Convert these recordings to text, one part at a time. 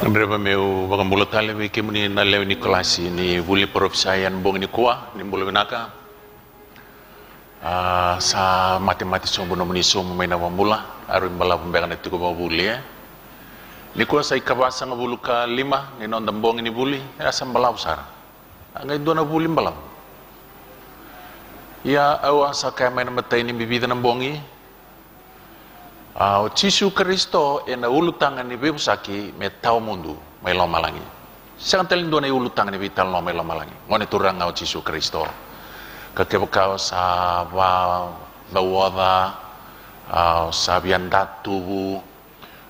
Berapa meu baga mula tale we kemuni na lew ni klasi ni vuli profesayan bong ni kuah ni mula benaka sa matematis sombo no muni somo mai na mula aru mbala pembeka na tiko ba vuli ni kuah sai kabasa nga bulu ka 5 ni non dambong ni vuli asa mbala usara ngai dona vuli mbala ya awa sa kaya mai na matai ni bibida na bongi o Yesus Kristo ena ulutangan ni bebusaki me tau mundu mai lo malangi sangat teling dona ulutangan ni vital no mai lo malangi ngone turang ngau Yesus Kristo ka kebakau sa bawada sa bianda tubu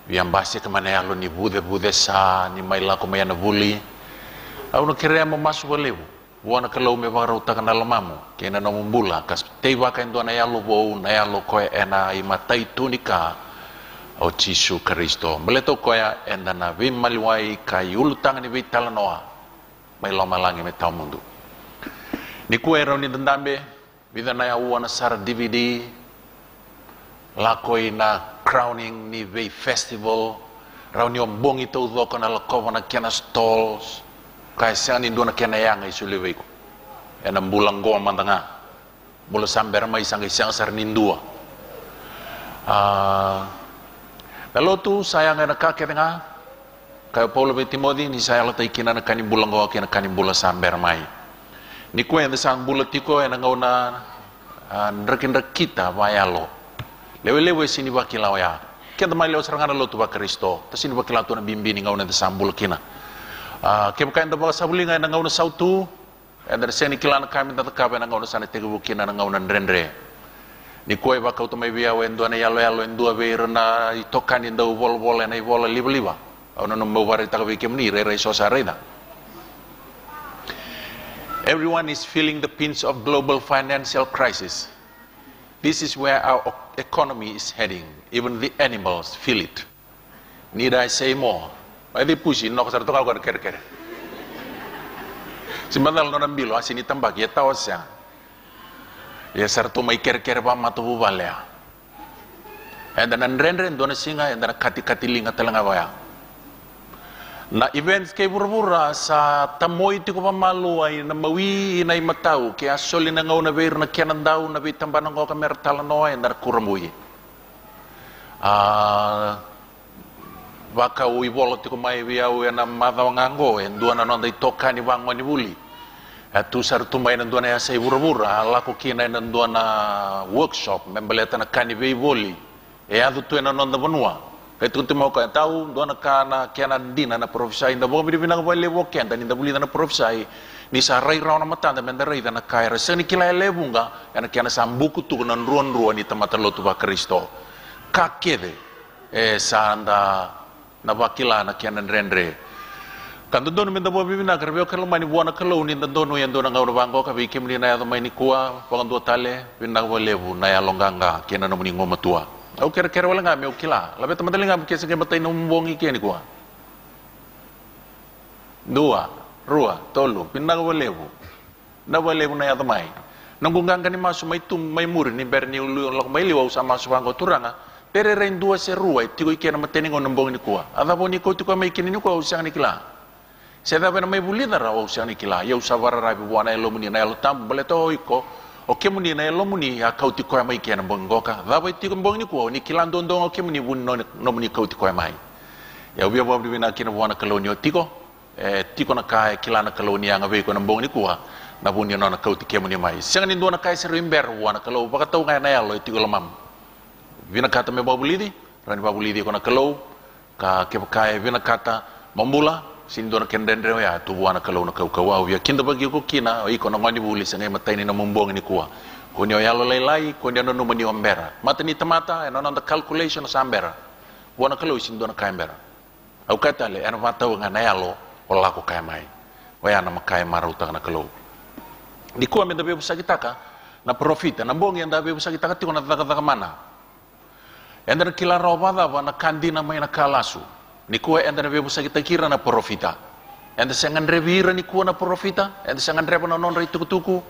biam basi kemana ya lo ni bude sa ni mai la ko mai na buli au no kire mo masu balebu wana kalau me baru utakan dalam mamu kena no mumbula kas teiwa kain dona ya lo bo na ya lo ko ena i matai tunika o Yesus Kristo meleto ko ya enda na vim maliwai kai ulutang ni vital noa mai lo malangi me tau mundu ni ku era ni dendambe bidana ya wana sar DVD lakoi na crowning ni ve festival rauni ombong itu do kana lokova na kena stalls kai siang ni dona kena yang isu leweku enam bulan goa mantanga bulu samber mai sang siang sar nindua lalu tu saya ngana kake tengah kai Paulo be Timothy ni saya latai kina na kani bulan goa kina kani bula samber mai ni ko en sang bula tiko en ngauna nrekin kita wayalo lewe sini wakila ya kenta mai lo serangana lo tu ba Kristo tasini wakila tu na bimbini ngauna de sambul kina kebukain da baga sabuli ngai nangau na sautu dari seni kilana kami tata kabe nangau na sana tegu bukina nangau na ndrendre ni koi baka utamai biya wen duana yalo endua beir na itokan inda bol na ibola liba au na nombo bari taka beke mni re so sareda. Everyone is feeling the pinch of global financial crisis. This is where our economy is heading. Even the animals feel it. Need I say more? Pwede pushi no kasar to kau ker. Simbadal no nambilo asini tambak ya tawasya. Ya sarto mai ker ba matu bubalya. Enda nan ren dona singa enda kati linga telanga baya. Na events ke burbura sa tamoi ti ko pamalu ay na mawi na matau ke asoli na ngau na ver na kenan daw na bitamba ng ko kamertal no ay na kurambuyi. Baka ui bolo tiko mai biau ena madha wangango en duana nonda itoka ni wango ni buli atu sar tumbai na duana ya sai bura lako kina na duana workshop membeleta na kani bei boli adu tu ena nonda benua itu mau ka tahu duana kana kiana dina na profesai nda bo bina ko le bo kenda ni nda buli na profesai ni sarai rauna matanda menderai na kaira seni kila lebunga ena kiana sambuku tu na ruon ni tamata lotu ba Kristo kakede sanda na bakila na kianan rendre kan dono menda bo bibina karbe kalau mani buana kalau ni dono yang dono ngau bango ka bikim ni na ya mai ni kuwa pangan do tale bina bo lebu na ya longganga kianan no muni ngoma tua au kere wala ngame ukila labe teman ngam kese ke batai no mbongi kiani kuwa dua rua tolu bina bo lebu na ya mai nanggungang kan ni masu mai tum mai mur ni berni ulu lok mai liwa sama subango turanga pere rein dua seruai tiko ikena mateni ngon nembong ni kuah ada boni ko tiko mai kini ni kuah usang ni kila seda bena mai buli dara usang ni kila ya usawara rabi buana elo muni na elo tam bole to iko oke muni na elo muni ya kau tiko mai kena bongoka da bai tiko mbong ni kuah ni kila dondong oke muni bun no muni kau tiko mai ya ubia bo bina kina buana kolonio tiko tiko na kai kila na kolonia ngabe ko nembong ni kuah na buni no na kau tiko muni mai sang ni do na kai serimber buana kalau baka tau ngai na elo tiko lemam vina kata me babulidi rani babulidi kona kalau ka kepakai vina kata mambula sindona kendendre ya tubuana kalau na kau wa ya kinda bagi ko kina iko na ngani buli sangai matai ni na mumbong ni kuwa kunyo yalo lailai kunyo no mani ombera mata ni tamata and on the calculation sambera wana kalau sindona kaimbera au kata le ana mata ngana yalo ola ko kai mai waya na makai maruta na kalau di kuwa me dabe busagitaka na profita na mbong yang dabe busagitaka tiko na taka mana enda kila roba na kandina mai na kalasu ni kuwa enda be busa kita kira na profita enda sangan revira ni kuwa na profita enda sangan reba na non tuku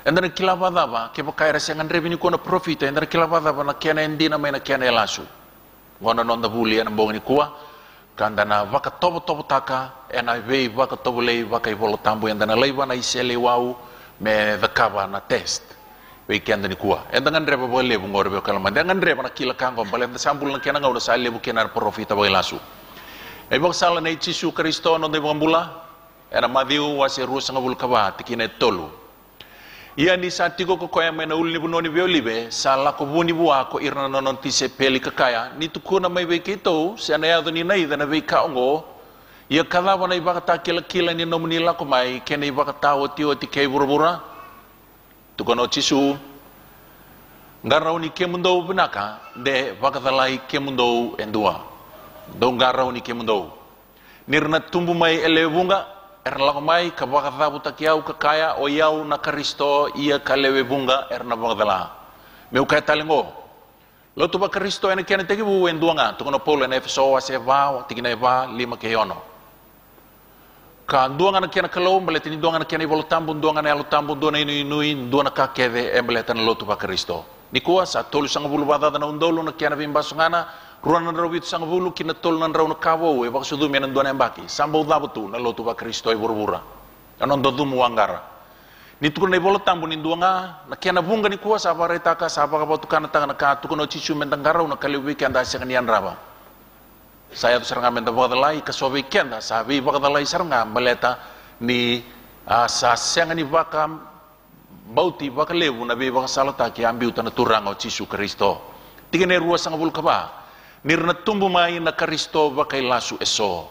enda kila ba ke pakai sangan revi ni kuwa na profita enda kila ba na kena endina mai na kena lasu ngona non da buli na mbong ni kuwa kandana vaka tobo taka ena vei vaka tobo lei vaka ivolo tambu endana leiva na isele wau me vakava na test vei kenda ni kua endangan reba bo lebu ngor be kalama dangan reba na kila kango bale sambul na kena ngau sa lebu kena profita bo lasu e bo sala nei Yesu Kristo no de bambula era madiu wase rusa ngabul kaba tikine tolu ia ni satiko ko koya mena ulni bunoni violibe sala ko buni bua ko irna nonon tise peli kakaya ni tukuna mai ve kito se ana ya ni nai dana ve kaongo ia kala wana ibaka kila kila ni nomni la ko mai kene ibaka oti oti ke burubura tukono Yesu ngarau ni kemundo binaka de bakathalai kemundo endua do ngarau ni kemundo nirna tumbu mai elebunga erna mai kabakatha butakiau kakaya o yau na Kristo ia kalewe bunga erna bakathala meu kai talingo lo tu ba Kristo ene kene tegi bu enduanga tukono Paulo ene Efeso ase va tigina va 5 ke yono ka duanga na kene kalom beletini duanga na kene bolo tambu duanga na tambu duanga inui duanga ka keve embeletan lo tu ba Kristo ni kuasa tolu sanga bulu bada na undolo na kene bimbasungana ruan na rawit sang bulu kina tol nan raw na kawo e baka sudu menan duan embaki sambo dabutu na lotu ba Kristo e burbura anon do dumu angara ni tukun ne bolo tambu ni duanga na kena bunga ni kuwa sa bareta ka sa baka batu kana tanga ka tukun no Yesu mentang garau na kaliwi kanda senganian raba saya tu seranga mentang baka dalai ka sobe kenda sa bi baka dalai seranga meleta ni sa sengani baka bauti baka lebu na bi baka salata ki ambiu tan turang o Yesu Kristo tigene ruas sang bulu kaba nirna tumbu mai na Kristo bakai lasu eso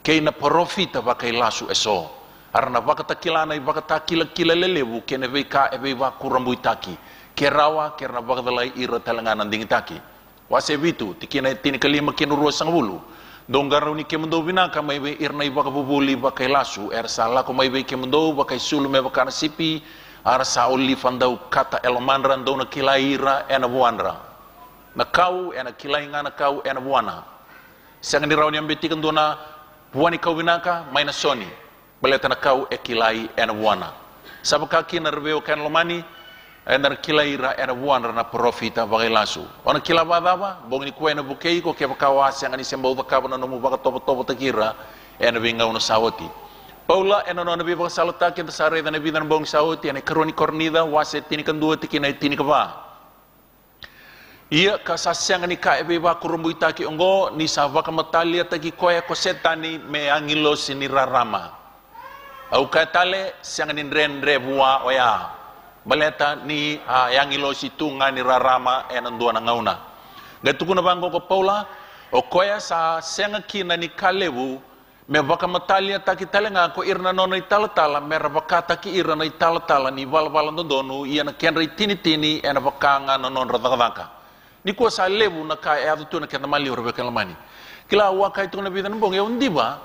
kei na profita bakai lasu eso arna bakata kilana bakata kila lelebu kene veka ebe va kurambu itaki kerawa kerna bakadalai ira talanganan ding itaki wase bitu tikina tini kalima kinu ruas sang bulu donggaru ni kemendo binaka mai be irna ibaka bubuli bakai lasu sala ko mai be kemendo bakai sulu me bakana sipi arsa oli fandau kata elmandran dona kilaira ena buandra na kau ena kilai ngana kau ena buana sangan dirau ni ambeti kan dona buani kau binaka maina soni baleta na kau kilai ena buana sabaka kina reveo kan lomani ena kilai ra ena buana na profita bagai lasu ona kilaba daba bongni ku ena bukei ko ke bakawa sangan ni sembo bakaba na nomu baka topo takira ena binga una sawoti Paula ena no nabi baka salata kita sare dan nabi dan bong sawoti ena kroni kornida wase tini kan dua tikina tini kaba ia kasasyang ni ka ebe ba kurumbu itaki ongo ni sava kamatalia tagi koya kosetani me angilo sinirarama au katale syang ni rendre bua oya baleta ni angilo situnga ni rarama enandua na ngauna gatukuna bango ko Paula o koya sa syang kina ni kalebu me vakamatalia taki talenga ko irna nona italtala me rabakata ki irna italtala ni valvalan donu ia na kenri tini ena vakanga non radaka ni ko sa lebu na ka e adu na kena mali orbe kan mani kila wa kai tu na bidan bong e undiba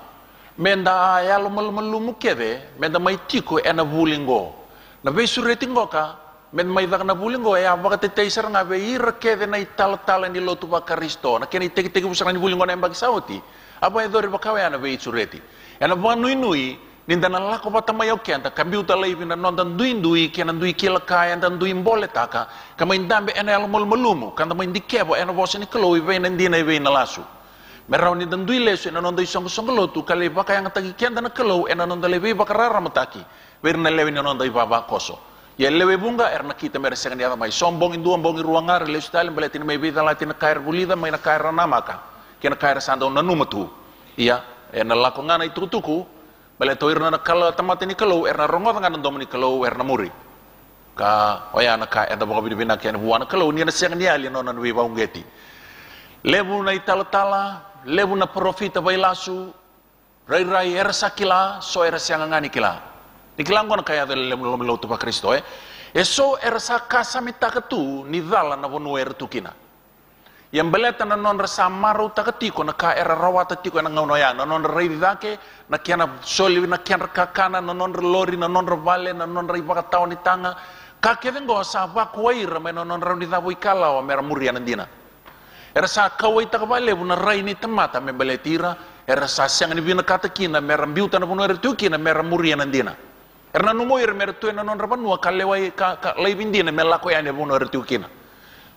menda ya lo malu mukebe menda mai tiko ena bulingo na be sureti ngoka men mai dak na bulingo ya ba te teiser nga be ir kede na ital ni lo tu ba Kristo na keni teki busana ni bulingo na embagi sauti apa e dore ba kawe na be sureti ena ba nui ninda na lako bata mayo kenta kambiu talai bina nondan duindui kena dui kila kaya dan dui mbole taka kama indambe ena al malumu kanda main dikebo ena bose ni kelo ibe na ndina ibe na lasu merau ni dan dui lesu ena nonda isong lotu kale baka yang tagi kenta na kelo ena nonda lebe baka rara mataki berna lewe ni nonda ibaba koso ya lewe bunga erna kita meresengan ya mai sombong induang bongi ruangar lesu talim baletin mai bida latin kair bulida mai na kair namaka kena kair sandau na numatu iya ena lako ngana itu tuku bale to irna kala tamate ni kalau erna rongo ngana domni kalau erna muri ka oya na ka enda bogo bina ken buana kalau ni na seng ni ali nonan wi baungeti lebu na italtala lebu na profita bailasu rai ersakila so ersang ngani kila dikilang kon kaya lebu lo tu pa Kristo eso ersaka samita ketu ni dala na wonu tukina yang beleta na non rasa maru takatiko na ka era rawata tiko na ngaunoya na non rei dake na kiana soli na kiana kakana na non lori na non vale na non rei baka tao ni tanga ka kedengo sa ba kuaira me na non rauni da boikala o mera muria nandina era sa kawai takabale buna rei ni temata me beletira era sa siang ni bina katakina mera biuta na buno ertukina mera muria nandina erna numoir mera tu na non rabanua kalewai ka leibindina me lako ya ne buno ertukina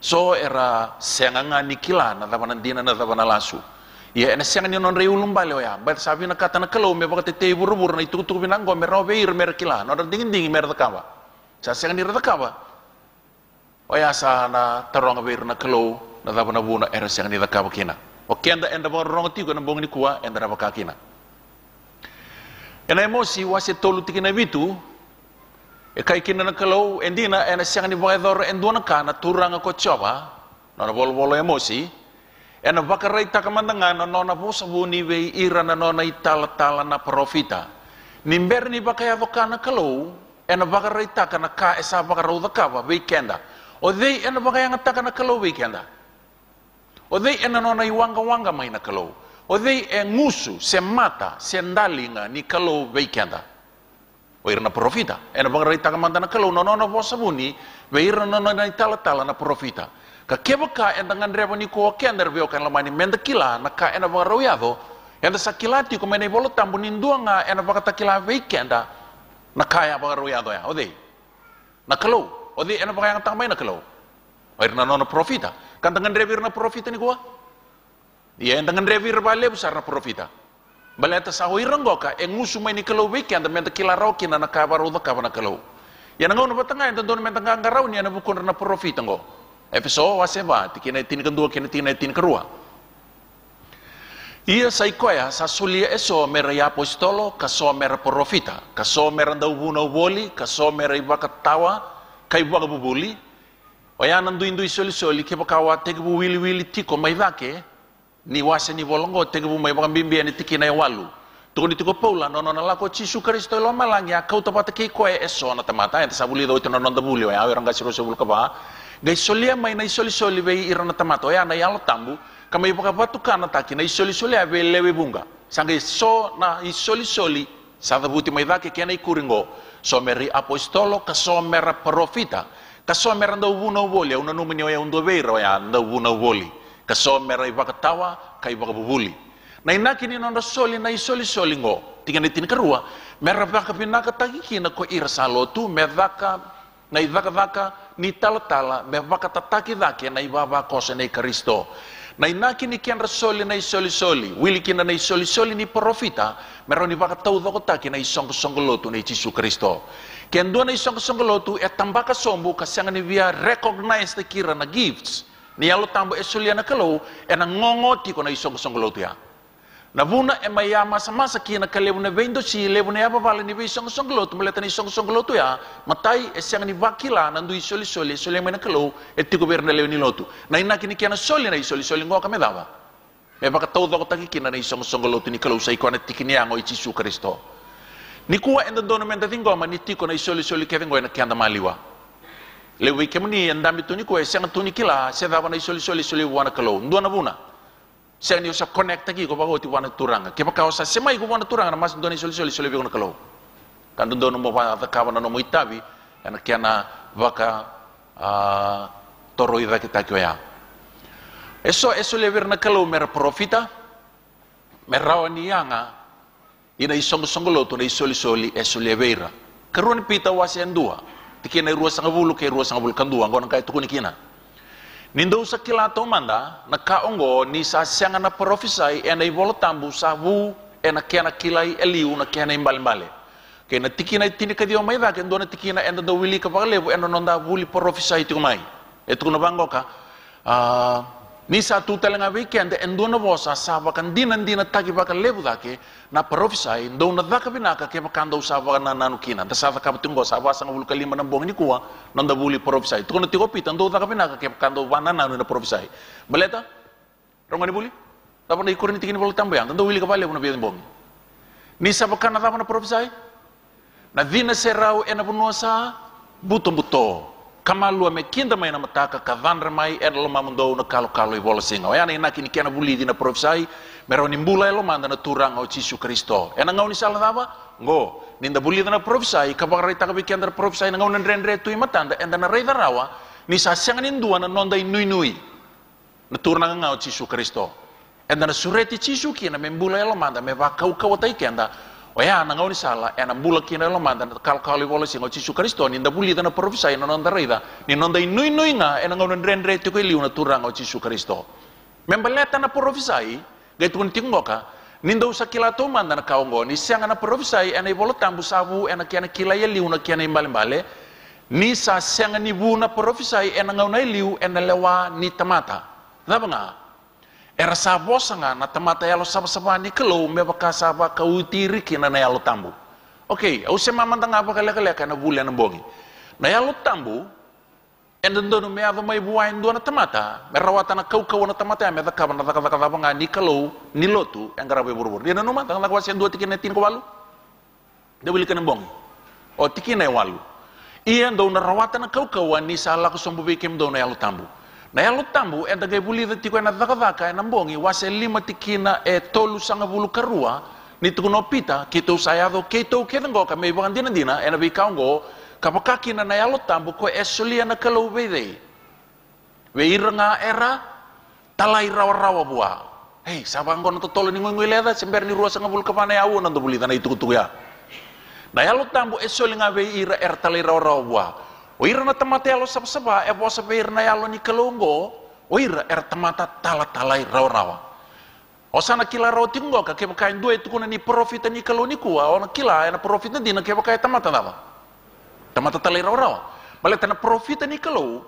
so era senganga nikila na tabana dina na tabana lasu ya ena siang ni non reulum bale ya bat sabi na kata na kalau me bakate te buru na itu tu binang go me no beir mer kila no dingin dingin mer takawa sa siang ni takawa o ya sa na tarong beir na kalau na daba na buna era siang ni takawa kina o kenda enda bo rong ti go na bong ni kuwa enda na bakakina ena emosi wase tolu tikina bitu e kai kina na kalau endina ena siang ni bagador enduna kana turanga ko choba no bolo emosi ena bakarai takamandanga no na bosa buni ve ira na no na itala na profita nimber ni bakaya vokana kalau ena bakarai takana ka esa bakarau da kaba weekenda o dei ena bakaya ngatakana kalau weekenda o dei ena no na iwanga mai na kalau o dei e ngusu se mata se ndalinga ni kalau weekenda o ira na profita ena bakarai takamandana kalau no na bosa buni ve ira no na itala na profita ka kebaka endangan reba ni ko kender veo kan lamani menda kila na ka ena ba royado enda sakilati ko mene bolo tambu nindua nga ena ba takila weekenda na kaya ba royado ya ode na kalau ode ena ba yang tamai na kalau air na no profita kan tangan revir na profita ni ko ya endangan revir ba le besar na profita baleta sa hoirang ka engusu mai ni kalau weekenda menda kila roki na ka ba roda ka na kalau ya ngau na batanga enda don menda ngarau ni ena bukun na profita ngo Efeso waseba tikina tin kedua kina tin kerua. Ia saikoya sa sulia eso mera ya apostolo kaso mera profita kaso mera ndaubuna uboli kaso mera ibakatawa kai baka bubuli oya nandu indu soli ke bakawa tegebu wili tiko mai vake ni wase ni volongo tegebu mai baka bimbi ni tikina walu tukuni tiko paula no lako Yesu Kristo lo malangya kau tapata ke koe eso na tamata enta sabuli do itono nonda buli oya orang gasiro sebul kaba gai solia mai na soli bei irana tamato ya na yalo tambu kama ipoka batu kana taki na soli ave lewe bunga sangai so na soli sada buti mai vake kena ikuringo so meri apostolo ka so mera profita ka so mera ndo ubuna uboli una numeni ya undo beira ya ndo ubuna uboli ka so mera ibaka tawa ka ibaka bubuli na inaki ni nondo soli na soli ngo tingani tin kerua mera baka pinaka taki kina ko irsalotu medaka na ivaka ni tala me vaka tataki dake na ibaba kose na Kristo na inaki ni kian rasoli na soli wili kina na soli ni profita meron ni vaka tau doko taki na isong-songolotu na Yesu Kristo kian doon na isong-songolotu e tambaka sombu kasang ni via recognize na kira na gifts ni yalo tambo esulia na kalau e na ngongoti ko na isong-songolotu ya na buna e mayama masa kina kalebu na vendo si lebu na yaba vale ni ve song-songolotu meleta ni song-songolotu ya matai e siang ni vakila nandu soli mai na kalau e tiko berna lebu ni lotu na inaki ni kiana soli na soli ngo kame dava e baka tau doko taki kina na song-songolotu ni kalau sa ikona tikini ango Yesu Kristo ni kuwa enda dono menta tingo ma ni tiko na soli kevengo na kianda maliwa lebu kemuni endami tu ni kuwa siang tu ni kila se dava na soli wana kalau ndua na buna saya ni usah connect lagi ko bago ti wana turanga ke baka usa semai ko wana turanga na mas doni soli bigo na kalau kan dono mo pa ta kawana no mo itabi ana kiana vaka toro ida kita kya eso le ver na kalau mer profita merawani yanga ina isong to na soli eso le vera karuan pita wasian dua tikina ruas ngabulu ke ruas ngabul kan dua ngon kai tukuni kina nindo sa kilato manda na kaongo ni sa sianga na profesai ena ibolo tambu sabu ena kiana kilai eliu na kiana imbale ke na tikina tini kadio mai va ke ndona tikina enda do wili ka baglebu enda nonda wuli profesai tu mai etu na bangoka ni sa tu talenga weekend endona bosa saba kan dina tagi bakal lebu dake na profesai ndona daka binaka ke bakando saba na nanu kina ta saba ka tungo saba sang wulu kalima na bong ni kuwa nonda wuli profesai tu kono tiko pita ndo daka binaka ke bakando wana nanu na profesai baleta rongani buli tapon ikurin tikini bol tambayang ndo wili ka bale na biyan bong ni saba kana tama na profesai na dina serau ena bunosa buto kamalu ame kinda mai na mataka kavanra mai en lo mamundo na kalo i bola singa ya na kini kena buli dina profesai meroni mbula lo manda na turang o Yesu Kristo ena ngau ni sala daba ngo ninda buli dina profesai kabagara ita kabi kenda profesai ngau na rendre tu matanda enda na reida rawa ni sa siang nindua na nonda nui na turang ngau Yesu Kristo enda na sureti Yesu kina membula lo manda me va kau tai kenda o ya na ngau ni sala ena bula kina lo manda kal i bola singa Yesu Kristo ninda buli dina profesai na nonda reida ni nonda nui nga ena ngau na rendre tu ko liu na turang o Yesu Kristo membeleta na profesai Gaitu kun tingoka, nindo sa kila to manda na kaongo, ni siang na profisai ena ibolo tambu sabu ena kiana kila ya liu na kiana imbale ni sa siang ni bu na profisai ena ngau na liu ena lewa ni tamata. Napa nga? Era sabo sanga na tamata yalo saba ni kelo me baka saba ka utiri kina na yalo tambu. Okay, au se mamanda nga baka leka na bulan bongi. Na yalo tambu enda ndono me ava mai buai ndo na tamata, me rawata na kau na tamata me daka na daka nga ni kelo ni lotu engara be burbur. Dia numa tang na kwasi ndo tikine tin ko walu. De buli kana bongi. O tikine walu. Iya ndo na rawata na kau ni sala ko sombu bekem ndo na yalo tambu. Na yalo tambu enda gai buli de tiko na daka na bongi wase 5 tikina tolu sanga bulu karua ni tukuno pita kito sayado kito kedengo ka me bangan dina ena be kaungo kapakaki na yalo tambu ko esolia na kalau bede we iranga era talai rawa bua hey sabango na tolo ni ngoi leda sember ni ruwa sanga bulu kapana yawo na buli na itu ya na yalo tambu esolia nga be ira er talai rawa bua oira na tamata yalo saba e bosa beir na yalo ni kalongo oira er tamata talai rawa osana kila raw tingo ka ke makain dua itu kuna ni profita ni kaloni kuwa ona kila na profita dina ke makai tamata tamata talai rawa bale tana profita ni kalo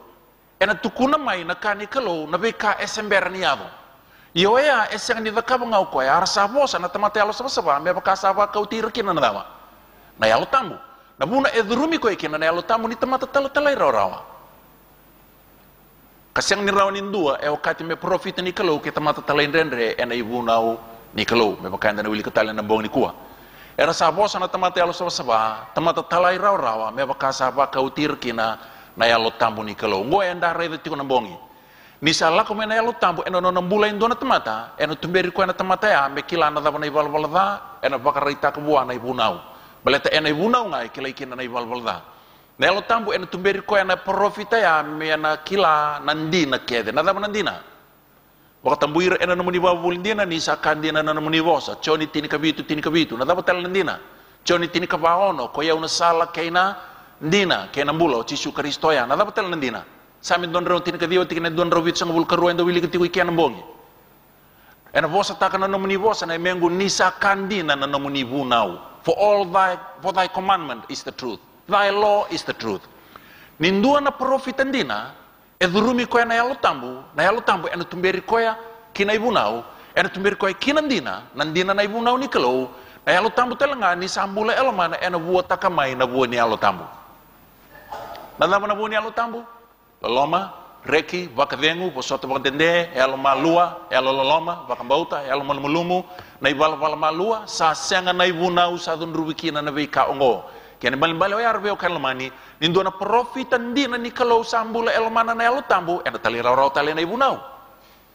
ena tukuna mai na kani kalo na beka esember ni yado yo ya esang ni vakaba ngau ko ya arsa bosa na tamata yalo saba me baka saba kau tirkin na dawa na yalo tamu na buna edrumi ko ikina na yalo tamu ni tamata talai rawa kasang ni raw nindua e wakati me profit ni kalau kita mata talai rendre ena ibu nau ni kalau me bakanda na wili katala na bong ni kuwa era sabo sana tamata yalo saba tamata talai rawa me bakasa ba kautir kina na yalo tamu ni kalau ngo enda rede tiko na bongi ni sala ko me na yalo tamu eno no mbula indo na tamata eno tumberi ko na tamata ya me kila na da na ibal balda ena bakarita ko buana ibu nau baleta ena ibu nau ngai kila ikina na ibal balda na yalo tambu ena tumberi ko ena profita ya me ena kila nandina kede na dama nandina wakata tambuir ena namuni babulindina ni sakandina na namuni vosa choni tini kabitu na dama tal nandina choni tini kabaono ko ya una sala kaina ndina kaina mbulo chisu kristo ya na dama tal nandina sami don ro tini kadio tini don ro wit sang bul karu endo wili ketiku kiana mbongi ena vosa takana namuni vosa na mengu ni sakandina na namuni bunau for thy commandment is the truth. Thy law is the truth. Nindua na profitan dina, edurumi koya na yalo tambu ena tumberi koya kina ibunau, ena tumberi koya kinandina, nandina na ibunau ni kalau, na yalo tambu telenga ni sambula elomana ena buat takamai na buat ni yalo tambu. Nanda na buat ni yalo tambu? Loloma, reki, vakadengu, posoto vakatende, yalo malua, yalo loloma, vakambauta, yalo malumumu, na ibala malua, sa senga na ibunau sa dun rubikina na vika ongo. Kaya bali o yarbe o kalmani nindo na profitan di na ni kalau sambula elmana na yalo tambu ena tali raw tali na ibunau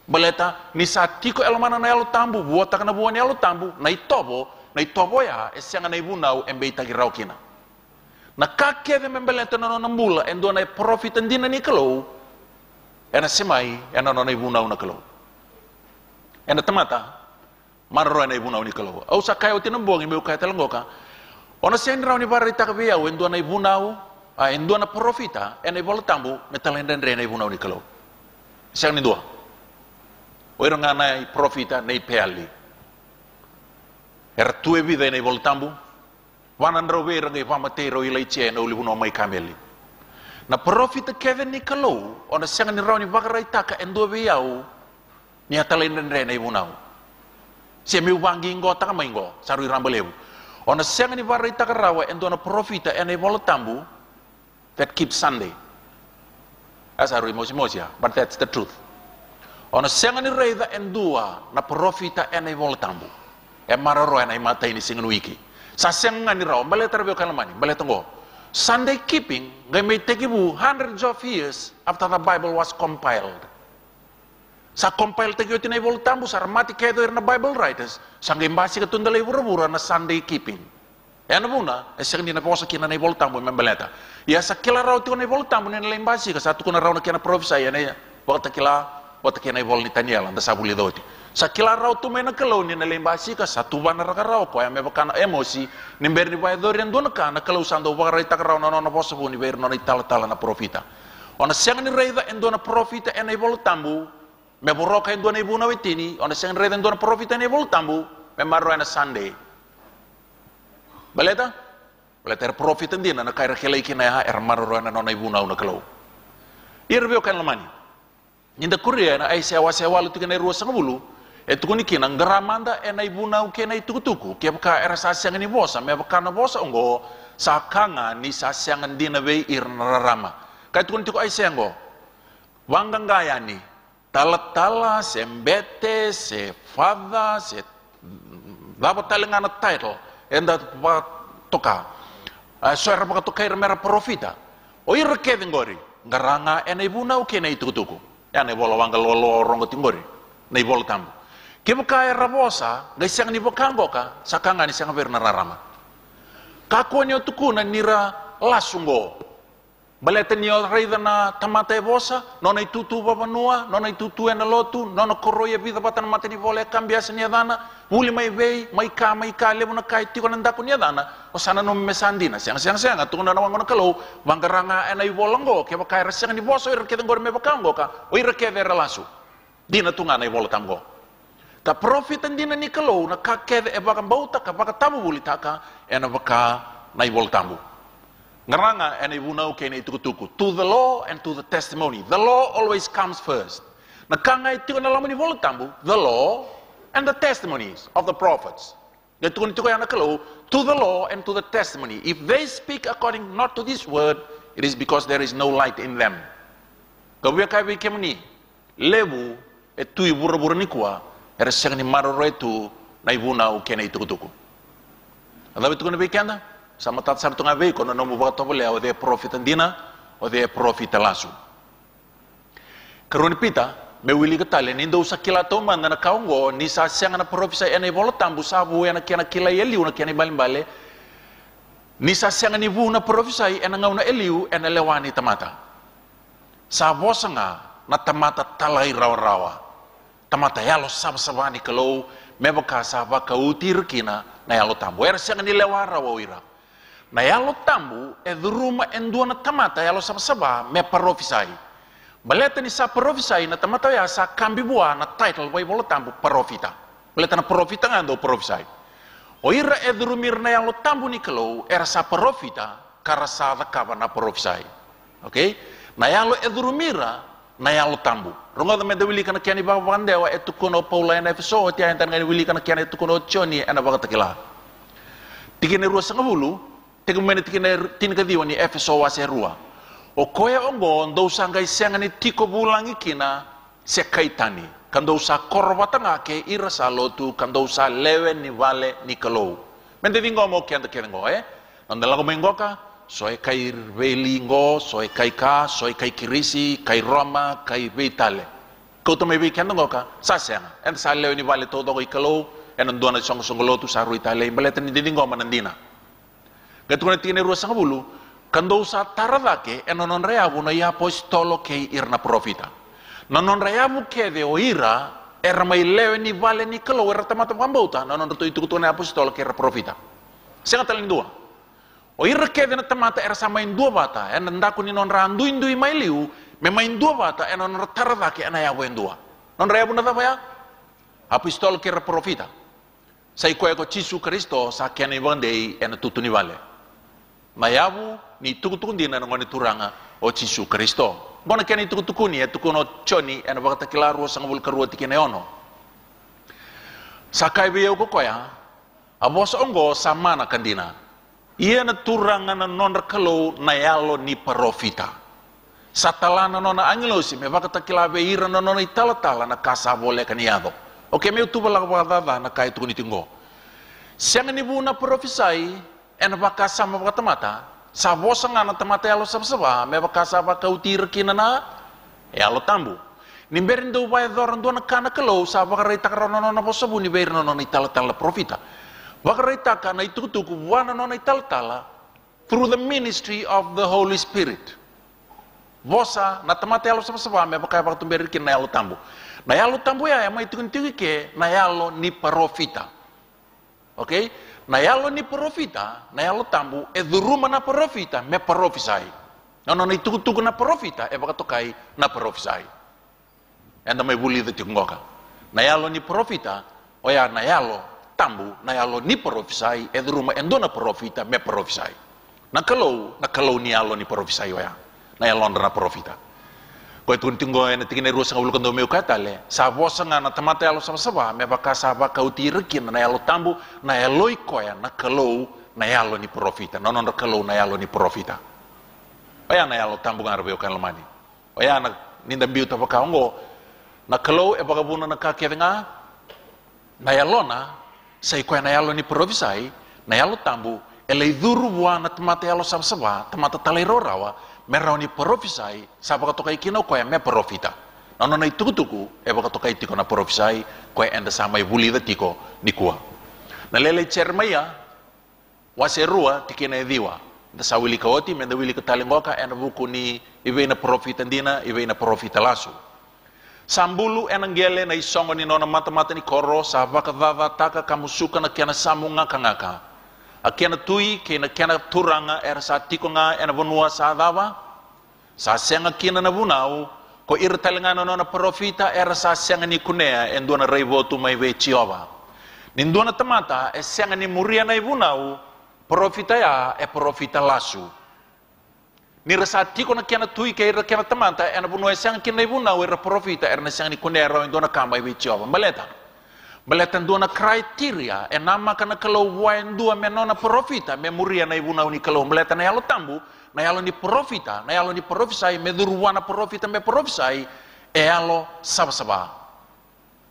baleta ni satiko elmana na yalo tambu buota kana buani yalo tambu na itobo ya esyanga na ibunau embe itagi raw kina na kake de membeleta no nambula endo na profitan di na ni kalau ena semai ena no na ibunau na kalau ena tamata marro na ibunau ni kalau au sakayo tinambong imbe ka talangoka ona sen raw ni barita ka biya endo na ibunau endo na profita ena ibol tambu metalenden rena ibunau ni kalau sen ni dua o era ngana profita nei peali tue vida nei ibol tambu wanan raw be ngai pamatero ilai chen o libuno mai kameli na profita kevin ni kalau ona sen ni raw ni barita ka endo biya ni atalenden rena ibunau se mi wangi ngo ta mai ngo saru rambalebu ona senga ni varita karawa endo na profita ene bolo tambu that keeps Sunday as a mosia but that's the truth ona senga ni reida endua na profita ene bolo tambu e mararo ene mata ini singan wiki sa senga ni raw bale tarbe kalamani bale tango Sunday keeping ngai may take you hundreds of years after the Bible was compiled sa compile tagyo tinay bol tambu sa ramati kedo na Bible writers sa ngembasi ka tundalay bura na Sunday keeping yan muna sa hindi na po sa kina na bol tambu membaleta ya sa kila raw tiko na bol tambu na lembasi ka sa tuko na raw na kina prophesy yan ya wakta kina bol ni Daniel anda sa buli doti sa kila raw tu may nakalaw ni na lembasi ka sa tuban na rakaraw ko ay may baka na emosi ni berni ba dorian doon ka nakalaw sando baka rita ka raw na po sa buni ber no itala na profita ona siyang ni reyda endo na profita en bol tambu me boroka indona ibuna wetini ona seng reden dona profita ne vol tambu me marro na Sunday baleta baleta profita ndina na kaira kelai kina ya marro na nona ibuna una kalau irbe kan lamani ninda kuria na ai sewa lu tikane ruwa sangabulu etukuni kina ngaramanda na ibuna ukena itukutuku ke baka era sasyang ni bosa me baka na bosa ongo sakanga ni sasyang ndina be irna rama kai tukuni tiku ai sengo wanggang gaya ni tala se mbete se fada se dapat talengana title enda toka soera baka toka mera profita o irke ngori ngaranga ena ibuna ukena itukutuku ya ne bola wanggal lolo rongo tingori nei bol tambu ke baka era bosa gaisang ni bokango ka sakanga ni sanga verna rarama kakonyo tukuna nira lasungo balete ni reida na tamate bosa nona itutu babanua nona itutu ena lotu nona koroya vida batan mate ni vole cambiasa ni dana uli mai vei mai ka lebu na kai tiko nanda kunya dana osana no mesandina siang atunga na wangono kalau bangaranga ena ivolongo ke baka resang ni bosa ir ketengor me bakango ka o ir ke vera lasu dina tunga na ivol tamgo ta profit dina ni kalau na ka ke e baka bauta ka baka tabu bulitaka ena baka na ivol tambu ngaranga and ibuna ukene itukutuku to the law and to the testimony. The law always comes first. Nakanga itu na lamani voltambu the law and the testimonies of the prophets. Netukun itu kaya nakalo to the law and to the testimony. If they speak according not to this word, it is because there is no light in them. Kau kai bikemni lebu etu ibura ni kwa eresang ni maroro etu na ibuna ukene itukutuku. Adabe tukun bikenda sama tat sartu ngabe kono no mubaga tobole o de profit andina o de profit lasu karoni pita me wili katale nindo usakila to manda na kaungo ni sa siang na profisa ene bolo tambu sabu ena kena kila yeliu na kena balimbale ni sa siang ni bu na profisa ena ngauna eliu ena lewani tamata sa bosanga na tamata talai rawa tamata yalo sabsabani kalau mebaka sabaka utir kina na yalo tambu era siang ni lewara wawira na yalo tambu edruma endua na tamata yalo saba me parofisai baleta ni sa parofisai na tamata ya sa kambi bua na title way bolo tambu parofita baleta na parofita ngando parofisai o ira edrumir na yalo tambu ni kalau era sa parofita karasa da kaba na parofisai okay na yalo edrumira na yalo tambu ronga da medawili kana kiani ba bandewa etukono paula na efso ti antan ngani wili kana kiani etukono choni ana baga takila tikine ruwa sangabulu tegumene tikine tinka diwani efeso wase rua o koya ongo ndo sanga isengani tiko bulangi kina sekaitani kando sa korbatanga ke irasa lotu kando sa lewe ni vale ni kalau mende dingo mo kenda kengo anda lago mengoka soe kai velingo soe kai ka soe kai kirisi kai roma kai vitale koto me kenda ngoka sa senga en sa lewe ni vale todo i kalau en ndona song lotu sa ruitale baleta ni dingo manandina Ketukuna tine ruwa sanga bulu, kando sa taradake, enonon reabu na ya apostolo ke irna profita. Nonon reabu ke de oira, era mai lewe ni vale ni kalau era tamata pambauta, nonon reto itu kutune apostolo ke era profita. Senga taling dua. Oira ke de na tamata era sama indua bata, enandaku ni non randu indui mai liu, memang indua bata, enonon taradake ena yabu indua. Non reabu na tapa ya? Apostolo ke era profita. Sai koe ko Cisu Kristo sa kene bandei ena tutuni vale. Mayabu ni tukutukun dina ngone turanga o Cisu Kristo. Bona kene tukutukuni tukuno choni ena bakata kilaru sang bul karua tikene ono. Sakai biyo ko koya abos ongo samana kandina. Ia na turanga na non rekalo na yalo ni parofita. Satalana nona angelosi me bakata kilabe ira nona itala na kasa bole kaniado. Oke meu tu bala bala na kai tukuni tinggo. Siang ni bu na profisai ena baka sama baka tamata sa bosanga na tamata yalo sabsaba me baka sa baka utir kinana yalo tambu ni berindo bay doran do na kana kalau sa baka rita karono na bosabu ni berno no itala profita baka rita kana itutuku wana no itala through the ministry of the Holy Spirit bosa na tamata yalo sabsaba me baka baka tumberir kinana yalo tambu na yalo tambu ya mai tukunti ke na yalo ni profita okay na yalo ni profita, na yalo tambu, eduruma na profita, me profisai. Nono ni tuku na profita, baka tokai na profisai. enda mai buli de tingoka na yalo ni profita oya na yalo tambu na yalo ni profisai edruma endona profita me profisai na kalau ni yalo ni profisai oya na yalo na profita ko tun tingo ena tikine rusa ngul kondo meu katale sa bosa ngana tamata yalo sama me baka sa baka utirikin na yalo tambu na yalo ikoya na kalau na yalo ni profita nono na kalau na yalo ni profita oya na yalo tambu ngarbe kan lemani oya na ninda biu ta baka ngo na kalau e baka buna na kakenga na yalo na sai ko na yalo ni profisai na yalo tambu ele duru buana tamata yalo sama tamata talero rawa merau ni profisai sabaka tokai kino ko me profita nono na itukutuku e baka tokai tiko na profisai ko enda sama ibuli da tiko nikua na lele cermaya waserua tikina ediwa da sawili kaoti menda wili katalingoka ena buku ni ibe na profita ndina ibe na profita lasu sambulu enangele na isongo ni nona mata-mata ni koro sabaka vava taka kamusuka na kiana samunga kangaka akiana tui kena kiana turanga era sa tiko nga ena vonua sa dava sa senga kina na bunau ko irtalinga nona profita era sa senga ni kunea endona reivotu mai ve chiova nindona tamata e senga ni muria na ibunau profita ya e profita lasu ni rasa tiko na kiana tui ke ira kiana tamata ena bunua senga kina ibunau era profita era senga ni kunea ro endona kamba ve chiova maleta dona kriteria e nama kana kalau waen dua menona profita me muria na ibunau ni kalau maleta na yalo tambu na yalo ni profita na yalo ni profisai me duruana profita me profisai e yalo saba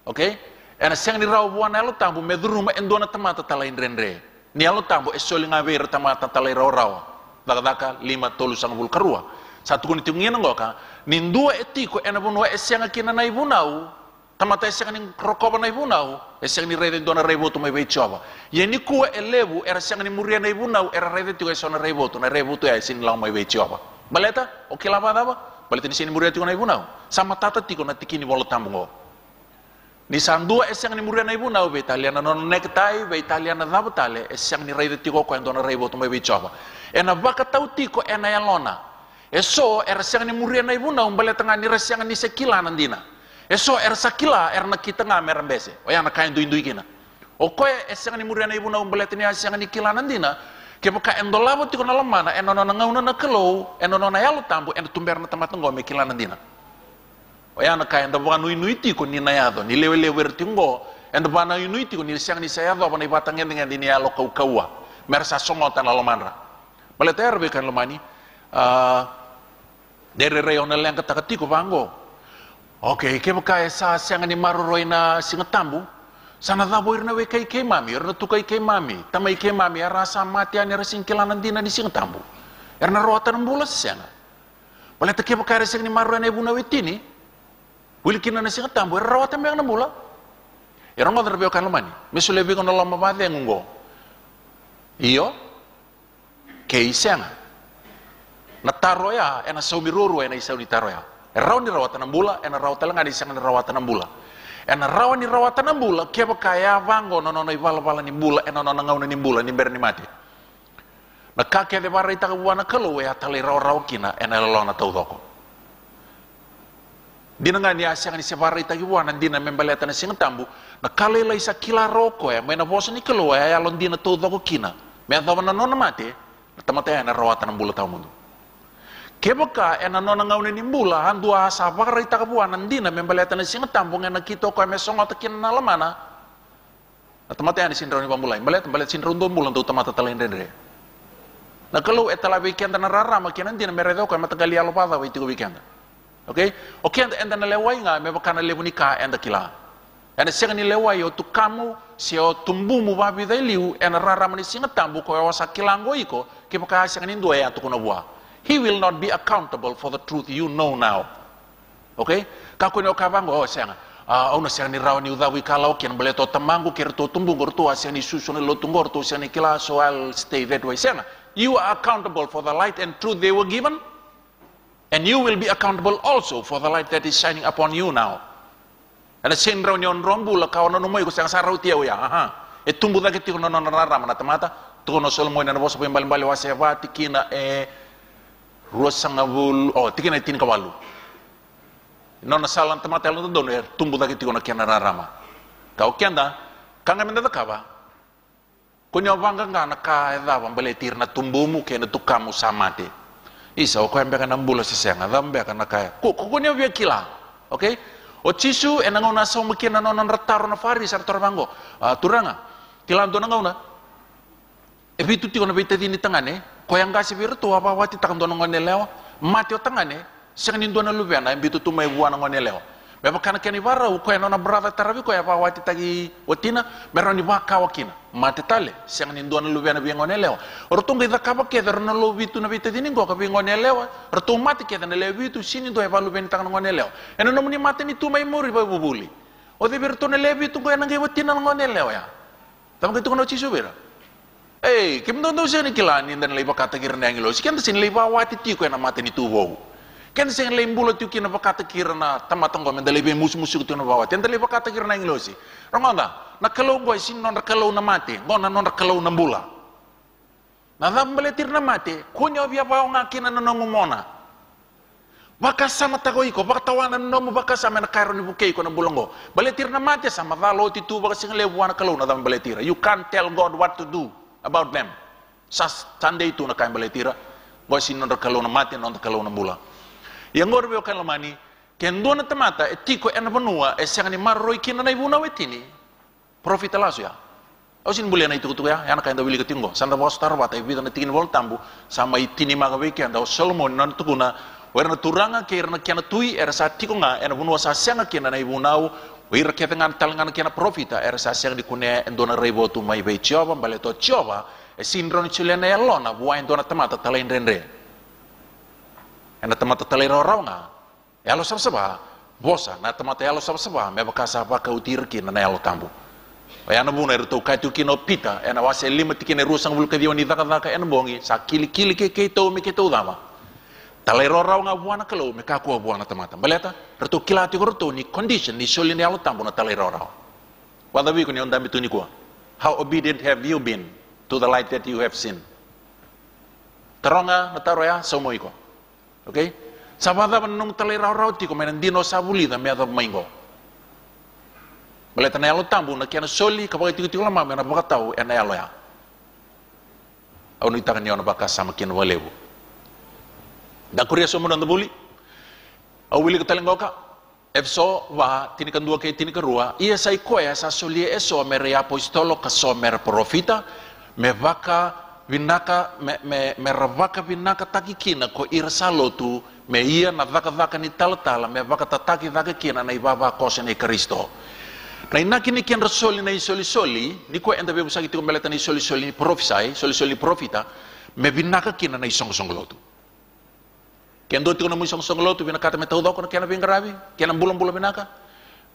okay ena seng ni raw buana yalo tambu me duruma endona tamata talain rendre ni yalo tambu e solinga ver tamata talai raw daka 5 tolu sang bul karua satu kuni tingin ngoka nindua etiko ena bunua esenga kina na ibunau tamata eseng ni rokoba na ibunau eseng ni rede dona reboto mai beichova ye ni kuwa elevu era seng ni muria na ibunau era rede tigo esona reboto na reboto ya sin lau mai beichova baleta oke lava dava baleta ni sini muria tigo na ibunau sama tata tigo na tikini bolo tambungo ni sandua eseng ni muria na ibunau be italiana non nektai be italiana dabatale eseng ni rede tigo ko dona reboto mai beichova ena baka tau tiko ena yalona eso era seng ni muria na ibunau baleta ngani reseng ni sekila nandina eso sakila na kita ngamer mbese o yana kain duindu ikina o ko esang ni muria na ibuna umbelet ni asang ni kilanan dina ke baka endolabo tiko na lamana enono na ngauna na kelo enono na yalo tambu en tumber na tamat ngome kilanan dina o yana kain da banu inuiti ko ni na yado ni lewe tingo en da banu inuiti ko ni sang ni saya do bana ibatangen dengan dini yalo kawa mersa songotan la lamandra baleter be kan lamani dere reona leng katakati ko bango oke, kaya sa siang ni maruroi na singatambu, sana dabo irna we kay mami, irna tu kay mami, tamay kay mami, rasa mati ani rasing kilanan din na ni singatambu, irna roatan ng bulas siang. Wala ta kaya siang ni maruroi na ibuna wetini, wilikin na singatambu, irna roatan mo yung nabula. Irang ngodar biyo kan lamani, misulebi ko na lamabade ang ngo. Iyo, kay siang. Nataro ya, ena sa umiruru, ena isa unitaro ya. Raw ni rawatan ng bula, ena raw talaga di siyang rawatan ng bula. Ena raw ni rawatan ng bula, kaya ba kaya vango no iwala ni bula, ena no nangaw ni bula ni berni mati. Nakakya de barra ita kabuwa na kaluwe at talay raw kina, ena lalaw na taudoko. Di na nga niya siyang ni si barra ita kabuwa, nandi na membaleta na siyang tambu, nakalilay sa kilaro ko, may nabosa ni kaluwe, ay alon di na taudoko kina. May atawa na no na mati, natamatay na rawatan ng bula tao mundo. Kebaka ena nona ngauna ni mbula handua sa bakar ita kabuan nandina membaleta na singa tambong ena kito ko mesonga takin na lamana atamata ni sinro ni pamulai balet sinro ndo mulan tu tamata talain rendre na kalau etala weekend na rara makinan din meredo ko matagali alo pa wa itigo weekend okay enda na lewai nga mebaka na lebunika enda kila ena singa ni lewai o tu kamu si o tumbu mu babi daliu ena rara mani singa tambu ko wasa kilango iko kebaka singa ni ndo ya tu kuna bua. He will not be accountable for the truth you know now. Okay? Kako ni okabango, siya nga, na siya ni raw ni udawi kalaw, kian baleto tamango, kirto tumbungor to, siya ni suso ni lotungor to, siya ni kila, so I'll stay that way. Siya nga, you are accountable for the light and truth they were given, and you will be accountable also for the light that is shining upon you now. Ana sin raw ni on rombula, kawan na numoy, ko siya nga saraw tiyaw ya, tumbu dagiti ko na nararama na tamata, tuko no solmoy na nabosa po yung balimbali wa siya va, tikina, ruas sangabul tikina tin kawalu nona salan tamatel no dono tumbu dagi tiko na kiana rama kau kianda kanga menda kaba kunyo banga ngana ka eda bambele tirna tumbumu kena tukamu samate isa ko embe kana mbula sesenga dambe kana kaya ko kunyo via kila okay o chisu enangona so mukina nona rataro na fari sartor bango turanga kila dona ngona ebitu tiko na bita dini tangane ko yang gasi biru to apa wati takam dona ngone lewa mati o tangane sengani dona lubiana ebitu tu mai buana ngone lewa beba kana keni bara ko nona brava tarabi ko apa wati tagi watina berani baka wakina mati tale sengani dona lubiana bi ngone lewa ortunga ida kaba ke derna lo bitu na bita dini ko ka bi ngone lewa ortu mati ke na lewa bitu sini do eva lubiana tang ngone lewa eno no muni mati ni tu mai muri ba bubuli o de berto na lewa bitu ko nang watina ngone lewa ya tam ke tu no chisu bera kim don do seni kilani dan leba kata kirna yang lo sikan sin leba wati ti ko na mati ni tu wo ken sen lembulo tu kina bakata kirna tamatong ko mendale be musu tu na bawat ente leba kata kirna yang lo si rongonda na kalau go sin non kalau na mati gona non kalau na bula na dambele tirna mati kunyo bia bawo ngakina na ngomona baka sama tago iko baka tawana no baka sama na kairo ni bukei ko na bulongo baletir na mati sama valo ti tu baka sing lebuana kalau na dam baletir you can't tell God what to do about them sas tande itu na kain baletira go sin non kalau na mati non kalau na bula yang ngor be kan lamani ken do na tamata etiko en banua e sangani marroi kina na ibuna wetini profit lasu ya o sin bulia na itu tu ya yana kain da wili ketinggo sanda bos tarwata e vida na tikin vol tambu sama itini maga weekend da solomon non tukuna werna turanga kirna kiana tui era sa tiko nga en bunua sa sanga kina na ibunau wir ketengan talangan kina profita era sa sang di kune endona rebo tu mai be chova baleto chova e sindron chilena elona bua endona tamata talain renre ena tamata talain raunga elo sabsaba bosa na tamata elo sabsaba me bakasa ba ka utir kina na elo tambu ayana buna erto kai tu kino pita ena wase lima tikine rusang bul kadion ni daka en bongi sa kili ke to me ke to dama talero raunga buana kalau me ka ko buana tamata baleta erto kilati korto ni condition ni soli ni elo tambu na talero raw wada wi ko ni ondami tu ni ko how obedient have you been to the light that you have seen taronga nataro ya somo iko okay sabada nung talero raw ti ko men dino sabuli da me da maingo baleta na elo tambu na kiana soli ka bakati tiko lama me na baka tau ena elo ya au ni takan yon baka sama kin walebu da kuria so mon buli au wili ka talengoka efso wa tini kan dua ke tini ka rua ia sai ko ya sa soli eso mere apostolo ka so mere profita me vaka vinaka me ravaka vinaka takikina ko irsalo tu me ia na vaka ni tala me vaka tataki vaka kina na ibaba ko se ni Kristo na inakini kian rasoli na soli ni ko enda be busagi tiko meleta ni soli profisai profita me vinaka kina na isong lotu kendo tiko na mo isong lotu vinaka ta me tawdo ko na kiana bingarabi kiana bulan binaka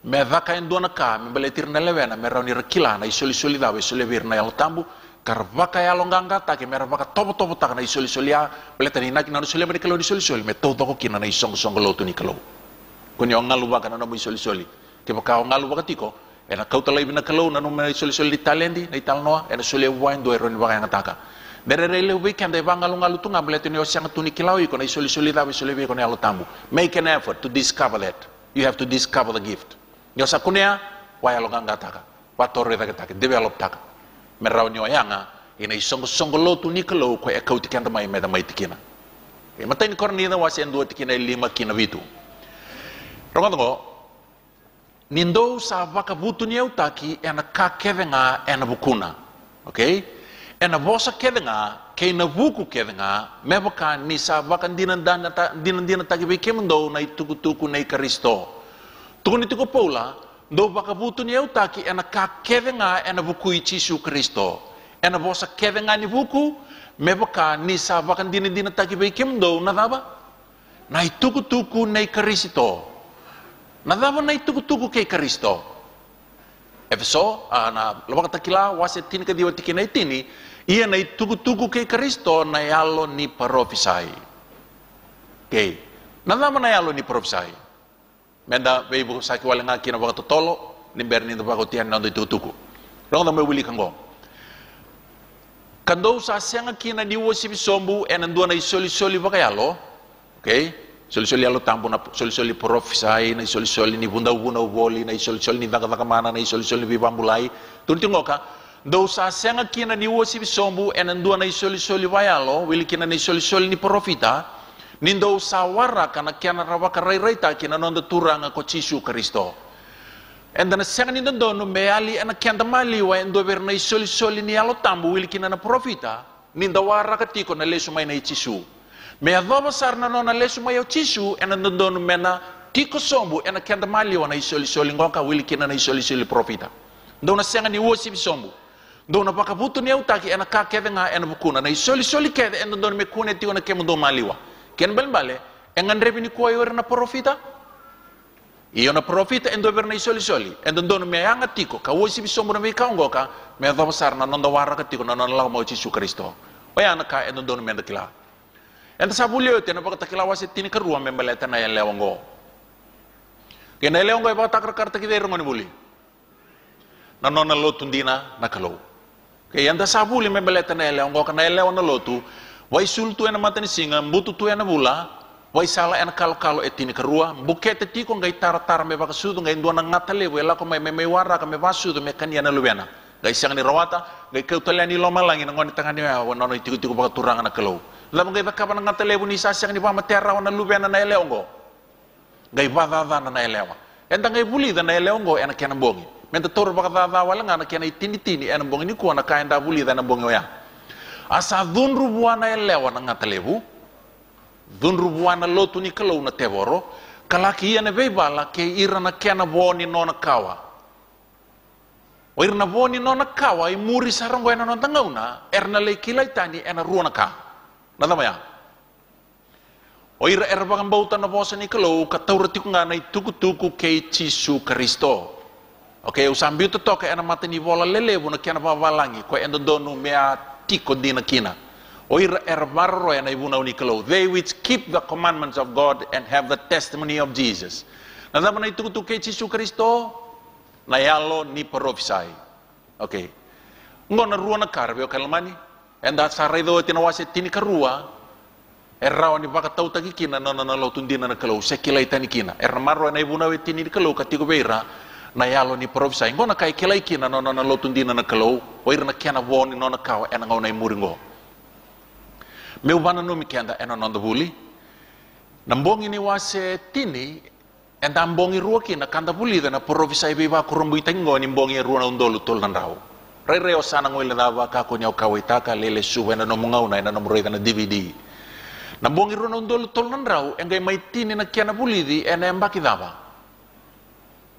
me vaka endona ka me beletir na lewena me rauni rekila na soli dawe soli virna yal tambu karvaka ya longanga ta ke me vaka topo ta na soli ya beleta ni nakina no soli me kalau ni soli me tawdo ko kina na isong lotu ni kalau kunyo ngalu baka na mo soli ke baka ngalu baka tiko ena kau talai bina kalau na no me soli di talendi na italnoa ena soli wain do ero ni baka ngataka dere rele weekend e bangalu tu ngablet ni osang tu ni kilau ko na soli dawe soli ko na alo tambu make an effort to discover that you have to discover the gift yo sakunia waya lo ngataka watore ta taka develop taka merau ni oyanga ina isong lotu ni kalau ko e kau tikan mai me da mai tikina e matain korni na wasen do tikina 5 kina vitu rongo nindo sa vaka butu ni utaki ena ka kevenga ena bukuna okay ena bosa kevenga ke na buku kevenga me baka ni sa vaka dinan taki be kemndo na ituku na Kristo tukuni tuku paula do baka butu ni utaki ena ka kevenga ena buku Yesu Kristo ena bosa kevenga ni buku me baka ni sa vaka dinan taki be kemndo na daba na ituku na Kristo nadava na ituku kay Kristo. Efeso, na lawak takila wasit tin ka diwa tikina itini, iya na ituku kay Kristo na yalo ni profisai. Okay. Nadava na yalo ni profisai. Menda beibu saki wala nga kina baka totolo, ni berni na baka tiyan na ituku. Rong na may wili kanggo. Kando sa siyang kina diwa si bisombu, enandua na isoli baka yalo, okay? Soli-soli alo tampo na soli-soli profisai, na soli-soli ni bunda-bunda boli, na soli-soli ni daga-daga mana, na soli-soli bibambulai. Tunti ngoka, do sa senga kina ni wosi bisombu enandua na soli-soli vayalo, wili kina ni soli-soli ni profita, nindo sa wara kana kiana rawaka rai-raita kina nonda turanga ko Cisu Kristo. And then senga ni do no meali ana kianda mali wa endo berna soli-soli ni alo tambo wili kina na profita, ninda wara katiko na lesu mai na Cisu. Me adova sarna nona lesu mai Cisu ena ndono mena tiko sombu ena kianda mali wana isoli-soli ngoka wili kina na isoli-soli profita. Ndona senga ni wosi bisombu. Ndona baka butu ni autaki ena ka kede nga ena bukuna na isoli-soli kede ena ndono mekune tiko na kemu do maliwa. Ken bale engan rebi ni kuwa yore na profita. Iyo na profita endo berna isoli-soli. Enda ndono me anga tiko ka wosi bisombu na meka ngoka me adova sarna nonda wara tiko na nona lau mo Cisu Kristo. Oya na ka enda ndono menda kila. Enta sabulio tena baka takila wase tini kerua membeleta na lewongo. Kena lewongo baka takar kita irongoni buli. Na nona lotu ndina na kalau. Ke enta sabuli membeleta na lewongo kana lewona lotu. Wai sultu ena matani singa mbutu tu ena bula. Wai sala ena kalo etini kerua. Bukete tiko ngai tara me baka sudu ngai ndua na ngatale we lako me wara ka me basudu me kania na luwena. Ngai sangani rawata ngai keutaliani loma langi ngoni tangani wa nono tiku baka turanga na kalau. Lalu ngai baka na ngatale ni sasang ni pama terra na luwena na eleongo. Ngai badada na elewa. Enta ngai buli da na eleongo ena kena bongi. Menta toro baka dada wala ngana kena tini ena bongi ni kuwa na kaenda buli da na bongi ya. Asa dhunru buana elewa na ngatalebu. Dhunru buana lotu ni kalau na teboro. Kalaki ia na bala ke ira na kena boni nona kawa. O ira na boni nona kawa i muri sarango ena nona tangauna. Erna le kilai tani ena ruana ka. Nada maya. O ira bagang bautan na bosa ni kalau kataura tiku nga na tuku kay Cisu Kristo. Okay, usambi to toke ena mata ni bola lelebu na kiana babalangi ko endo donu mea tiko dina kina. O ira marro ena ibuna ni kalau they which keep the commandments of God and have the testimony of Jesus. Nada mana tuku kay Cisu Kristo na yalo ni profisai. Okay. Ngona ruana karbe o kalmani. Enda sarai do tinawase tini karua errawa ni baka tau tagi kina na lotundina na kalau sekilai tani kina marro na ibuna we tini kalau katigo beira na yalo ni profisa ngona kai kilai kina na lotundina na kalau oir na kiana woni na kawa ena ngona muringo meu bana no mikenda ena nonda buli nambongi ni wase tini enda mbongi ruwa kina kanda buli na profisa ibe ba kurumbu itango ni mbongi ruwa na undolu tol nandrao reo sana ngoi lava ka ko nyau kawitaka lele suwe na no mungau na no muroi na DVD na bongi rono ndol tol nandrau engai mai tini na kiana bulidi ena mbaki dava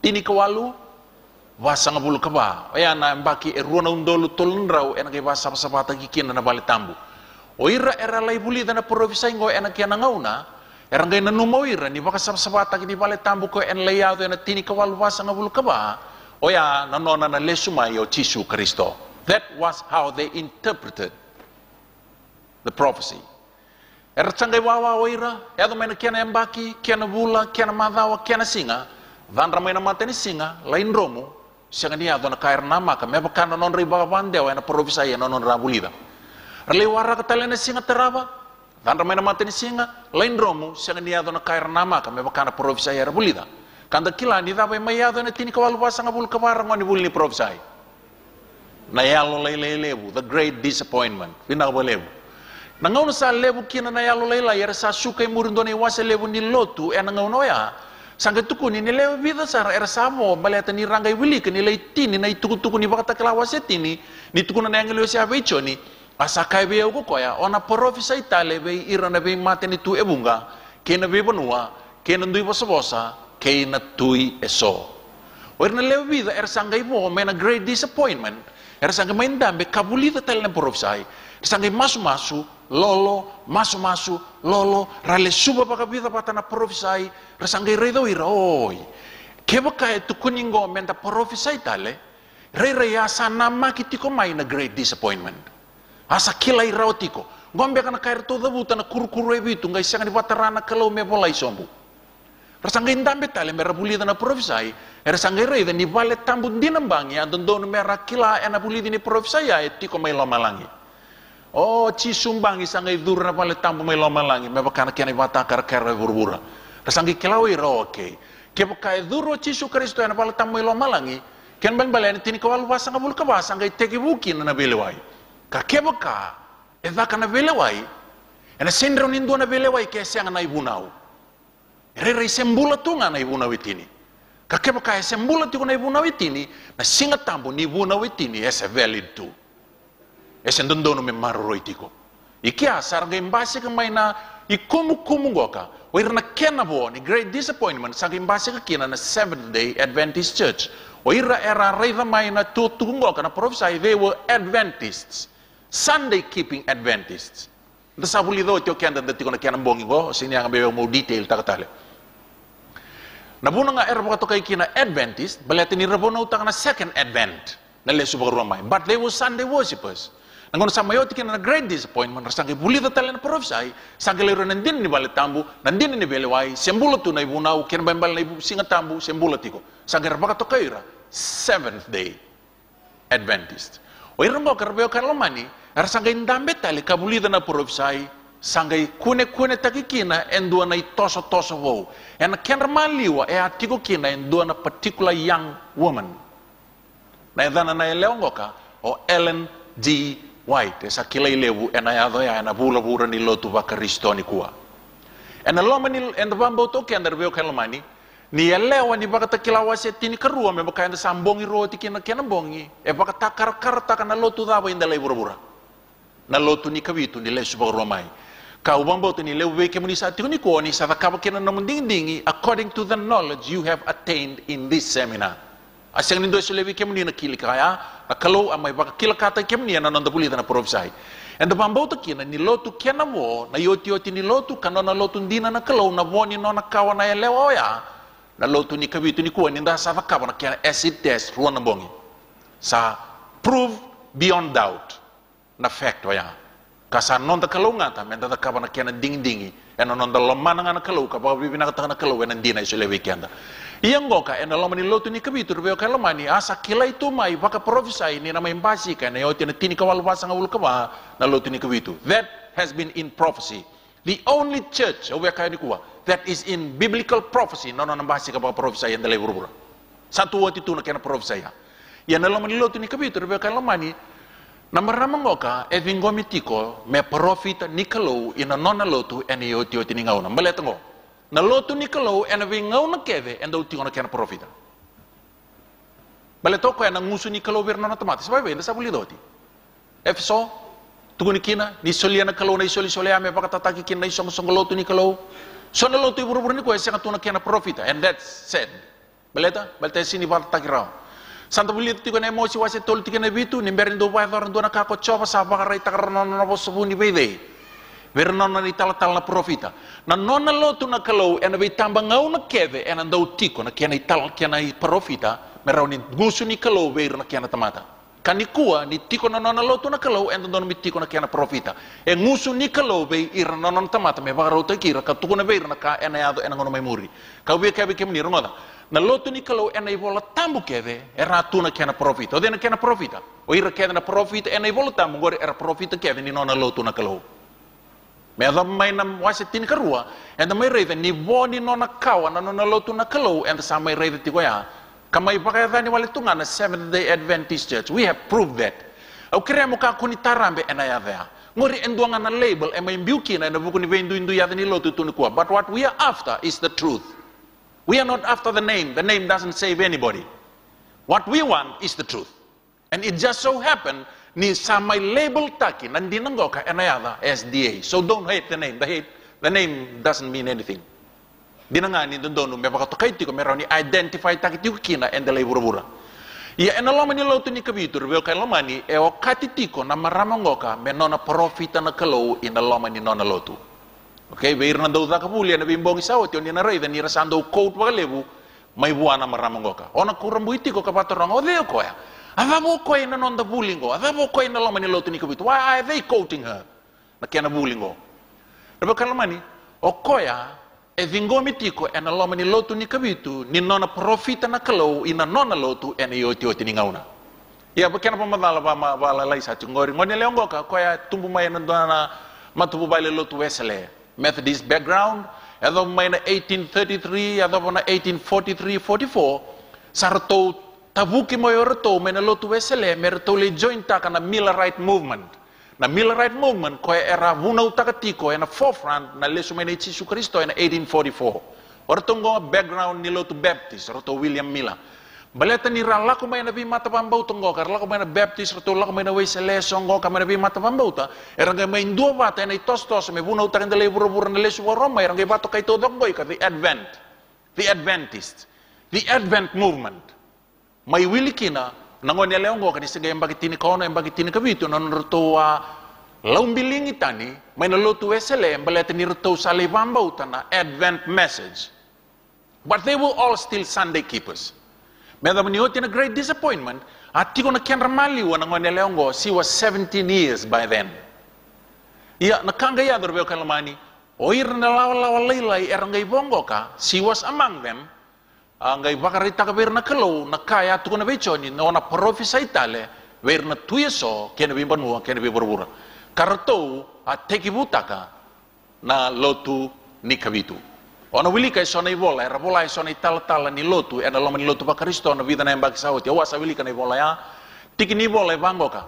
tini kawalu wasanga bulu kaba ya na mbaki rono ndol tol nandrau ena ngai basa sabata kikina na bale tambu o ira era lai bulida na profisa ngo ena kiana ngauna era ngai na numo ira ni baka sabata ki bale tambu ko en layado ena tini kawalu wasanga bulu kaba oya nanona na lesuma yo Cisu Kristo. That was how they interpreted the prophecy. Erchangai wawa oira, edo mena kiana embaki, kiana bula, kiana madawa, kiana singa, van ramena mateni singa, lain romu, sianga ni ado na kair nama ka meba kana non riba bande o na profesa ya non rabulida. Rale wara ka talena singa teraba, van ramena mateni singa, lain romu, sianga ni ado na kair nama ka meba kana profesa ya rabulida. Kanda kila ni dapat mayado na tini kawalu pasang abul kabarang ni buli profesai. Na yalo lebu, the great disappointment. Pinakabalebu. Nangauna sa lebu kina na yalo yara sa sukay murindo na iwasa lebu ni lotu nangauna ya. Sangka tuku ni lebu bida sa era samo baleta ni rangay wili ka nilay tini na ituku ni baka taklawase tini ni tuku na nangilo siya becho ni asakay be ko koya ona profesai tale be ira na be mate ni tu ebunga kena be banua kena ndui bosa kay na tui eso. Or na lewa vida, sangay mo, may na great disappointment, sangay may dambe, kabulita tal na profesay, sangay masu-masu, lolo, masu-masu, lolo, rale suba pa kabita pata na profesay, sangay redo ira, oy, keba kaya tukuningo, menta profesay tale, re asa nama kitiko may na great disappointment. Asa kilay raotiko, gombe ka na kaya toda buta na kuru-kuru ebito, ngay sangay batarana kalaw me bolay sombu. Rasangay indambe tale mera bulida na profesai, rasangay reda ni vale tambu dinambangi andon don mera kila ena bulida ni profesai ya etiko may lamalangi. Oh, ci sumbangi sangai durna pale tambu mai loma langi, me bakana kiana bata kara burbura. Rasangi kelawi ro oke. Ke bakai duro ci su Kristo ena pale tambu mai loma langi, ken ban balen tini kawal basa ngabul ka basa ngai teki buki na belewai. Ka ke baka eda kana belewai. Ena sendro nindo na belewai ke siang na ibunau. Rere sembula tunga na ibunau itini. Ka ke baka sembula tu na ibunau itini, na singa tambu ni ibunau itini ese valid tu. Ese ndono me marro itiko. Iki asar ga imbasi ka may na ikumu goka. Wairna kena bo ni great disappointment sa imbasi ka kina na Seventh Day Adventist Church. Waira era reva may na tutungo ka na prophesy they were Adventists. Sunday keeping Adventists. Nda sa bulido ito kenda dati ko na kena bongi go sini ang bebe mo detail takatale. Nabuna nga era baka to kay kina Adventist, balati ni rabona utang na Second Advent. Na lesu ba romay. But they were Sunday worshippers. Nangono sa mayo tikin na great disappointment rasang bulita tala na prophesy sa galero nandin ni balitambu nandin ni belewai sembulo tu na ibunau ken bambal na ibu singa tambu sembulo tiko sa garbaka to kaira Seventh Day Adventist o irmo karbeo karlomani rasang indambe tali kabulita na prophesy sangai kune takikina endua na toso wo en ken maliwa e atiko kina endua na particular young woman na edana na eleongoka o Ellen G. White, esa kilay lewu, ena yado ya, ena bula ni lotu ba Kristo ni kuwa. Ena loma ni, ena bambo to kaya narveo kaya lomani, ni elewa ni baka takilawa siya tini karua, me baka enda sambongi roti kina bongi, e baka takar taka na lotu daba inda lay bura. Na lotu ni kawitu, ni lesu baka romay. Kau bambo to ni lewu weke mo ni sa tiko ni kuwa, ni sa takaba kina namunding-dingi, according to the knowledge you have attained in this seminar. Asyang nindo sulewi kemni na kili kaya nakalo amay baka kilakata kemni na nanda bulita na prophesy. And the bambao to kina ni lotu kena mo na yoti ni lotu kano na lotu ndina na kalo na mo ni no na kawa na elewa ya na lotu ni kabitu ni kuwa ninda sa takaba na kena acid test ruwan na bongi sa prove beyond doubt na fact wa ya kasa nonda kalo ngata menda takaba na kena ding-dingi eno nonda lomana nga na kalo kapag bibinakata na kalo ena ndina sulewi kenda. Iyang goka ena lomani lotu ni kabitu rubeo kay lomani asa kilay tumay baka prophesy ni na may basi ka na yoti na tinikawal basa nga wul kaba na lotu ni kabitu. That has been in prophecy. The only church o kaya ni kuwa that is in biblical prophecy no nang basi ka baka prophesy yan dalay burubura. Satu wati tu na kaya na prophesy ya. Yan na lomani lotu ni kabitu rubeo kay lomani na maramang goka evingomitiko me profit ni kalo ina nona lotu eni yoti ni ngauna. Baleta ngo. Na lotu ni kalau ena vingau na keve enda utingo na kena profita. Bale toko ena ngusu ni kalau verna na tomate. Sabai enda sabuli doti. Efso tugu ni kina ni solia na kalau na isoli solia me baka tataki kina isong lotu ni kalau. So na lotu iburu ni ko esa na kena profita and that's said. Baleta balte sini bal takirao. Santa buli tigo na emosi wase tol tigo na bitu ni berin do ba do na kako chopa sa baka rai takarno na bosu ni bede. Vernon ni tal na profita. Na nona lotu na kalau ena be tamba ngau na keve ena ndau tiko na kena ital kena profita merau ni ngusu ni kalau ver na kena tamata. Kanikua ni tiko na nona lotu na kalau ena ndau tiko na kena profita. E ngusu ni kalau be ir na nona tamata me bagaro te kira ka tuku na ver na ka ena yado ena ngono mai muri. Ka be kebe kem ni rongoda. Na lotu ni kalau ena ivola tambu keve era tu na kena profita. O de na kena profita. O ir kena na profita ena ivola tambu gore era profita keve ni nona lotu na kalau. Meda may nam wasitin karua, and the may rave ni boni no na kawa na no na lotu na kalo, and the sa may rave ti goya. Kamay pakayata ni walitunga na Seventh Day Adventist Church. We have proved that. Au kire mo ka kuni tarambe enayadea. Ngori enduanga na label e may mbiuki na buku ni vendu yada ni lotu tu ni kuwa. But what we are after is the truth. We are not after the name. The name doesn't save anybody. What we want is the truth. And it just so happened ni sa may label taki nandinanggo ka enayada SDA. So don't hate the name. The name doesn't mean anything. Dinangani doon may baka tiko meron ni identify taki tiko kina and the labura. Ya enalama ni lautu ni kabitur bel kay lamani e o katitiko na maramanggo ka menona profita na kalo inalama ni nona lotu. Okay, beir na daw ka puli na bimbong isaw ti ni na ray ni rasando coat wa lebu may buwana maramanggo ka. O nakurambuiti ko kapatorang o deo ko ya. Avamo ko na nonda bulingo. Avamo ko na lamani lotu ni kabitur. Why are they quoting her? Na kena bulingo. Bel kay lamani o koya e vingomitiko e na loma ni lotu ni kabitu ni nona profita na kalau ina nona lotu e na yoti ni ngauna. Ya bekena pamadala bala lai sa ngori ngone leongo ka ko ya tumbu mai ndona matubu baile lotu wesele Methodist background edo mai na 1833 edo na 1843 44 sarto tabuki mo yorto mai na lotu wesele merto le join ta kana Millerite movement na Millerite movement ko era vuna utakatiko na forefront na lesu mai na Yesu Kristo na 1844 ortongo background ni lotu Baptist roto William Miller baleta ni rala ko may nabi mata pambau tunggo karla ko may na Baptist roto la ko may na wesele songo ka may nabi mata pambau ta erang may indua bata na tostos may bunaw ta kandale buru-buru na lesu Roma erang bato kay todong boy ka the Adventist the Advent movement may wili kina nangon ya leongo ka sige yang bakit tini kono yang bakit tini kabito non roto laumbiling itani may nalotu wesele baleta ni roto sa pambau ta na Advent message but they were all still Sunday keepers. Medam niyo in a great disappointment. Ati ko na kenramali wa nangon leongo. She was 17 years by then. Iya nakangaya dorbe kalamani. Oir na lawa laylay erangay bongo ka. She was among them. Angay bakarita ka na kalo nakaya to ko na bechoni na ona profesa itale wer na tuyeso kena bimbanua kena biburbura. Karto at tekibutaka na lotu ni kabitu. Ona wili kay sona ibola, era bola sona ital-tal ni lotu, era loma ni lotu pa Kristo na vida na embak saut. Ya wasa wili kana ibola ya. Tiki ni bola bango ka.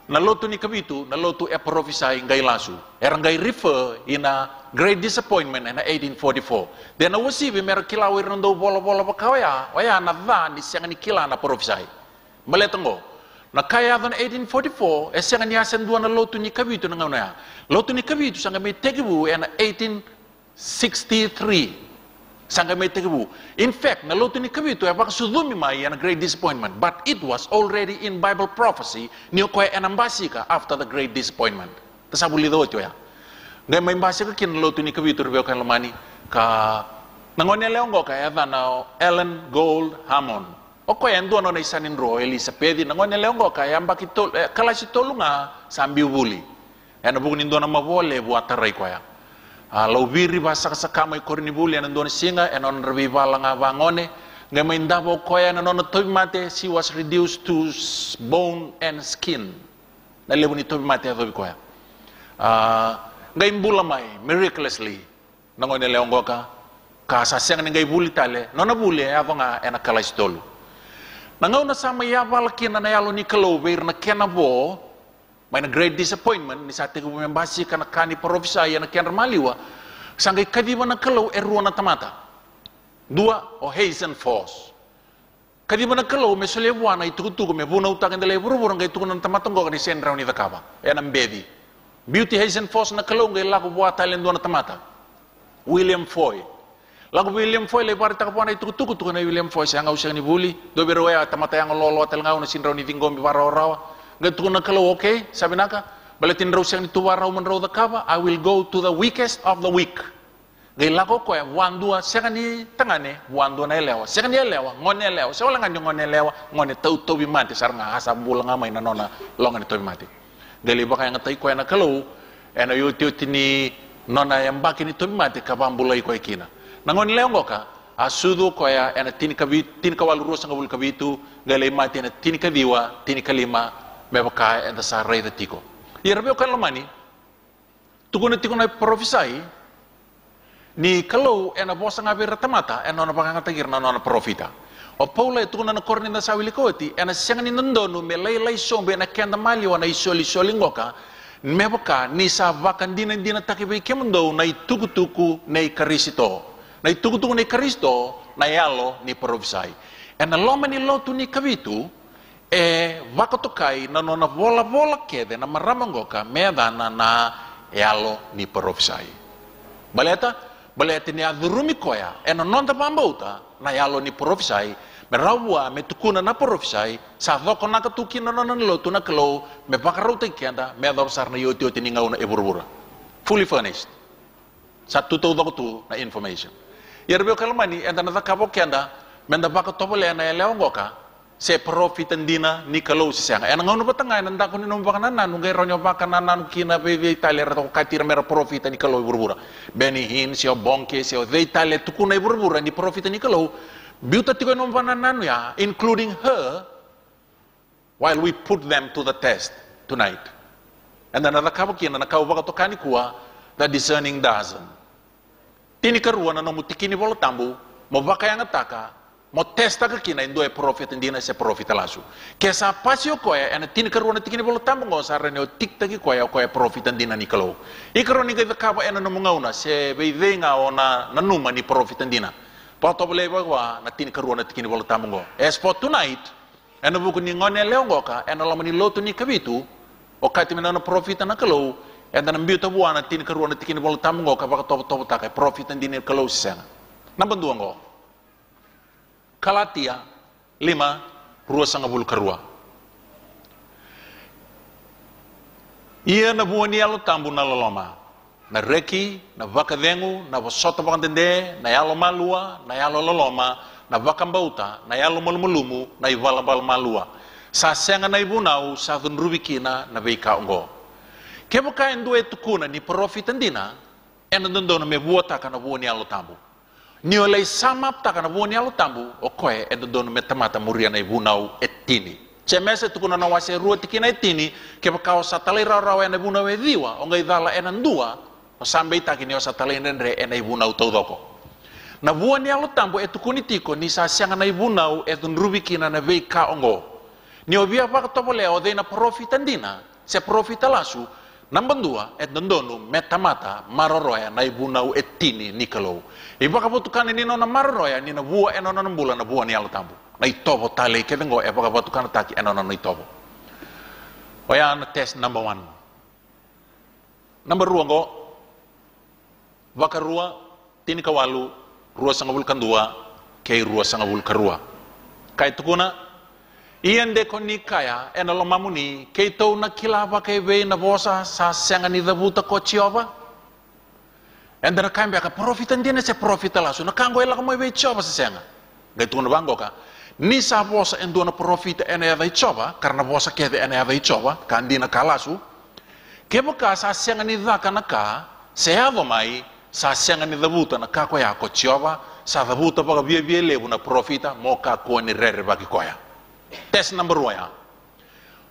Na lotu ni kabitu, na lotu e prophesy ngai lasu. Era ngai refer in a great disappointment in 1844. Then na wasi be mer kilaw irndo bola-bola pa kawaya. Waya na dha ni siang ni kila na prophesy. Maletongo. Na kaya dan 1844, siang ni asen dua na lotu ni kabitu na ngana. Lotu ni kabitu sanga me tegibu en 1863 sangga may tegibu. In fact, naloto ni kabito ay baka sudumi may a great disappointment, but it was already in Bible prophecy niyo ko ay anambasi ka after the great disappointment. Tasabuli do ito ya. Ngay may basi ka kinaloto ni kabito rubeo kan lamani ka nangonya leongo kaya na Ellen Gold Hammond. O ko yan doon na isanin ro Elizabeth nangonya leongo kaya bakit kalasi tolunga sambi ubuli. Yan nabukunin doon na mabole buat taray ko ya. Laubiri basa sakamay kornibuli andon singa enon revival nga bangone nga may ndabo koya nanon mate she was reduced to bone and skin nalebo ni mate ato koya ngay imbula may miraculously nangon ni leongo ka sasang ngay buli tale nona buli ato nga ena kalastolo nangaw na sa mayabal kina na yalo ni kalobir na kenabo may na great disappointment ni sa tingin bumembasi ka na kani profesaya na kian ramaliwa sanggay kadiba na kalaw eruwa na tamata dua o Hazen Force kadiba na kalaw may sulewa na itukutuko may bunaw takin dalay buru-burang kay tukunan tamatong ko ni sendraw ni Dakaba yan ang bedi Beauty Hazen Force na kalaw ngay lago buwa talen doon na tamata William Foy lago William Foy lay parita ka po na itukutuko na William Foy siya ngaw siya ni Buli do beroya tamata yung lolo atal ngaw na sindraw ni Dingombi para-orawa Ganto na kalaw, okay? Sabi naka, balatin raw siyang nituwa raw man raw Dakaba, I will go to the weakest of the weak. Gayla ko ko, wandua, siya ka ni tangane, wandua na elewa. Siya ka ni elewa, ngon ni elewa. Siya wala nga ngon ni elewa, ngon ni tobi mati, sar nga hasab bulang nga may nanona, longan ni tobi mati. Gali ba kaya nga tayo ko na kalaw, na yuti ni nona yung baki ni tobi mati, kabambulay ko ikina. Nangon ni leong ka, asudo ko ya, na tinikawalurus ang kabul kabitu, galay mati na tinikadiwa, tinikalima, mebaka enda sa rey tiko. Yerabeo kan lamani tukuna tiko na profesai ni kalau ena bosa ngabe ratamata ena na pakangatagir na na profita. O Paula tukuna na korni na sa wilikoti ena siyang ni nandonu me lay sombe na kenda mali wa na isoli ngoka mebaka ni sa vakan dina takibay kemundo na itukutuku na ikarisito. Na itukutuku na ikaristo na yalo ni profesai. Ena loma ni lotu ni kabitu vakatokai na nona bola kede na maramangoka medana na yalo ni profesai. Baleta ni adurumi koya ena nonta pambauta na yalo ni profesai merawwa metukuna na profesai sa voko na katuki na nona lotu na kalo me bakaruta kenda me adobsar na yoti ni ngau na eburbura fully furnished sa tutu na information yerbe kalmani enda na takabo kenda menda bakatobole na yalongoka se profitan dina ni kalau sisang en ngono batanga nanda ko ni no bakanan nungay ronyo bakanan kina be Italia to katira mera profita ni kalau burbura benihin sio bonke sio de Italia tukuna burbura ni profita ni kalau biuta tiko no bakanan ya including her while we put them to the test tonight. And then nakabakina nakawakatokani kuwa the discerning dozen. Tini karua na mutikini bolo tambu mo baka yang ataka mo testa ka kina indo e prophet ndina se prophet lasu. Kesa pasio koya ena tini karua na tikini bolo tambu ngo sarane o tikta ki koya prophet ndina ni kalo. Ikaro ni ga kaba ena no ngauna se beivenga ona nanuma ni prophet ndina. Pato bole bagwa na tini karua na tikini bolo tambu ngo. As for tonight, ena buku ni ngone leongo ka ena lamani lotu ni kabitu o kati mena na prophet na kalo. And then beauty buana tin karuan na tikini bolo tamu ngo kapag top takai profit and dinner kalau sena. Number 2 ngo. Kalatia 5 rua sangabul karua. Ia na buani alo tambu na loloma. Na reki, na vaka dengu, na wasota bakandende, na yalo malua, na yalo loloma, na vaka mbauta, na yalo malumulumu, na ivala malua. Sa senga na ibunau sa rubikina na veika ngo. Kebo kain dua tukuna ni profit ndina ena ndono me buota kana buoni alo tambu ni olai samap ta kana buoni alo tambu o koe ena ndono me tamata muriana ibunau etini chemese tukuna na wase ruo tikina etini kebo kao satalai rawa ena ibunau ediwa o ngai dala ena ndua o sambe itakini o satalai nendre ena ibunau taudoko na buoni alo tambu etukuni tiko ni sa sianga na ibunau etun rubikina na veika ongo ni obia pa topole o dena profit ndina se profit lasu. Number 2, et ndono metamata maroroya na ibunau etini nikalo. Iba kabutukan ini nona maroroya ni na bua enona nambula na bua ni alatambu. Na itobo tale kevengo e baka kabutukan taki enona na itobo. Oya na test number 1. Number 2 ngo vakarua tini kawalu rua sangabul kandua kay rua sangabul karua. Kay tukuna iyan de koni kaya enalo mamuni keito na kilaba kay ve na bosa sa senga ni dabuta ko chioba and then kambe ka profitan din se profita la so na kango ela ko mo ve chioba sa senga gaitu na bango ka ni sa bosa endo na profita ena ya choba karena bosa kede ena ya choba kandi na kalasu kebo ka sa senga ni daka na ka se avo mai sa senga ni dabuta na ka ko ya ko chioba sa dabuta pa bie bie lebu na profita mo ka ko ni rere ba ki koya. Test number 1 ya.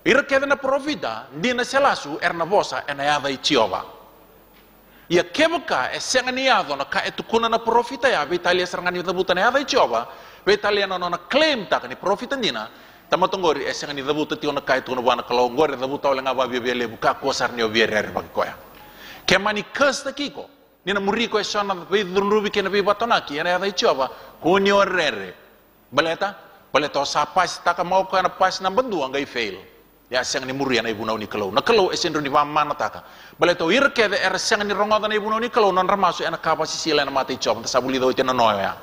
Ira keda na profita di na selasu erna bosa ena yada ichioba. Ya kebaka esenga ni yado na ka etukuna na profita ya Italia serangani dabuta na yada ichioba. Italia na claim ta ni profita ndina. Tamatongori esenga ni dabuta ti ona ka etukuna bana kalau ngori dabuta ole ngaba bia le buka ko sarni o bia rere bagi koya. Kemani kasta kiko. Nina muriko esona be drunubi kena be batonaki ena yada ichioba kunyo rere. Baleta boleh tahu sapas tak mau kana pas na bendu ngai fail ya sang ni muri na ibunau ni kalau na kalau esendro ni mana taka boleh tahu ir ke er sang ni rongoda na ibunau ni kalau non ramasu ena kapasisi sila na mati job ta sabuli do tena no ya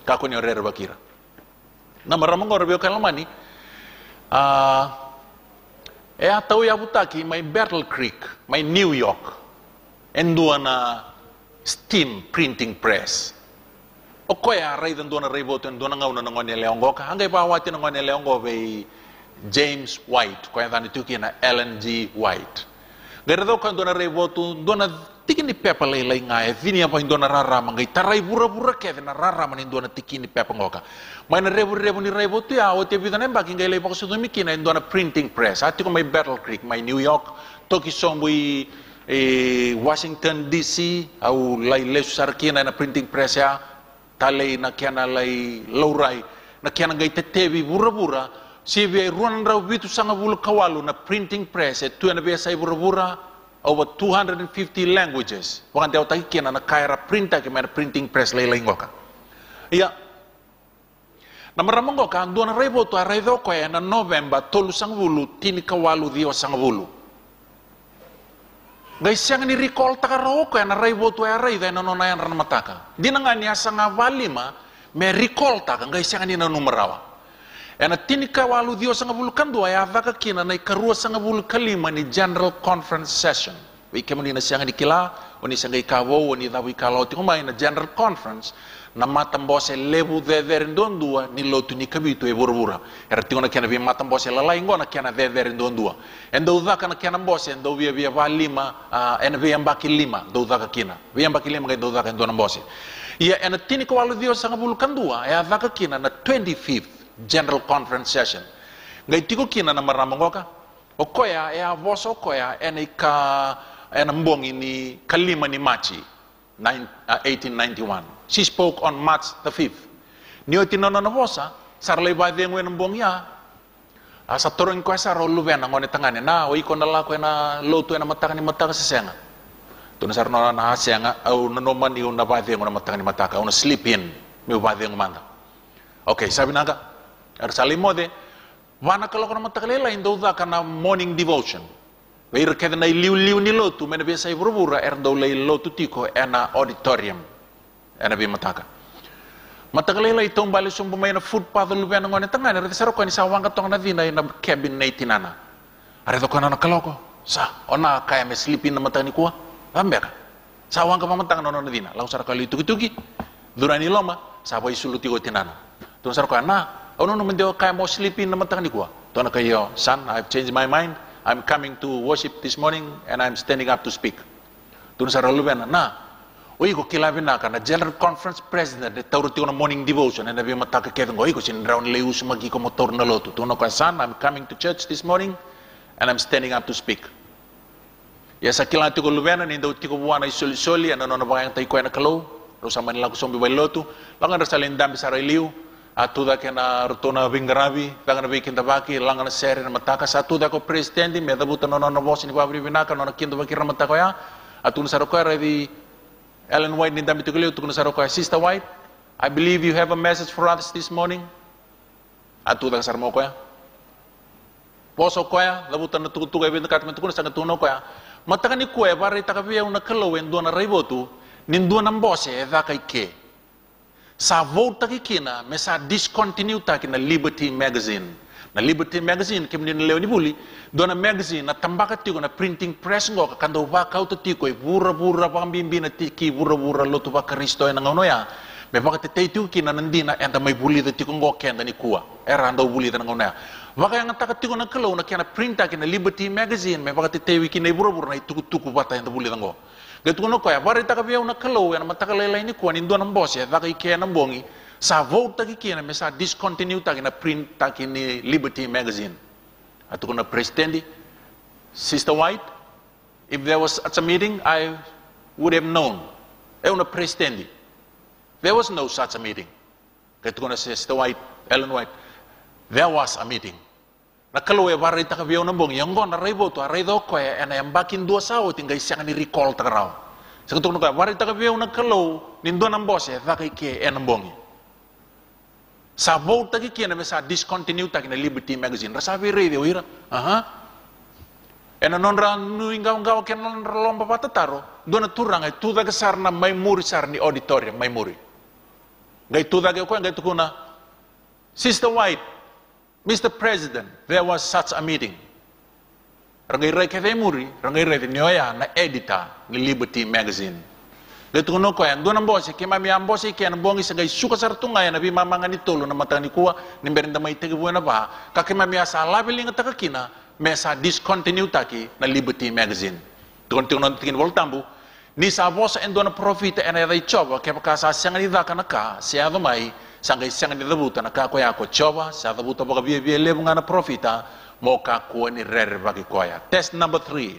ka ko ni rer bakira na maramong orbe kan lamani tahu ya butaki my Battle Creek my New York endua na steam printing press. O koya rai dan dona rai boten dona ngauna ngone leongo ka hangai bawati ngone leongo be James White koya dan itu kina Ellen G White gara do kan dona rai botu dona tikini pepa lai lai ngai vini apa dona rara mangai tarai bura-bura ke na rara manin dona tikini pepa ngoka main rebu ni rai botu ya o te bidane baki ngai lai bakso dumi kina dona printing press ati ko my Battle Creek my New York toki sombui Washington DC au lai lesar kina na printing press ya talay na kiana lay laurai na kiana gay tetebi bura-bura sibi ay ruan raw bitu sanga bulu kawalu na printing press et tuya na biasa ay bura-bura over 250 languages wakan daw tayo kiana na kaya printa kaya na printing press lay ngoka iya na maramang ngoka ang doon na rebo to aray daw kaya na November tolu sang bulu tini kawalu diyo sang bulu guys yang ni recall takaraw ko na ray boto ay ray na nonayan ran mataka di na nga niya sa nga valima me recall taka guys yang ni na numerawa ena tini kawalu dio sa nga bulukan do ay avaka kina na ikarua sa nga bulukalima ni General Conference Session wi kemani na siya nga dikila oni sa nga ikawo oni daw ikalaw ti kumay na General Conference na matambose lebu deverin don dua ni lotu ni kabitu e bura-bura era tingo na kena bi matambose lalai ngona kena deverin don dua endo udaka na kena bose endo via va lima ena via mbaki lima do udaka kina via mbaki lima endo udaka endo na bose ia ena tini ko walu dio sanga bulukan dua ya vaka kina na 25th General Conference Session ngai tiko kina na maramongoka okoya e avoso okoya ene ka ene mbong ini kalima ni Machi 1891. She spoke on March the 5th. Niyo tinana na vosa sarlay ba de ngwen mbong ya asa torong ko sa rolu vena ngone tangane na oi ko nala ko na lotu na mataka ni mataka sesenga tun sar na na senga au no mani una ba de ngona mataka ni mataka una sleep in me ba de ngmanda. Okay, sabi naga ar salimode wana kalau kono mataka lela indo da kana morning devotion weir keda na liu ni lotu mena be sai burbura do lay lotu tiko ena auditorium ena be mataka matagalila itong bali sumbu may na food path lubian ng tanga na saro ko ni sawang katong na dina na cabin na itinana are to ko na nakaloko sa ona kaya me sleeping na mata ni kuha ambe ka sawang ka pamatang na dina law sar ka litugi durani loma sabay suluti ko tinana to sar ko na ono no mende kaya mo sleeping na mata ni kuha to na kayo son, I've changed my mind, I'm coming to worship this morning and I'm standing up to speak to sar lubian na oi ko kilabi na kana general conference president de tawruti na morning devotion and nabi mataka kevin oi ko sin round leus magi ko motor na lotu to no ka son, I'm coming to church this morning and I'm standing up to speak. Ya sa kilati ko lubena ni daw tiko buwana isoli ano no ba yang tay ko na kalo ro sa manila ko sombi bay lotu langan rasalin dam sa reliu atuda kena rutona bingarabi tangan be kinta baki langan sere na mataka sa atuda ko president me dabuta no no boss ni babri binaka no kinto baki na mataka ya atun sa ko ready Ellen White ni dami tukuliw tukun sa roka Sister White, I believe you have a message for us this morning. Atuda sa mo ko ya. Poso ko ya, labutan na tukutugay bin kat tukun sa tuno ko ya. Mataka ni ko ya bari takabiya una kalowen do na raibotu nindo nan bose da kay ke. Sa vote takikina me sa discontinue takina Liberty magazine. Na Liberty magazine kim ni lew ni buli do na magazine na tambaka tiko na printing press ngo kando ba kauto tiko bura pambimbi na tiki bura lotu ba Kristo na ngono ya me baka teteitu kina nandina enda may buli da tiko ngo kenda ni kuwa era ndo buli da ngono ya baka yang taka tiko na kalo na kena printa kina Liberty magazine me baka tetei kina bura na tuku bata enda buli da ngo getu no ko ya bari taka biya na kalo ya matakalay ni kuwa nindo nan boss ya da kay kena bongi sa vote takikina me sa discontinue takina print takini Liberty magazine atu kuna president Sister White, if there was such a meeting I would have known una president there was no such a meeting kaya kuna Sister White, Ellen White, there was a meeting nakalo e bari takabiyaw ng bong yung na ray voto aray do ko e na yambakin dua sao tingay siya ni recall takaraw sa kutung ka bari takabiyaw nakalo nindo ng boss e vakay ke en bongi sa vote tagi kina me sa discontinue tagi na Liberty magazine rasabi radio ira ena non ra nu ingaw ken non lomba patataro do na turang ay tuda ga sarna may muri sarni auditorium may muri ngay tuda ga ko ngay tukuna Sister White, Mr. President, there was such a meeting rangay ray kay muri rangay ray nyoya na editor ni Liberty magazine Getu no ko yan, doon ang boss, kaya mami ang boss, kaya ang bongi sa guys, suka sa ratungay, nabi mamanga ni tolo na matang ni kuwa, ni berinda may tigibuan na ba, kaki mami asa labiling at takakina, mesa discontinue taki na Liberty magazine. Tukon tikon tingin voltambu, ni sa boss endo na profit and ay choba, kaya pakasa siyang nida ka na ka, siya dumay, sangay siyang nida buta na kakuya ko choba, siya buta baka biya levo nga na profita, mo kakuha ni rere bagi kuya. Test number 3.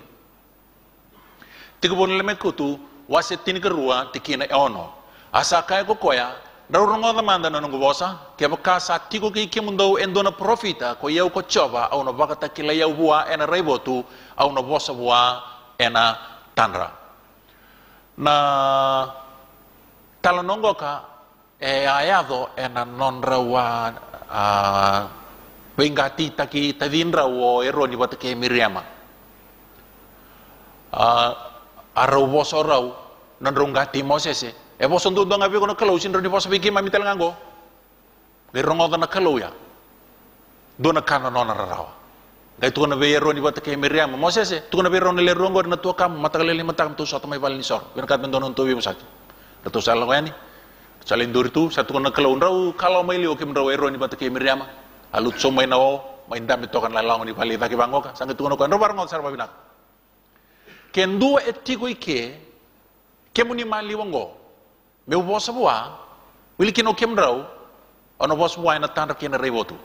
Tigubon lemet kutu, wase tinikarua tikina ono asa kaya ko koya darungo damanda no ngobosa ke bakasa tiko ki kimundo endo na profita ko yau ko choba au no bakata kila yau bua ena rebotu au no bosa bua ena tanra na talonongo ka e ayado ena nonra wa wingati taki tadinra wo eroni batake Miriama araw boso raw nanrungati Moses e boso ndo ngabi ko nakalaw sinro ni boso bigi mamitel ngango girongo da nakalaw ya do nakana non raw gay to na vero ni batake Miriam Moses to na vero ni lerongo na to kam matagalili matam to sa to may balin sor berkat mendonon to wi masati to sala ko yani salin duritu sa to nakalaw raw kalau may liyo kim raw ero ni batake Miriam alut so may nawo may dami to kan lalango ni balita ki bango ka sang to no kan robar ngot sar babinak kendo etiko ike kemuni mali wango me bosa bua wili kino kemdrau ono bosa bua na tandra kena revotu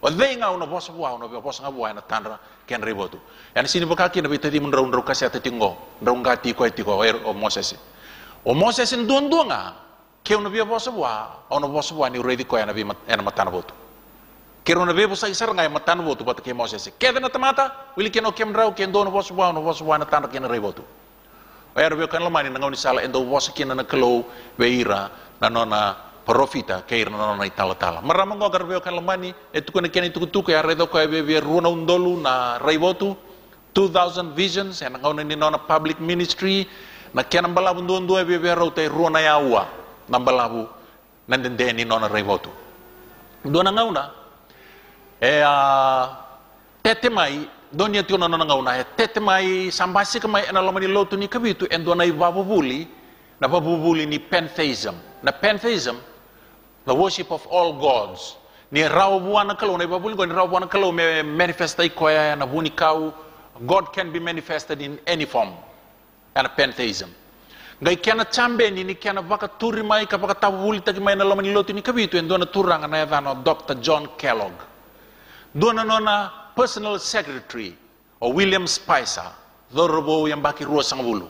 O dei nga una bosa bua una bosa nga bua na tanra ken ribotu. Yani sini bakaki na bitati mun raun rukasi atatingo, raun gati ko etiko o Moses. O Moses ndon nga ke una bia bosa bua ni ready ko ya na bi ena matana botu. Kero na bebo sa isar nga matana botu bat ke Moses. Keda na tamata, wili ken o kem rau ken do na bosa bua na tanra ken ribotu. O ya kan lamani na ngoni sala endo bosa ken na kelo beira na nona profita kair na nona itala marama ngo garbe kan lamani etu ko ken itu tu ya redo ko be runa undolu na ribotu 2000 visions and ngoni ni nona public ministry na ken balabu ndo be rote runa yawa na balabu nandende ni nona ribotu do na ngauna tete mai donia tio nona ngauna tete mai sambasi ke mai na lamani lotu ni kabitu endo na babuli ni pantheism na pantheism the worship of all gods ni raw buana kalo na babuli ko ni raw buana kalo me manifestai ko ya na buni kau God can be manifested in any form and pantheism ngai kana chambe ni kana baka turi mai ka baka tabuli ta mai na lamani lotu ni kabitu endo na turanga na ya Dr. John Kellogg dona nona personal secretary o William Spicer dorobo yang baki ruo sangabulu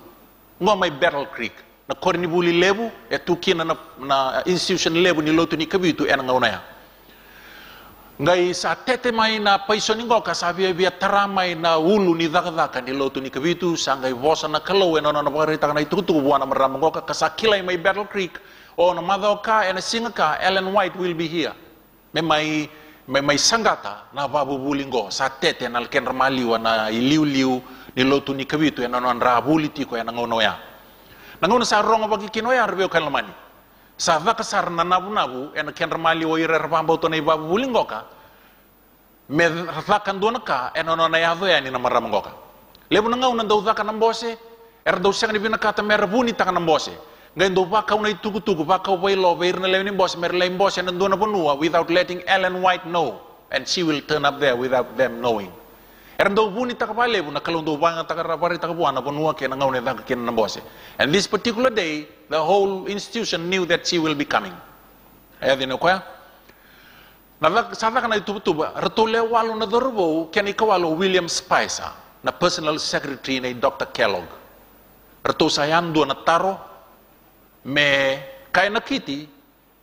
ngomai Battle Creek na korni buli lebu kina na institution lebu ni lotu ni kabitu ena ngaunaya ngai sa tete mai na paisoni ngoka sabi bia taramai na ulu ni daka ni lotu ni kabitu sangai vosa na kalau ena na barita na itu buana maram ngoka kasakilai mai Battle Creek o na madoka ena singaka Ellen White will be here mai sangata na babu bulingo sa tete na ken ramaliwa na iliu ni lotu ni kabitu ena na rabuli tiko ena ngaunoya nangono sa rongo bagi kinoya arbeo kan lamani sa vaka sar na nabu en ken ramali o ire rabambo to nei babu bulingoka me vakan donaka en ono na yavo yani na maramangoka lebu nangauna do vaka nambose do sang ni binaka ta merbuni ta nambose ngai do vaka una tugu vaka way lo beir na lewni bose mer lem bose na dona bonua without letting Ellen White know and she will turn up there without them knowing do buni takapale bu na kalon do banga takarabari takabuana bonua ke nangaune dang ken nambose and this particular day the whole institution knew that she will be coming dino kwa na sasa kana itu retole walu na dorbo ken ikawalo William Spicer na personal secretary ni Dr. Kellogg reto sayan do na taro me kay nakiti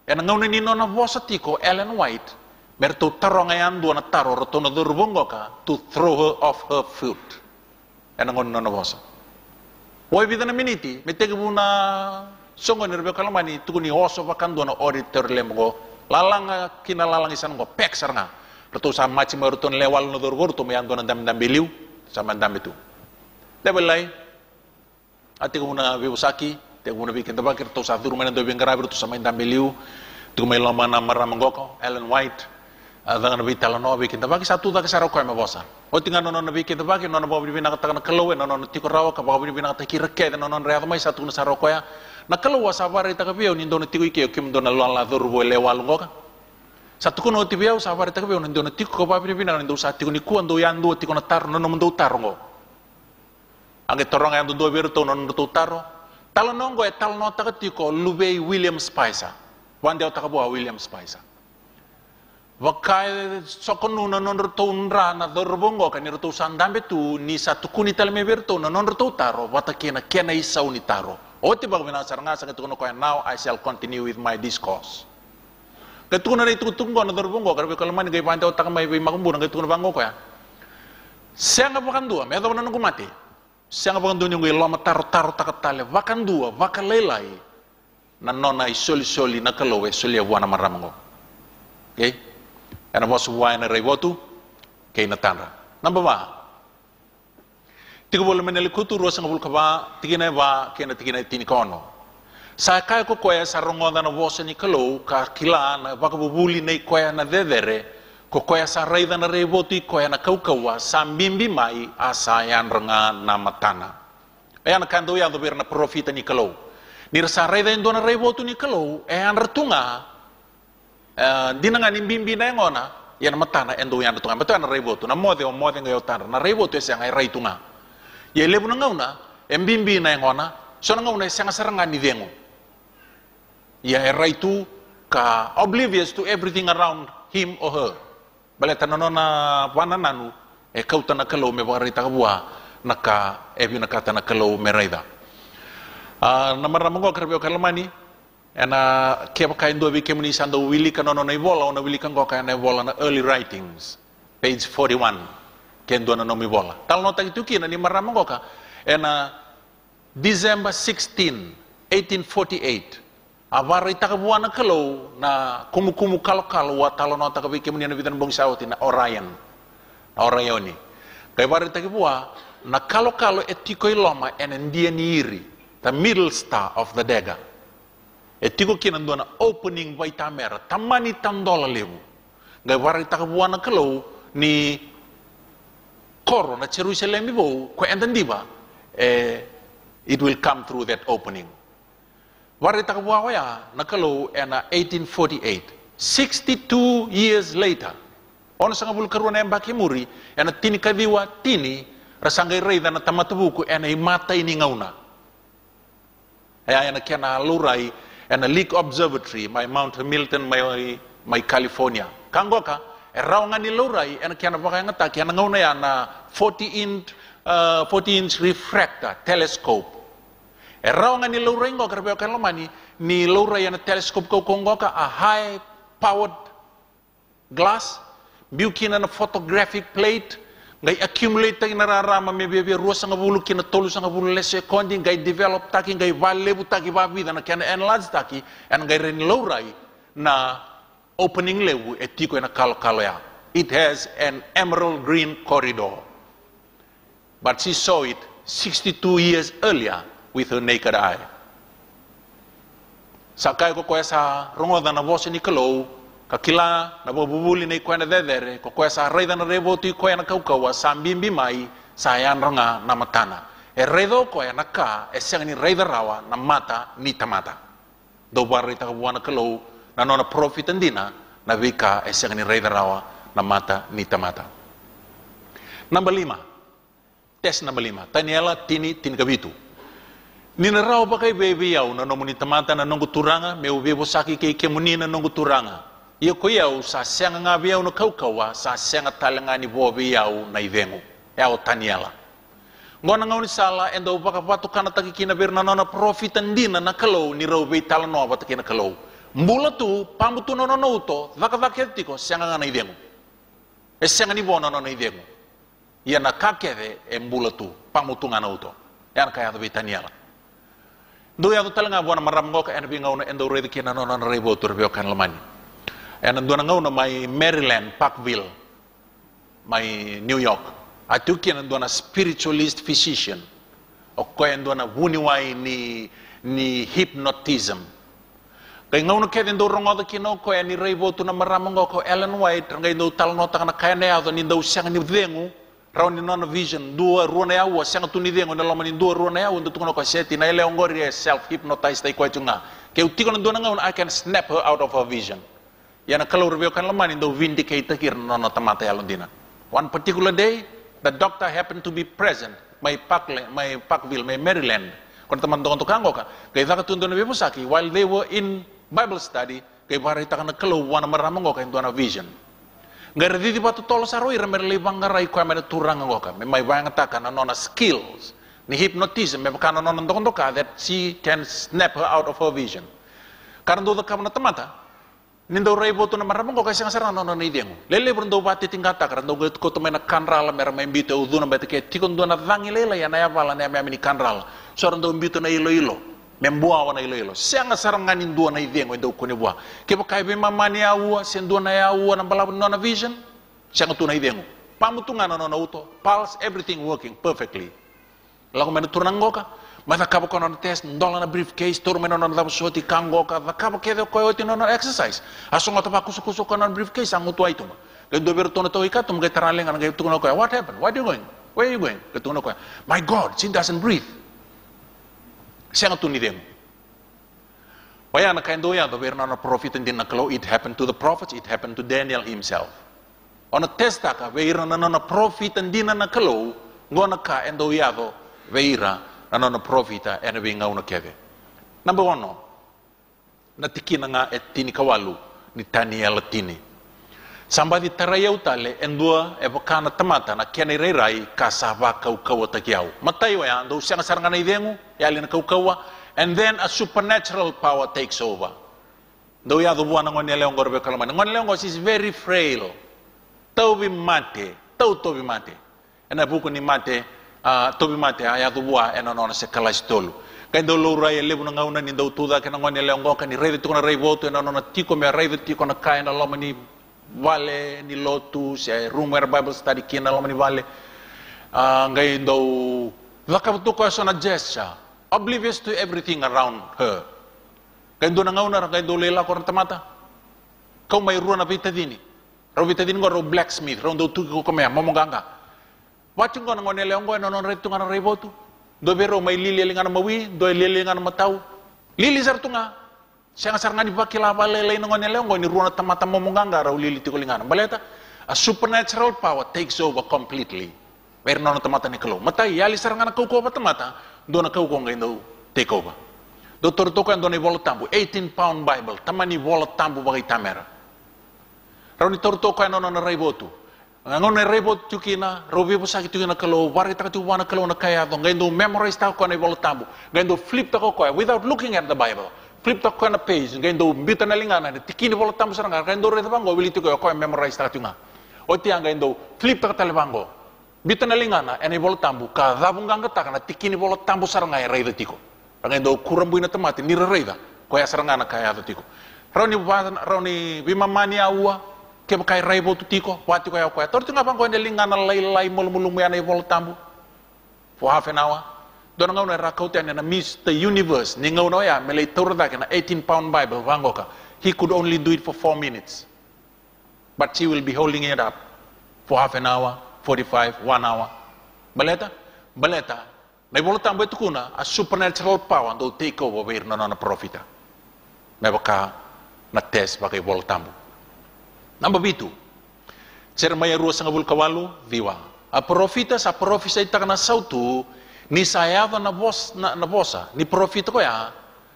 en nangaune ni nona bosatiko Ellen White merto tarongayan do na taro reto na dorbongoka to throw her off her foot en ngon nona bosa Woi bidana miniti, metege buna songo nirbe kalamani tukuni oso vakando na auditor lemgo lalanga kina lalang isan go pek saranga reto sa machi maruton lewal no dorgor to me ando na dam biliu sama dam itu lebelai ati buna bibusaki te buna bikin tabakir to sa duru mena do bengara to sama dam biliu tu me lama na maramangoko Ellen White dengan nabi talano bikin tabaki satu tak sarau kau mabosa. O tinggal nonon nabi kita bagi nonon bawa bini nak takkan keluar nonon tikur rawa ke bawa bini nak takir reket nonon rehat mai satu nasarau kau ya. Nak keluar sabar itu kebiau ni dono tiku ikeu kim dono luar ladur boleh lewal ngoka. Satu kuno tibiau sabar itu kebiau ni dono tiku kau bawa bini nak dono satu tiku ni kuan do yang do tiku natar nonon do tar ngo. Angge torong yang do biru to nonon do taro. Talano ngo talano tak tiku lubei William Spicer. Wan dia tak bawa William Spicer. Wakai sokonu nonon reto unra na dorbongo kan reto sandambe tu ni satu kuni talme berto nonon reto taro wata kena isau ni taro oti bag bina saranga sa ketuno ko now I shall continue with my discourse ketuno na itu tunggo na dorbongo karbe kalman gay pante otak may makumbu na ketuno bango ko ya senga bakan dua me do na ngumati senga bakan dua ngi loma taro takatale bakan dua bakalelai na nona isoli na kalowe soli wana maramango okay Karena bos wine na rebotu kay natanra. Number 1. Tiga boleh menelikutu ruas ngabul kaba tigina ba kena tigina tinikono. Sa kaya ko koya sa rongoda na bos ni kalau ka kila na baka bubuli na koya na dedere ko koya sa raida na rebotu koya na kaukawa sa mbimbi mai asayan renga na matana. Ayan kando ya do na profita ni kalau. Ni sa raida ndo na rebotu ni kalau ayan retunga dinanga ni bimbi na ngona yan matana endo yan tunga beto na rebotu na mode ngayo tar na rebotu yang ay raitunga ye lebu na ngauna bimbi na ngona so na ngauna sang saranga ni dengo ya raitu ka oblivious to everything around him or her baleta nona wana nanu e kauta na kalau me warita bua naka ebi naka na kalau meraida na maramongo kerbio kalamani ena kia kain do bi kemuni sando wili kanono na ibola ona wili kango ka na ibola na early writings page 41 ken do na no mi bola tal nota itu kina ni maramongo ka ena December 16 1848 awari takabuan na kalau na kumukumu kalau wa talo nota ka bi kemuni na bitan bong sauti na Orayoni kay wari takibua na kalau etiko iloma enen dia niiri the middle star of the dega etiko kinan na opening vai tamera tamani tandola lebu gay wari takibua na kalau ni koro na Jerusalem ibo ko entendiba it will come through that opening wari takibua waya na kalau ena 1848 62 years later ono sanga bul karuana yang baki muri ena tini kaviwa tini rasangai rei dana tamatabuku ena imata ini ngauna ena kena lurai ena Leak Observatory my Mount Hamilton my California kangoka raungani lurai ena kena baka ngata kena ngauna ya na 40-inch refractor telescope raungani lurai ngoka rebeo kalamani ni lurai ena telescope ko kongoka a high powered glass biukina na photographic plate ngai accumulate tagi nararama me bebe ruasa ngabulu kina tolu sanga bulu lese kondi ngai develop taki ngai valebu taki babida na kana enlarge taki and ngai ren lowrai na opening lewu etiko na kalo ya it has an emerald green corridor but she saw it 62 years earlier with her naked eye sakai ko sa rongoda na voce ni kalau kakila na bobubuli na ikuana dedere ko sa reida na reboti ko na kaukawa sambimbi mai sayan ranga na matana redo ko na ka esang ni reida rawa na mata ni tamata do barita buana kalau na nona profit andina na vika esang ni reida rawa na mata ni tamata number 5 test number 5 Daniela tin kabitu nina rawa ba kay bebe yaw na nomuni tamata na nongo turanga meu bebo saki kay kemuni na nongo turanga ia ko iau sa senga ngabi iau no kaukawa sa senga talangani bobi iau na ivengu iau Daniela ngona ngauni sala endo baka batu kana takikina berna nona profit andina na kalau ni robe tala no bata kina kalau mbula tu pamutu nono uto vaka etiko senga ngana ivengu senga ni bona no ivengu ia na kakeve mbula tu pamutu ngana uto ia kaya to Daniela do iau talanga bona maram ngoka endo ngauna endo rede kina nona rebo turbio kan lamani and I'm going to my Maryland, Parkville, my New York. I took in a spiritualist physician. Okay, and doing a wuniwai ni hypnotism. Kaya ngayon kaya do rongo da kino ko ni rebo to na maramong ko Ellen White ngay do tal nota na kaya na yato ni daw siyang ni vengu raw ni non vision dua ruana yawo siyang tu ni vengu na laman ni dua ruana yawo ndo tuno ko seti na ile ongori self hypnotized tay ko tunga. Kaya tiko na do na ngayon I can snap her out of her vision. Yana kalau review kan lemani do vindicate kir nono tamata yalondina. One particular day, the doctor happened to be present. My Parkville, my Maryland. Kon teman dokon tukang ka. Kaya ka tundon na bibusaki while they were in Bible study, kaya barita kan kalau wana maramong ka into na vision. Ngara di pa tutolo sa roi remerle bangarai ko may turang ka. May bayang taka na nona skills ni hypnotism may kana nona dokon ka that she can snap her out of her vision. Karena do ka na tamata nindo rebo to na maramong ko kasi nga sarana no na idengo lele brando bati tingata karando ko to may nakanrala mera may mbito udu na bati ke tikon do na vangi lela ya na ya vala na may kanrala so rando mbito na ilo membuawa na ilo siya nga saranga nindo na idengo ndo ko ni bua ke ba kay be mamani awu sendo na yawu na balab no na vision siya nga to na idengo pamutungan no na uto pulse everything working perfectly lagu may turnango ka mata kabo kono test ndola na briefcase turu meno na dapo soti kango ka kabo kedo ko yoti no exercise asonga to pakusu kono briefcase ang uto ito ke do berto no to ikatum ke taraling ang to no ko what happened where are you going ke to no ko my god she doesn't breathe siya nga tuni dem waya na kain do ya do berna na prophet din na kalo it happened to the prophets it happened to Daniel himself on a test ka veira na prophet din na kalo ngona ka endo ya do veira ano profita ena binga una keve number 1 na tikina nga et tini kawalu ni Daniela tini Sambadi tarayau tale endua evokana tamata na kiani reirai kasava kau takiau. Matai wa ando siang sarangana idengu yalina kau and then a supernatural power takes over. Do ya do buana ngone leong gorbe kalaman. Ngone leong is very frail. Tobi mate. Ena buku ni mate tobi mate aya do bua ena nona se kalas tolu. Kay do lo rai lebu na ngauna ni do tuda kana ngone leong go kan ni rei tu na rei voto ena nona tiko me rei tiko na kai na lomani vale ni lotu se rumor bible study kina lomani vale ngai do lakabutu ko sona gesture oblivious to everything around her. Kay do na ngauna kay do lela ko tamata. Kau may ruana vitadini. Ro vitadini go ro blacksmith ro do tu ko me momonganga. Wachung ko ngone leong go non retu ngana rei voto. Do bero may lili ngana mawi do lili ngana matau. Lili sartunga. Siang saranga di bakila balele ngone leong go ni ruana tamata momonganga ro lili tiko lingana. Baleta a supernatural power takes over completely. Wer non tamata ni kelo. Matai yali saranga ko tamata do na ko ngendo take over. Do tortoko ando ni bola tambu 18-pound Bible tamani bola tambu bagi tamera. Rauni tortoko ando na raibotu. Ngone raibot tukina robi po sakit tukina kelo wari ta tu wana kelo na kaya do ngendo memorize ta ko ni bola tambu. Ngendo flip ta ko without looking at the Bible. Flip ta ko na page ngendo bita na lingana tikini bola tambu saranga ngendo re bango wili tu ko memorize ta tunga. O tiang ngendo flip ta telebango. Bita na lingana ene bola tambu ka dabunganga ta kana tikini bola tambu saranga e raida tiko. Ngendo kurambu ina tamati ni raida ko ya saranga na kaya tiko. Rauni bimamani aua ke kai raibo tiko wati ko ya ko torti ngapa ko ne lingana lai mulumulu ya ne bola tambu for half an hour. Don ngau na rakauta na Mr. Universe ni ngau no ya mele torda kana 18-pound Bible wangoka. He could only do it for 4 minutes. But she will be holding it up for half an hour, 45, 1 hour. Baleta? Na bola tambu itu kuna a supernatural power do take over where na profita. Na baka na test pakai bola tambu. Namba bitu. Cermaya ruas ngabul kawalu viwa. A profita sa profisa ita kana sautu ni sayava na bosa ni profita ko ya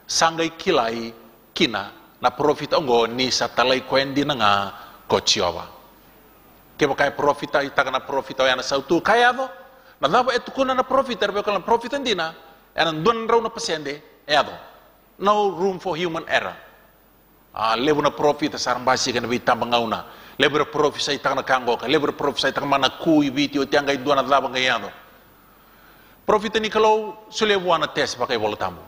sangai kilai kina na profita ongo ni sa talai kwendi na nga kochiowa. Kaya kaya profita ita kana profita ya na sautu kaya do na dava etu kuna na profita rebe kana profita ndina and don raw na pasende edo. No room for human error. Lebu na profita sarang basi kana bitang bangauna. Lebu na profita ita kana kango ka lebu na profita ita kana mana kui video tiang gai dua na dava ngayano. Profita ni kalau sulebu ana tes pakai bola tambu.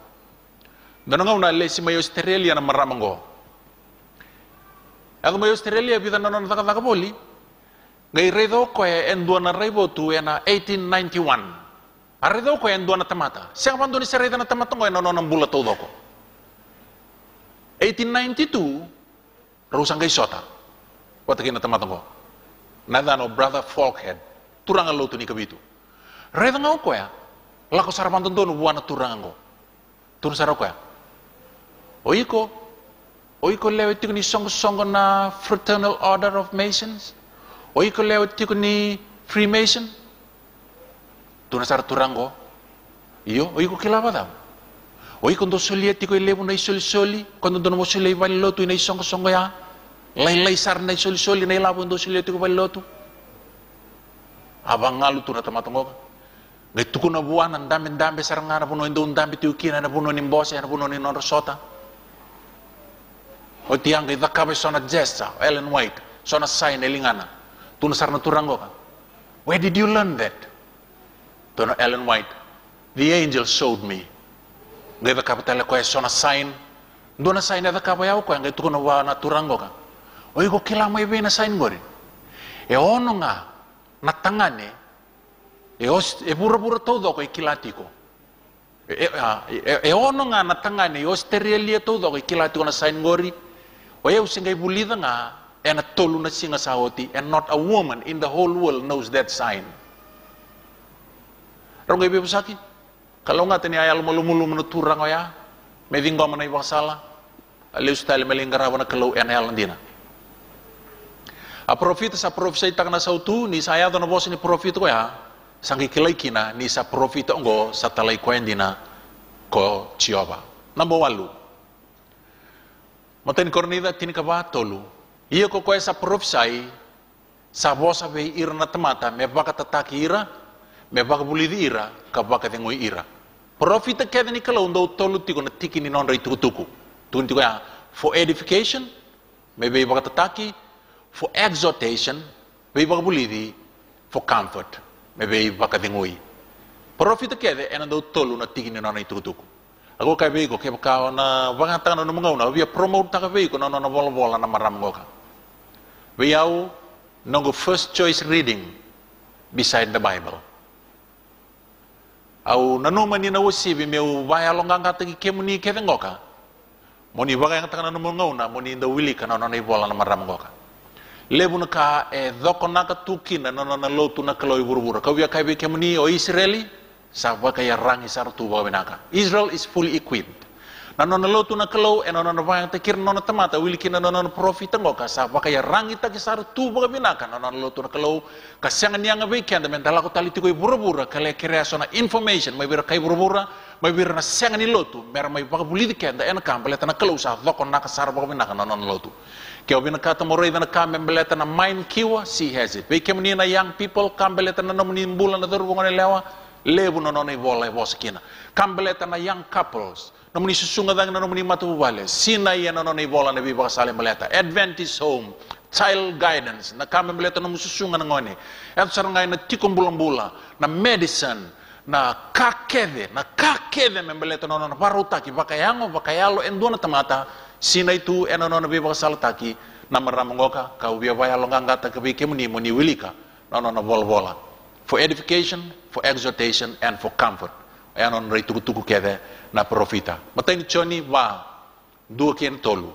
Dan ngauna lesi mayo Australia na maramango. Ako mayo Australia bita nanon taka boli. Ngai redo ko endua na rebo tu na 1891. Aredo ko endua na tamata. Siang pando ni sereda na tamata ko nanon ang bula todo ko. 1892 rusang kay sota. Watakin na tamata ko. Nadano brother Folkhead. Turangan lo tu ni kabitu. Redo ngau ko ya. Lako sarapan tonton buana turangan ko. Turun sarap ko ya. Oiko lewat tiku ni song na Fraternal Order of Masons. Oiko lewat tiku ni Freemason. Turun sarap turang ko. Iyo, oiko kilapa daw. Oiko ndo suliat tiku ilebu na isoli-soli. Kondo ndo mo suliat valilotu na song ya. Lay sar na isoli-soli na ilabu ndo suliat tiku valilotu. Abang ngalu tu na tamatong ko. Ngai tuku na buwan ang dami sarang na puno indo dami tiukin na puno ni boss na puno ni Norosota. O tiang kay dakabe sona gesta Ellen White sona sign elingana. Tuna sar na turango ka. Where did you learn that? Tuna Ellen White. The angel showed me. Ngai dakabe tala ko sona sign. Do na sign na dakabe yaw ko ngai tuku na buwan na turango ka. Oy ko kila mo ibe na sign gori. E ono nga natangane e pura todo ko ikilatiko. Ono nga natangane Australia todo ko ikilatiko na sign gori. O eu singay bulida nga na tolu na singa saoti and not a woman in the whole world knows that sign. Rong ibe pusaki. Kalau nga tani ayal mulumulu menuturang ya. Medinggo man ibang sala. Aliu style melinggarawa na kalau ayal ndina. A profita sa profisa itak na sautu ni saya do na bos ni profita ko ya. Sangki kilay kina ni sa profita ongo sa talay kwendina ko Chiova. Number 8. Maten kornida tinikaba tolu. Ia ko esa profesai sa vosa ve ira na tamata me baka tataki ira me baka bulidi ira ka baka tengoi ira. Profita keda ni kalau ndo tolu tiko na tiki ni non rei tuku tun tiko ya for edification me be baka tataki, for exhortation me baka bulidi, for comfort me be baka tengoi. Profita keda ena ndo tolu na tiki ni non rei tuku. Ako kay be ko ke baka na baka tanga no mga una via promote taka be ko no bola na maram ngoka. We are no first choice reading beside the Bible. Au nanoma ni na wasibi meu vaya longa tagi kemuni kevengoka. Moni waga yang takana no ngauna moni nda wili kana no nei bola na maram ngoka. Lebu na ka doko naka tukina no na lotu na kaloi burbura. Kau via kai be kemuni o Israeli sa waga ya rangi sartu wa benaka. Israel is fully equipped. Na lotu na kalau eno na vayang takir no na tamata wili kina no na profit ngoka sa waga ya rangi takisar tu wa benaka no na lotu na kalau kasangan yang be kenda mentala ko taliti ko burbura kale kreaso na information may bira kai burbura may bira na sangan ni lotu mer may waga bulidi kenda en kambeleta na kalau sa doko na kasar wa benaka no na lotu. Kaya binakata mo rin na kambeleta na mind kiwa see has it. Be kemni na young people kambeleta na nomni bulan na durbo ngone lewa lebu no na bola bosa kina. Kambeleta na young couples nomni susunga dang na nomni matubale sina ya no na bola na biba sale meleta Adventist home child guidance na kami meleta no susunga na ngone at sarangay na tikom bulang-bula na medicine na kakede membeleta no na parutaki bakayalo endo na tamata sina itu eno no na biba sale taki na maramongoka ka ubia baya longanga ta kabike muni wilika no na bola for edification, for exhortation, and for comfort. Ayan on tuku kede na profita. Matay choni wa dua kien tolu.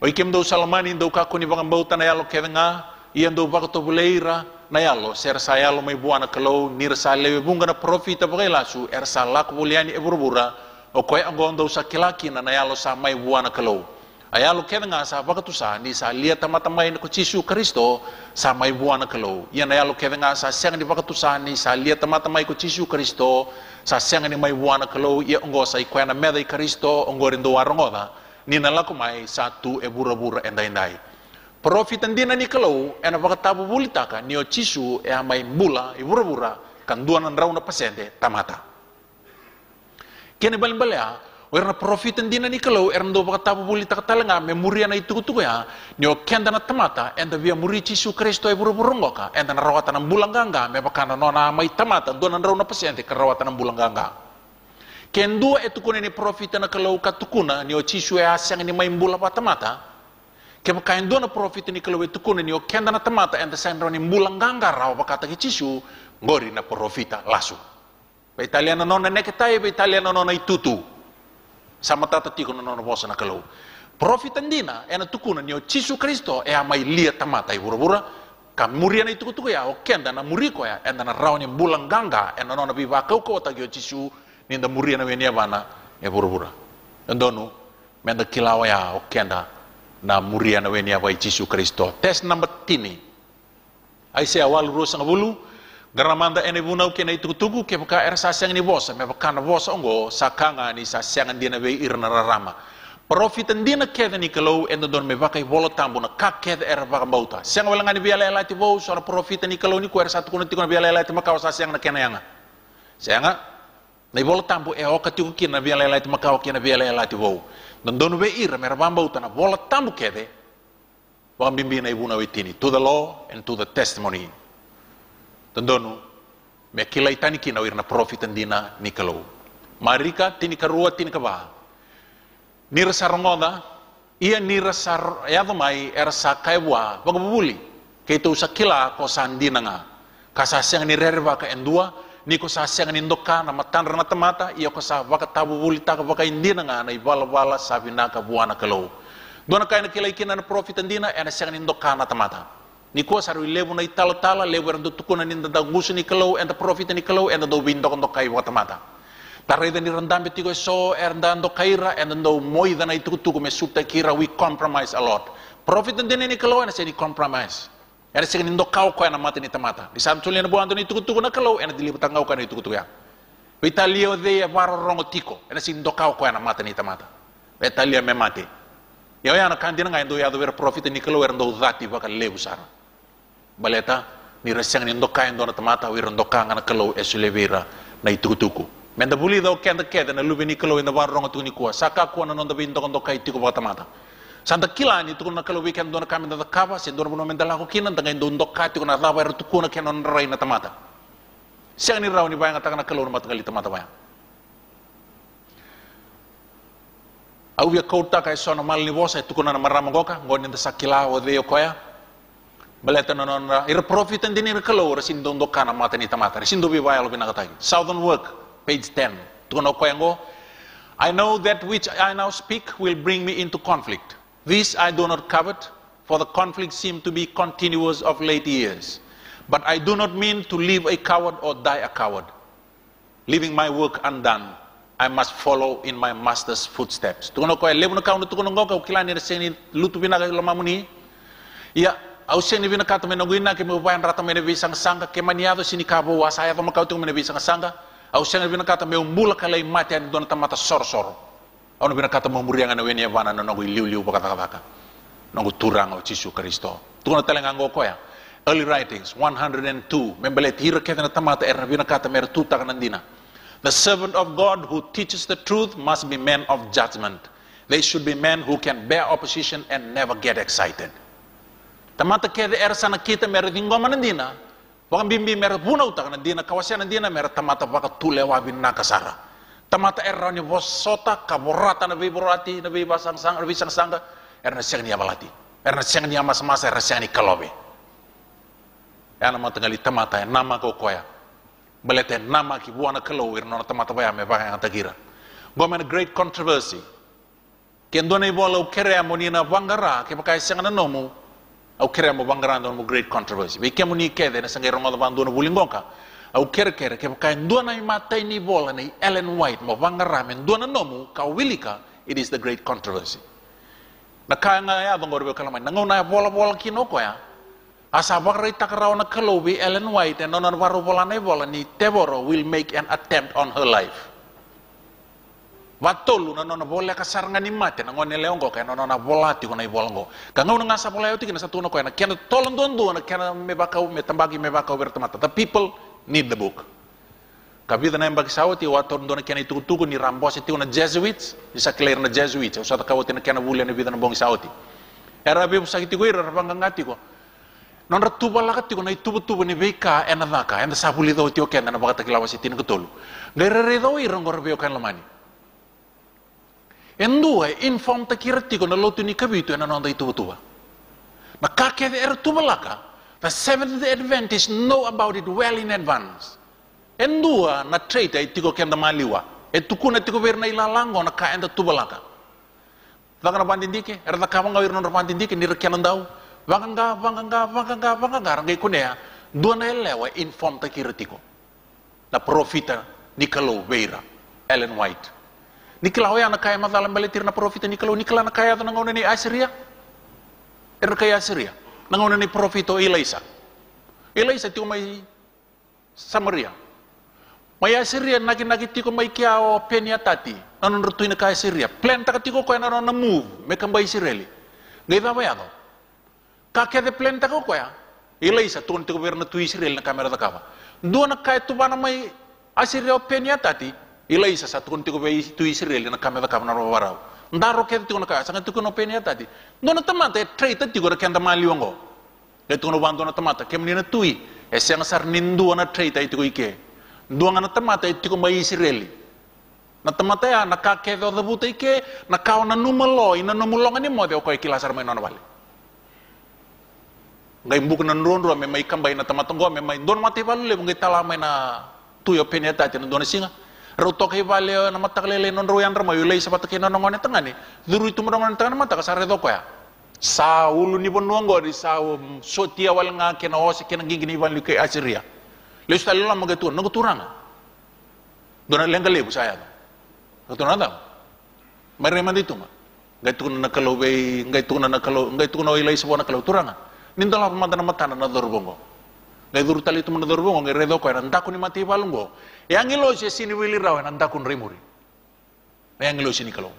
O ikem do salamani do kako ni bangang bauta na yalo kede nga iyan do baka to buleira na yalo ser sa yalo may buwana kalau nir sa lewe bunga na profita bagay lasu er sa lako buliani e burbura o koy angon do sa kilaki na yalo sa may buwana kalau. Ayalo keda nga sa baka tusa ni sa liya tamatamay na ko Jisu Kristo sa may buwana kalau. Yan ayalo keda nga sa siyang di baka tusa ni sa liya tamatamay ko Jisu Kristo sa siyang ni may buwana kalau iya ongo sa ikwaya na meday Kristo ongo rin do warongoda ni nalakumay sa tu e bura-bura enday-enday. Profitan din na ni kalau e na baka tabo bulita ka ni o Jisu e may bula e bura-bura kanduan ng raw na pasyente tamata. Kini balimbalya na profitan din na ni kalau erando baka tabo bulita ka talaga memoria na itukutuko ya ni o kenda na tamata enda via muri Jisu Kristo e buru-burungo ka enda narawatan ng bulangganga me baka na may tamata doon ang raw na pasyente karawatan ng bulangganga kendo etukunin ni profitan na kalau katukuna ni o Jisu e asyang ni may bula pa tamata kaya baka doon na profitan ni kalau etukunin ni o kenda na tamata enda sayang raw ni bulangganga raw baka tagi Jisu ngori na profita lasu ba Italiano non na neketay ba Italiano non na itutu sama tata tiko no bosa na kalau profitan dina ena tukuna ni o Jisu Kristo e amai lia tamata i bura-bura ka muria na itu ya o kenda na muriko ya enda na raw ni bulang ganga ena no biba kau tagi o Jisu ni nda muria na wenia bana e bura-bura ndonu menda kilawa ya o kenda na muria na wenia ba Jisu Kristo test number tini ai se awal rusa ngabulu garamanda ene bunau kena itu tugu ke baka er sasyang ni bosa me baka na bosa ongo sakanga ni sasyang dia na be irna rarama profitan dia na keda ni kalau endo don me baka bolo tambu na kaket er baka bauta syang wala ngani biala elati bo so profitan ni kalau ni ku er satu kuno tikon biala elati maka sasyang na kena yanga syanga na bolo tambu e o katiku kina biala elati maka o kina biala elati bo don be ir me bauta na bolo tambu kede wa bimbina ibuna wetini to the law and to the testimony. Tandonu, me kilai tani kina wirna profitan dina ni kalau. Marika tini karua tini kaba. Nira sarongoda, ia nira sar yadamai ersa kaibwa bagabuli. Kaito sa kila ko sandina nga. Kasasyang ni rerba ka endua, ni ko sasyang ni ndoka na matanra na tamata, ia ko sa baka tabu bulita ka baka indina nga na ibala-bala sabi na ka buwana kalau. Doon na kaya na kilai kina na profitan dina, ena syang ni ndoka na tamata. Ni ko saru lebu na itala-tala lebu erdo tukunan ninda da gusto ni kalau and the profit ni kalau and do bindo kondo kai watamata tarai da ni randambe tigo so erdando kaira and do moi da na itutuko me supta kira we compromise a lot profit din ni kalau and say ni compromise era sig nindo kau ko na mata ni tamata di sam tulen bo ando ni tukutuko na kalau and dili butangau ka ni tukutuko ya Italio de varo rongo tiko and sig nindo kau ko na mata ni tamata Italia me mate Ya anak kantin ngai do ya do profit ni kalau ndo zati bakal lebu sara. Baleta ni resang ni ndo kain do na tamata wir ndo kanga na kalau esulevera na itutuku. Menda buli do kenda keda na lubi ni kalau ina warong tu ni kuwa. Saka kuwa na ndo bindo ndo kai tiku ba tamata. Santa kila ni tu na kalau weekend do na kami da kaba sen do na menda la ko kinan tanga ndo kai tiku na rawa tu ku na kenon rai na tamata. Siang ni raw ni bayang ataka na kalau na matagali tamata bayang. Au via kouta kai sono mal ni vosa tu kuna na marama goka ngoni nda sakila o de koya. Baleta na ir profit and dinner kalau resindo ndo kana mata ni tamata. Resindo bi bayalo binakatagi. Southern Work page 10. Tu kuna koya ngo I know that which I now speak will bring me into conflict. This I do not covet, for the conflict seemed to be continuous of late years. But I do not mean to live a coward or die a coward. Leaving my work undone, I must follow in my master's footsteps. Tukono ko lebu na kaunu tukono ngoka ukilani reseni lutu bina ka lamamuni. Ya, au seni bina kata menonguina ke mewayan rata mene bisang sanga ke maniado sini kabo wasaya to makau tu mene bisang sanga. Au seni bina kata meumbula kalai mati an dona tamata sor. Au bina kata memurianga na weni vana na nongu liu bakata. Nongu turang au Yesus Kristo. Tukono telenga ngoko ya. Early writings 102 membelet hira ketena tamata era bina kata mer tuta kanandina. The servant of God who teaches the truth must be men of judgment. They should be men who can bear opposition and never get excited. Tamata kede era sana kita mer dingoma nandina. Baka bimbi mer buna utak nandina kawasan nandina mer tamata baka tulewa bin nakasara. Tamata era ni vosota kaborata na viborati na vibasang sang visang sanga era siang ni abalati. Era siang ni amas-masa era siang ni kalobe. Yana matangali tamata nama ko koya. Balete nama ki buana kalau irno tamata baya me baya tagira. Gomen great controversy. Kendo na ibola ukere amonina wangara ke pakai sanga nomu. Au kere mo wangara no great controversy. Be kemuni kede na sanga rongo bandu no bulingonka. Au kere ke pakai ndona mata ni bola ni Ellen White mo wangara men ndona nomu ka wilika, it is the great controversy. Na kanga ya dongor be kalamai nangona bola kinoko ya. Asabak rita karaw na kalobi Ellen White and nonon waru bola ni Teboro will make an attempt on her life. Watolu na nonon bola kasaranga ni mate na ngone leongo kaya nonon na bola ti kuna ibolongo. Kangau na ngasa bola yoti kina satu na kaya na kena tolong dondo na kena mebakau metambagi mebakau bertemata. The people need the book. Kabida na mbagi sawati wator ndo na kena itutugo ni Rambos iti na Jesuits, isa clear na Jesuits, usata kawati na kena bulia na bida na bongi sawati. Era bibu sakiti ko ira rabangangati ko. Non ratuba lakat tiko na itubu ni beka enadaka enda sabuli do tio kenda na bakata kilawas itin kutulu gairere do irang gorbeo kan lamani endua inform takirati ko na lotu ni kabitu ena non da itubu na kake de ertuba laka the Seventh-day Adventists know about it well in advance endua na trade itiko kenda maliwa etukuna tiko verna ilalango na ka enda tuba laka daga na bandindike erda kamanga irno na bandindike ni rekenan daw Vanganga, rangai kunea, dua na lewa inform ta kiritiko. Na profita Nicolau Veira, Ellen White. Nicolau ya na kaya madalam balitir na profita Nicolau na kaya to nangauna ni Assyria. Kaya Assyria. Nangauna ni profito Elisa. Elisa tiko may Samaria. May Assyria nagi tiko may kiao Peniatati. Nanon rutuin na kaya Assyria. Plan ta tiko kaya nanon na move, may kambay Israeli. Ngayon ba yato? Kakek de plan tako koya Elisa tuan te governo tu Israel na kamera da kava do na kai tu bana mai Assyria openia tati Elisa sa tuan te governo tu Israel na kamera da kava na warau ndaro ke tu na kai sanga tu no openia tati do na tamata trade ti gora kenda mali wango le tu no bando na tamata kemni na tui e sanga sar nindu na trade ti ko ike do na tamata ti ko mai Israel na tamata ya na kakek do buta ike na kaw na numalo ina numulong ni mo de ko ikilasar mai no wale ngai mbuk na nronro me mai kambay na tamatongo me mai don mati valule ngai talamay na tuyo peneta tin don singa roto kay vale na mataklele non royan rama yulay sa patake na ngone tangani duru itu mo tangani mata kasare do ko ya sa ulu ni bonongo di sa sotia wal nga kena ose kena gingini van kay Assyria le sta lala magatu no turanga don lengale bu saya to nada mare man dito ma ngai tu na kalobe ngai tu no ilay sa bona kalo turanga nindala pamata na matana na dorbongo ngai duru tali tu na dorbongo ngai redo ko na ndaku ni mati balungo yang ilo si sini wili raw na ndaku rimuri yang ilo sini kalau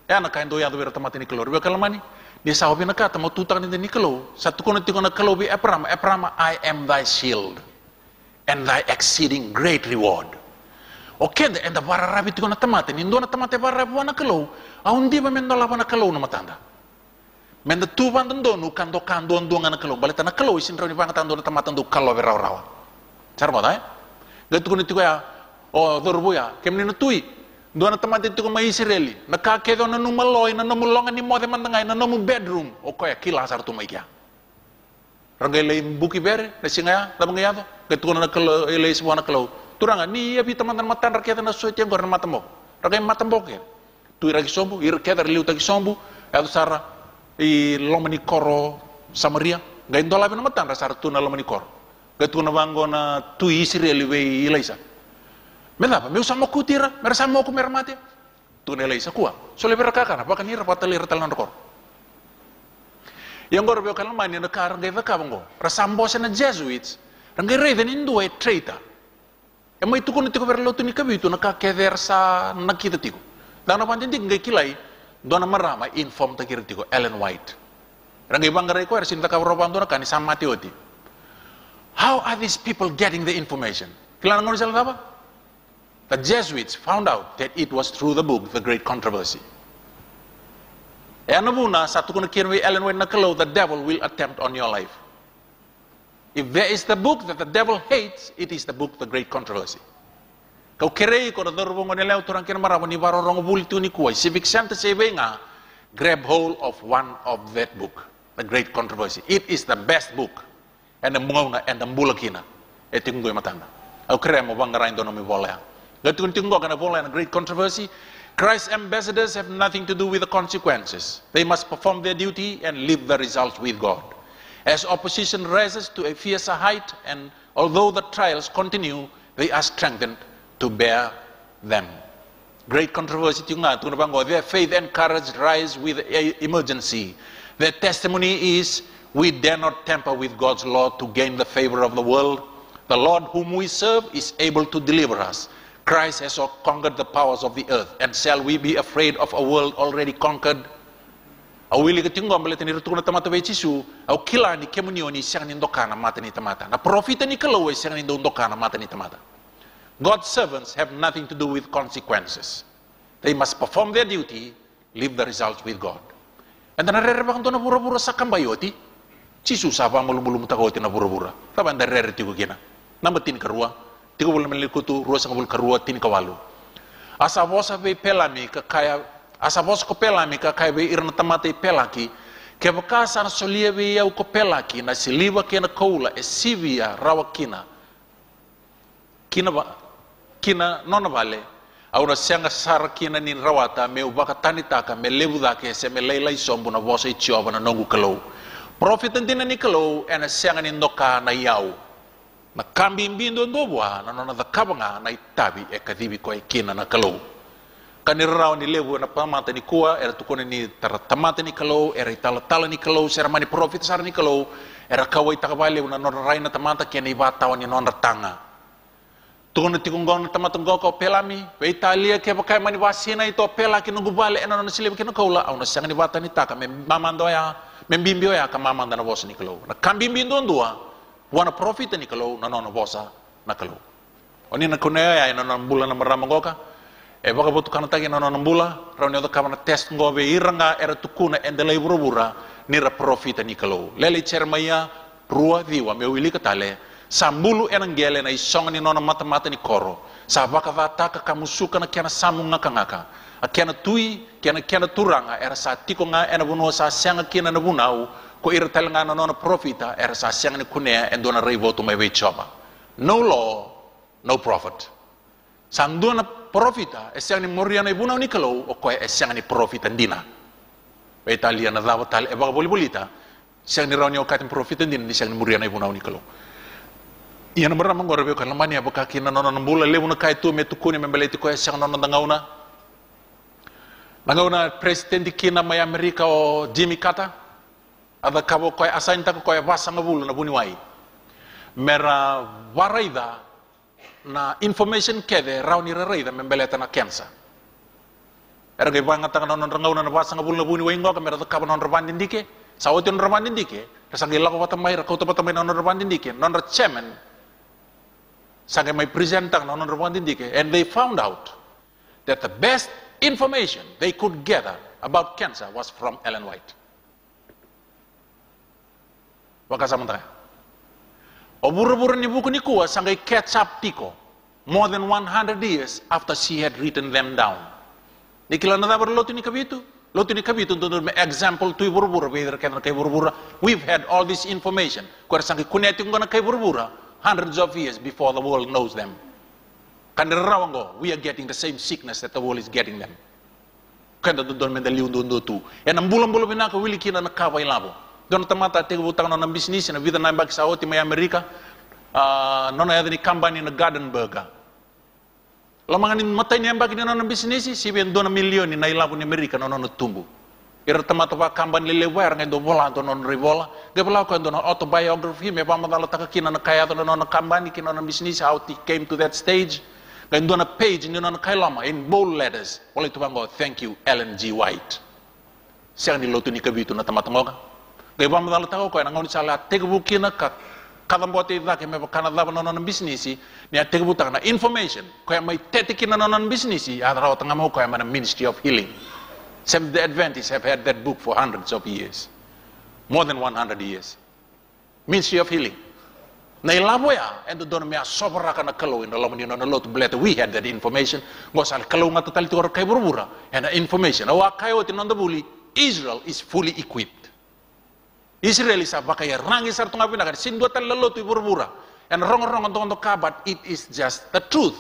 ana kain do yando ber tamate ni kelo be kalamani dia sawabi na kata mau tutang ni kelo satu kono tikona kelo be eprama I am thy shield and thy exceeding great reward. Oke, enda bara rabi tikona tamate ni ndona tamate bara rabi wana kelo aundi ba mendola wana kelo na matanda menda tu bandan donu kando ngana kelo baleta na kelo isin rawi banga tando tamate ndo kalo be rawa charma dai gatu kono tikoya o dorbuya kemni na tui ndona tamate tiko mai Israeli na ka kedo na numaloy na numulonga ni mode mandangay na numu bedroom o koya kila sar tu mai kya rangay lay buki bere na singaya na mangayado gatu kono na kelo lay swana kelo turanga ni ya teman matan rakyat na so tiang gorna matambo ragay matambo ke tu iragi sombu ir kedar liu tagi sombu adu sara i lomani koro Samaria gay ndola be na matan rasar tu na lomani koro gatu na bango na tu Israel we ilaisa menapa meu sama kutira mer sama ku mer mate tu ne ilaisa kuwa so le beraka kana bakan hira patali retal na koro yang gor be kan mani na kar gay vaka bango rasambo na Jesuits rangay reven indu e traitor mai tu kono tiko berlo tu ni kabitu na ka keder sa nakita tiko dana pantin tik ngai kilai dona marama inform ta tiko Ellen White rangai bangare ko ersin ta ka roban dona kan sama tioti how are these people getting the information kilana ngon sel apa the Jesuits found out that it was through the book The Great Controversy anabuna satu kono kirwi Ellen White na kalo the devil will attempt on your life. If there is the book that the devil hates, it is the book The Great Controversy. Kau kerei ko na dorong nilai uturang kina maramo ni baro rong bultu ni kuai civic center sebe nga grab hold of one of that book, The Great Controversy. It is the best book. And the mungona and the bulakina. Etinggo matanda. Kau kerei mo bangarain dono mi bola. Gatun tinggo kana bola and Great Controversy. Christ's ambassadors have nothing to do with the consequences. They must perform their duty and leave the results with God. As opposition rises to a fiercer height, and although the trials continue, they are strengthened to bear them. Great Controversy their faith and courage rise with emergency. Their testimony is, we dare not tamper with God's law to gain the favor of the world. The Lord whom we serve is able to deliver us. Christ has conquered the powers of the earth, and shall we be afraid of a world already conquered? Awili ketinggo ambele tani rutuna tamata be chisu au kila ni kemunio ni siang ni ndokana mata ni tamata na profita ni kalawe siang ni ndokana mata ni tamata. God's servants have nothing to do with consequences. They must perform their duty, leave the results with God. And then rere bang na pura-pura sa kambayoti chisu sapa mulum-mulum takoti na pura-pura taban da rere tigo gina namatin karua tigo bulan melikutu ruwa sang bul karua tin kawalu asa vosa be pelami ka kaya asa vos ko pelami ka kai be irna tamate pelaki ke bakasa na solia be yau ko pelaki na siliva ke na koula e sivia rawakina kina nona vale au na senga sar kina ni rawata me ubaka tanitaka me lebuda ke se me leila isombu na vosa ichioba na nongu kalau profit ndina ni kalau ena senga ni ndoka na yau na kambi mbindo ndobwa na nona da kabanga na itabi e kadhibi ko e kina na kalau kanirao ni lebu na pamata ni kuwa era tukone ni taratamata ni kalau era itala ni kalau sermani profit sar ni kalau era kawai takabale na non raina tamata ke ni batawan ni non tanga tukone tikungong na tamata ngoko pelami be Italia ke pakai mani wasina ito pelaki nungu bale ena non silib ke no kaula au na sang ni bata ni taka me mamando ya membimbio ya ka mamanda na bosa ni kalau na kambimbindo ndua wana profit ni kalau na non bosa na kalau oni na kunea ya na non bulan na maramangoka e baka botu kana tagi nono nambula rauni oto kamana test ngobe iranga era tukuna endelai burubura nira profita ni kalau lele cermaya rua diwa me wili katale sambulu enangele na isonga ni nono mata ni koro sa baka vata ka kamusuka na kiana samu ngaka akiana tui kiana turanga era sa tiko nga ena bunua sa senga kiana na bunau ko ira talanga nono profita era sa senga ni kunea endona reivotu me choba no law no profit sanduna profita esiang ni moriana ibuna ni kalau o ko esiang ni profita ndina be Italia na dawa tal e baka bolita siang ni rauni o katin profita ndina ni siang ni moriana ibuna ni kalau iya na marama ngorbe ko lamani abaka kina nono mbula lewu na kai tu me tukuni membeleti ko esiang nono dangauna president kina mai Amerika o Jimmy Carter ada kabo ko asain ta ko basanga bulu na buniwai mera waraida na information kede rauni raida membeleta na cancer Era ke banga tangan non rangau na basa ngabul na buni waingo kamera to kaban non rabandin dike. Sawoti non rabandin dike. Rasangi lako patamay rakau to patamay non rabandin dike. Non chairman. Sange may present tang non rabandin dike. And they found out that the best information they could gather about cancer was from Ellen White. Wakasamantaya. Obura-bura ni buku ni kuwa sangai catch up tiko more than 100 years after she had written them down. Nikila na dabar lotu ni kabitu untuk example tu buru-bura whether kena kay buru-bura. We've had all this information. Kuwa sangai kuneting ko na kay buru-bura hundreds of years before the world knows them. Kanirawango, we are getting the same sickness that the world is getting them. Kanda don mendali undo tu. Yan ang bulan-bulan binaka wili kina na kaway labo. Don tamata tiga butang non bisnis na vida na bag sa oti may Amerika. Non ay ni company na Garden Burger. Lamangan ni matay ni ambag ni non bisnis si ben don milyon ni nailabo ni Amerika non tumbu. Ira tamata pa company lewer ngay do bola don non rivola. Gabla ko don autobiography me pa madalo takakina na kaya don non company kina non bisnis how it came to that stage. Ngay don a page ni non kailama in bold letters. Wala ito bango thank you Ellen G. White. Siya ni lotu ni kabitu na tamatangoka. Gaya ba madalo tako ko nangoni sala tegbuki na kadambote da ke me kana da non business ni tegbutang na information ko may tetiki na non business adra tanga mo ko man Ministry of Healing. Some the Adventists have had that book for hundreds of years, more than 100 years. Ministry of Healing. Na ilabo ya and don me sobra kana kalo in lamun ni non lot bleta we had that information go sal kalo ngata tali to kay burbura and information awa kayo tinon da buli Israel is fully equipped. Israel is abakay rangi sar tunga pinaka sindo tal lot burbura and rong to kabat it is just the truth.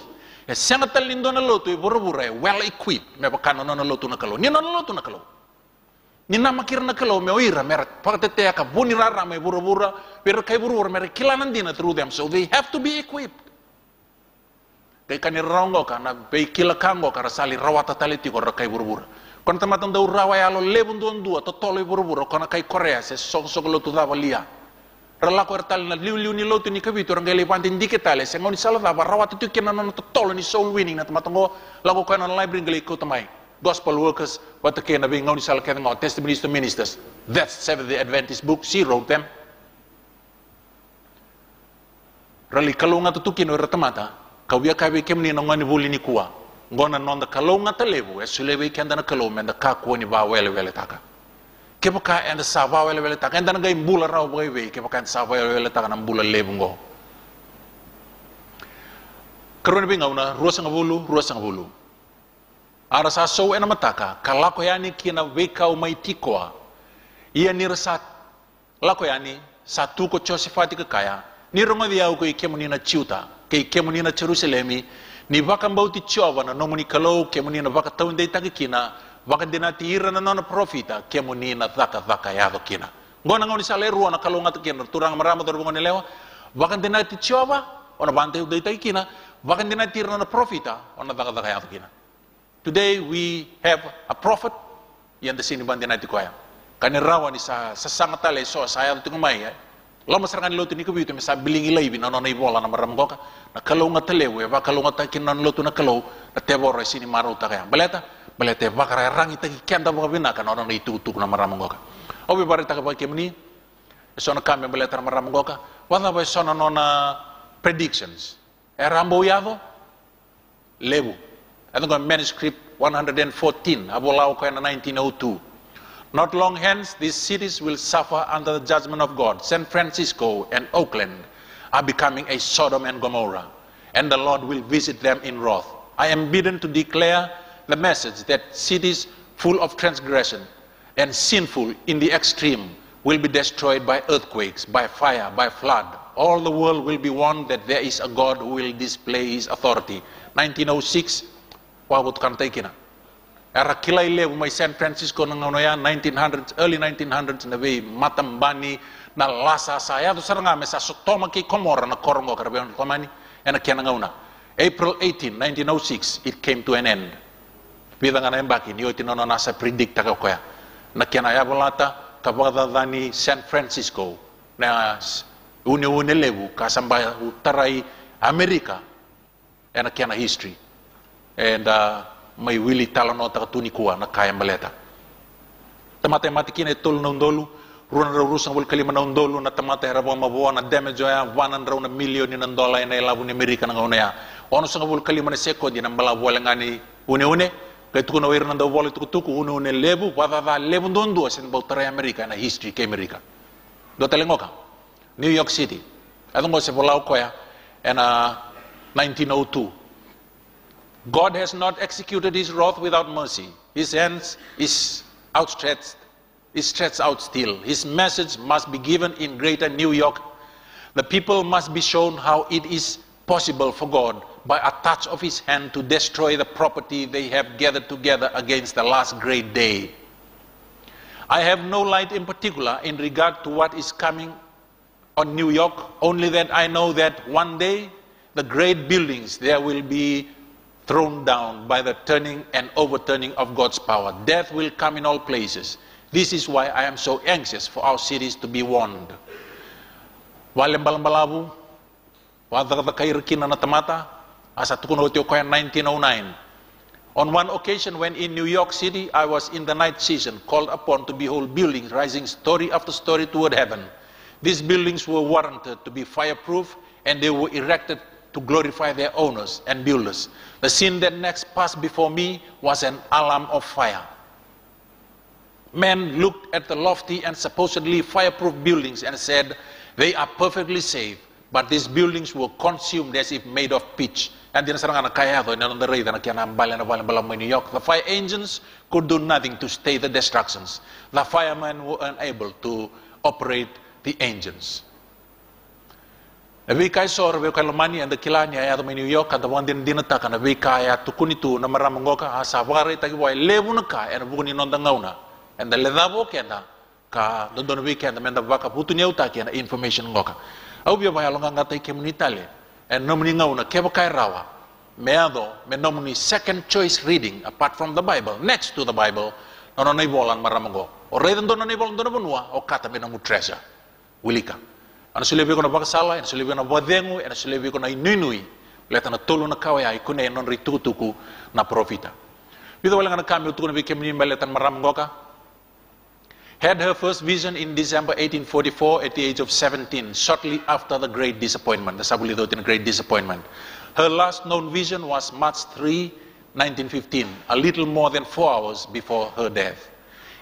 Senatal lindo na lotu burbura well equipped me bakano non lotu na kalo ni non lotu na kalo ni na makir na kalo me oira mer pakate ka buni rara me burbura pero kay burbura mer kilanan din through them so they have to be equipped kay kanirongo ka na be kilakango ka rasali rawata taliti ko kay burbura kon tamatang daw rawa yalo lebun don dua to tolo burbura kon kay Korea se sok lotu da walia rala ko tal na liu ni lotu ni kabito ngeli pantin diketale se ngoni sala da rawata tu kenan no to tolo ni soul winning na tamatango lago ko non library ngeli ko tamay gospel workers what the kind of being only sal can testimonies to ministers that's Seventh-day Adventist book she wrote them rali kalunga tutukin o ratamata kawya kabe kemni no ngani buli ni kuwa ngona non da kalunga talebu esulebe kenda na kalunga da ka ko ni ba wele taka kepaka and sa ba wele taka and ngay mbula raw boy we kepaka sa ba wele taka na mbula lebu ngo karon bi ngawna ruwa sang bulu ara sa so ena mataka kalako yani kina weka umay tikoa iya nirasat lako yani satu ko Josephat ke kaya ni rongo dia ko ikemuni na ciuta ke ikemuni na Jerusalemi ni baka mbauti chova na nomuni kalau kemuni na baka taun dei kina baka dinati ira na non profita kemuni na zaka ya kina ngona ngoni sale ruwa na kalau ngat kina turang marama dorbongo ni lewa baka dinati chova ona bante dei kina baka dinati ira na profita ona zaka ya kina. Today we have a prophet yang di sini bantin natin ko yan. Kanirawa ni sa sangatale so saya tu kumay. Lama serangan lotu ni kubitu misa biling ilay binono na ibola na maram ko ka. Na kalau ngatalewe ba kalau ngatakin non lotu na kalau na tebor sini maruta kaya. Baleta bakara rangi tagi kenda ba binaka na ono itutuk na maram ko ka. Obi barita ka ba kemni. So na kami baleta na maram ko ka. Wala ba so na predictions. Rambo yado lebu. Ito ko manuscript 114, abulaw ko na 1902. Not long hence, these cities will suffer under the judgment of God. San Francisco and Oakland are becoming a Sodom and Gomorrah, and the Lord will visit them in wrath. I am bidden to declare the message that cities full of transgression and sinful in the extreme will be destroyed by earthquakes, by fire, by flood. All the world will be warned that there is a God who will display his authority. 1906, wabot kantay kina. Era kilay lebu may San Francisco ng ya 1900s, early 1900s na way matambani na lasa saya to saranga me sa sotoma ki Komora na korongo karabiyan komani ena kya ngauna. April 18, 1906 it came to an end. Bidang na embaki niyo tinono nasa predict ka ko ya. Na kya na yabolata kabada ni San Francisco na une lebu kasamba utaray Amerika ena kya na history. And mai wili talano ta tuni kuwa na kaya maleta matematikina tol na undolu ruan rusang wal kalima na undolu na tamata era bom mabuwa na damage ya $100 million na dola na ilabu ni Amerika na ngauna ono sang wal kalima na seko di na malabu ngani une kay tuku na wira na daw wala tuku une lebu wadada lebu ndondo asin bautara Amerika na history ke Amerika do talengoka New York City adongo se volau koya and 1902 God has not executed his wrath without mercy. His hands is outstretched, is stretched out still. His message must be given in greater New York. The people must be shown how it is possible for God, by a touch of his hand, to destroy the property they have gathered together against the last great day. I have no light in particular in regard to what is coming on New York, only that I know that one day the great buildings there will be thrown down by the turning and overturning of God's power. Death will come in all places. This is why I am so anxious for our cities to be warned. Walembalabu, wadakairkina na tamata, asa tukunotio koya 1909. On one occasion when in New York City, I was in the night season, called upon to behold buildings rising story after story toward heaven. These buildings were warranted to be fireproof, and they were erected to glorify their owners and builders. The scene that next passed before me was an alarm of fire. Men looked at the lofty and supposedly fireproof buildings and said, they are perfectly safe, but these buildings were consumed as if made of pitch. And then the New York, the fire engines could do nothing to stay the destructions. The firemen were unable to operate the engines. Nabi kai sor be kalmani and the kilanya ya the New York and the one din dinata na be kaya tukunitu na maramangoka asawari tagiwai lebunaka and buguni non ngauna and the ledabo kenda ka don weekend men the vaka putunya utaki na information ngoka au bia ba longa ngata kemunitale and nomni ngauna kebo kai rawa meado me nomni second choice reading apart from the Bible, next to the Bible, no nay bolan maramango o redan don nay bolan don bunwa o kata me namu treasure wilika. Ano sila ko na bakasala, ano sila ko na badengu, ano sila ko na inunui, leta na tolo na kawaya, ikune non ritutuku na profita. Bito wala nga kami utuko na bikim nimba letan maramgoka. Had her first vision in December 1844 at the age of 17, shortly after the Great Disappointment, the sabulidot in Great Disappointment. Her last known vision was March 3, 1915, a little more than 4 hours before her death.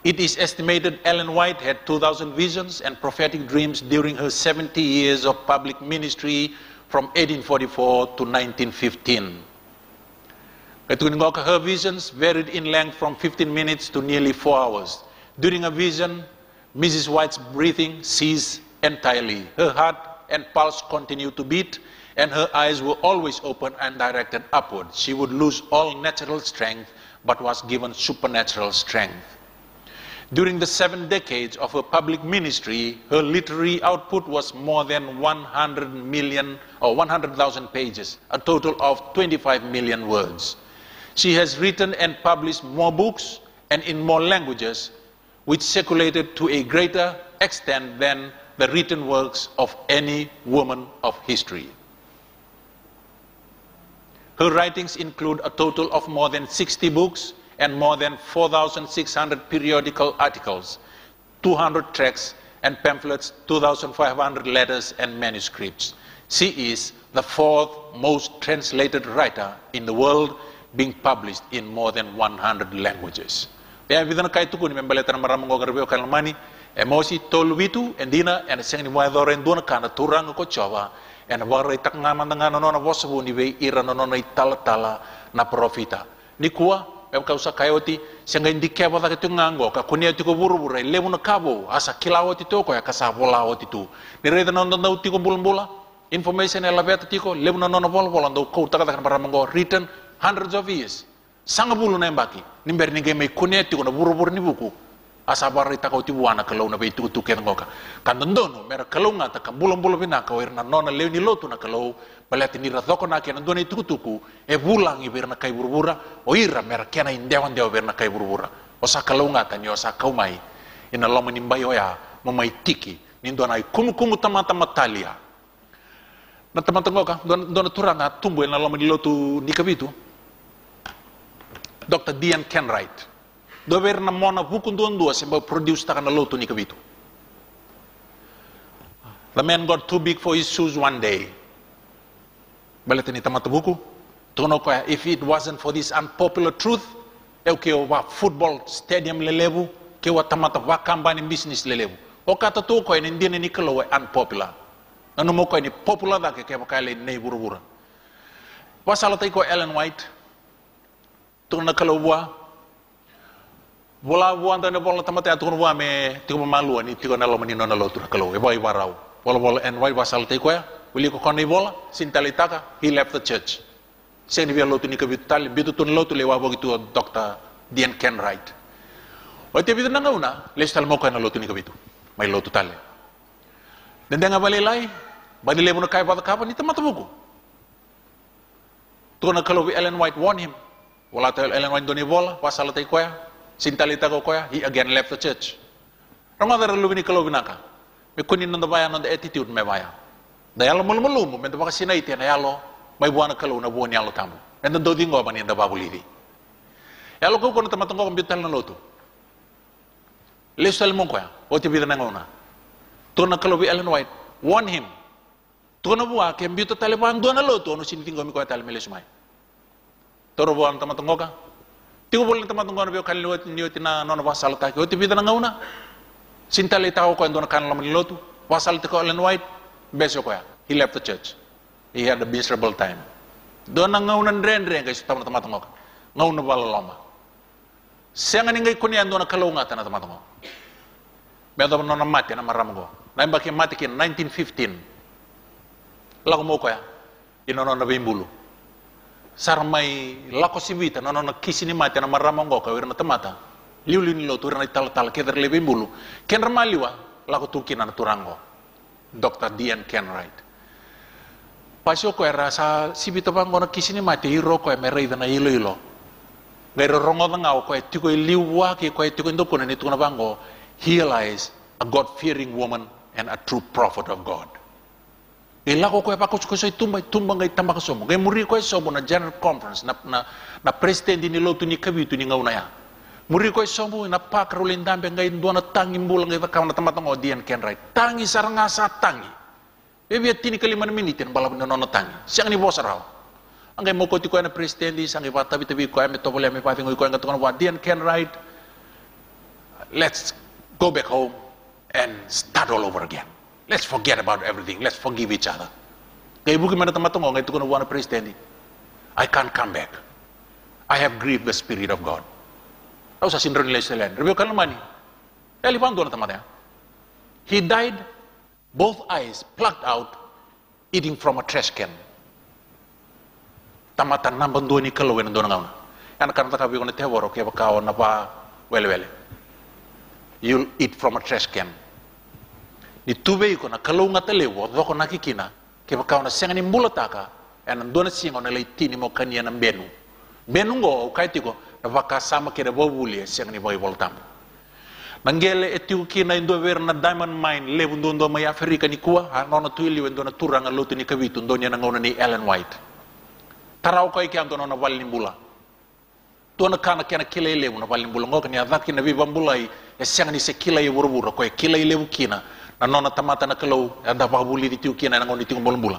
It is estimated Ellen White had 2,000 visions and prophetic dreams during her 70 years of public ministry from 1844 to 1915. Her visions varied in length from 15 minutes to nearly 4 hours. During a vision, Mrs. White's breathing ceased entirely. Her heart and pulse continued to beat, and her eyes were always open and directed upward. She would lose all natural strength, but was given supernatural strength. During the 7 decades of her public ministry, her literary output was more than 100,000 pages, a total of 25 million words. She has written and published more books and in more languages, which circulated to a greater extent than the written works of any woman of history. Her writings include a total of more than 60 books and more than 4,600 periodical articles, 200 tracts and pamphlets, 2,500 letters and manuscripts. She is the 4th most translated writer in the world, being published in more than 100 languages. Kaya bidana kay tukuni membaleta na maraming gogarbeyo kalmani, emosi tolwitu endina and sing ni moadore nduna kana turang ko chawa and waray takngaman nga no na bosabu ni be ira no na itala na profita. Nikua kausa kayoti sanga indikeba da ketungango ka kunia tiko burubura lebu na kabo asa kilawoti to ko ya kasabola oti tu ni reda non no tiko bulmbula information ela beta tiko lebu na no bol ando ko taka da paramango written hundreds of years sanga bulu na mbaki ni mber ni game kunia tiko na burubur ni buku asa barri taka oti buana kalau na be tu ken ngoka kan ndono mera kalau ngata ka bulmbula bina ka werna nona lew ni lotu na kalau balati ni razoko na kena ndone tukutuku e bulang iberna kai burbura o ira mera kena indewan dewa berna kai burbura o sa kalunga tani o sa kaumai ina lomo ni mbayo ya mamai tiki nindo na kumu tamata matalia na tamata ngoka dona turanga tumbu ina lomo ni lotu ni kabitu Dr. Dian Kenwright. Dover na mona bukun duan dua semba produce takana lotu ni kabitu. The man got too big for his shoes one day. Balatini tamata buku. Tono ko if it wasn't for this unpopular truth, ke wa football stadium lelebu, ke wa tamata wa kambani business lelebu. O kata to ko ni ndine ni kalo unpopular. Nanu mo ko ni popular da ke bakale nei buru-buru. Pasal tay ko Ellen White. Tono kalo bola anda ne bola tamata tono wa me tiko malu ani tiko na lo mani nona lo tur kalo e boy warau. Bola and White pasal tay ko ya. Wili ko koni bola sintalitaka he left the church. Seni via lotu ni kabital bitu tun lotu lewa begitu Dr. Dian Kenwright. Ote bitu nanga una lestal mo kana lotu ni kabitu. Mai lotu tale. Dan nga balilay bali lebu na kay pada kapan ni tamata buku. Tuna kalau Ellen White warn him. Wala tayo Ellen White doni bola pasal tay koya sintalitaka koya he again left the church. Rangadar lubi ni kalau binaka. Me kunin nanda bayan nanda attitude me bayan. Dayalo mulmulumu menta baka sinaiti na yalo may buwan kalau na buwan yalo tamu. Menta dodi ngo ba ni nda babulidi. Yalo ko kono tamatongo kombital na lotu. Lesal mo koya o te bida ngona. Tuna kalau bi Ellen White warn him. Tuna buwa ke mbito taliban do na lotu no sinitingo mi ko tal melesmay. Toro buwan tamatongo ka. Tigo bol tamatongo na bi kalot nioti na nono basal ta ko te bida ngona. Sintalita ko ndo na kanlam ni lotu. Wasal te ko Ellen White. Besok ya, he left the church. He had a miserable time. Doon ang ngaunan ren-ren guys, tama-tama ngok. Ngaun na bala lama. Siya nga ningay kunian doon na kalungatan na tama-tama. Meron doon na mati na maram ko. Naimbaki mati kin 1915. Lako mo ko ya, inonon na bimbulo. Sar may lako si Vita, nonon na kisi ni mati na maram ko, kawir na tamata. Liulin lo, tuwir na ital-tal, keder le bimbulo. Ken ramaliwa, lako tukin na turango. Dr. Dian Kenwright. Pasyo ko era sa sibito bang kono kisini mati hiro ko merei na ilo. Gairo rongo nga ko tiko liwa ki ko tiko ndo kono ni tuna bango. He lies a God-fearing woman and a true prophet of God. Ila ko pa ko soy tumbang ngay tambak somo. Gay muri ko somo na general conference na president ni lotu ni kabitu ni ngauna ya. Muri ko somo na pakrulin dambe ngay do na tangin bulang ngay ka na tamatong Dian Kenwright. Tangi sarang nga sa tangi. Bebia tini kaliman minitin balab na nono tangi. Siyang ni boss raw. Ang ngay mo ko tiko na president di sang iba tabi ko ay metobole may pating ko ang katong Dian Kenwright. Let's go back home and start all over again. Let's forget about everything. Let's forgive each other. Kaya buki man tamatong ngay tiko na president. I can't come back. I have grieved the Spirit of God. Tahu sa sindron nila Israel. Review ka naman. Lipan doon na tamataya. He died, both eyes plucked out, eating from a trash can. Tamatan nambang doon ni kalawin doon nga una. Yan karanta kabi ko na tewaro, kaya bakaw na pa wele-wele. You'll eat from a trash can. Ni tubay ko na kalaw nga talewo, do ko nakikina, kaya bakaw na siyang nimbulataka, yan doon na siyang na laitini mo kanya ng benu. Benu ngo, kahit ko, napakasama kina bobuli siyang ni boy voltam. Nanggele etiu kina indo ver na diamond mine lebu ndo may Afrika ni kuwa ano na tuili wendo na turang luto ni kabitu ndo niya nangona ni Ellen White. Taraw ko ikiam to na walin bula. To na kana kena kilay lebu na walin bula ngo kanya daki na bibang bulay siyang ni se kilay buru-buru ko kilay lebu kina na nona tamata na kalaw ada pakabuli di tiu kina nangona tiu bula.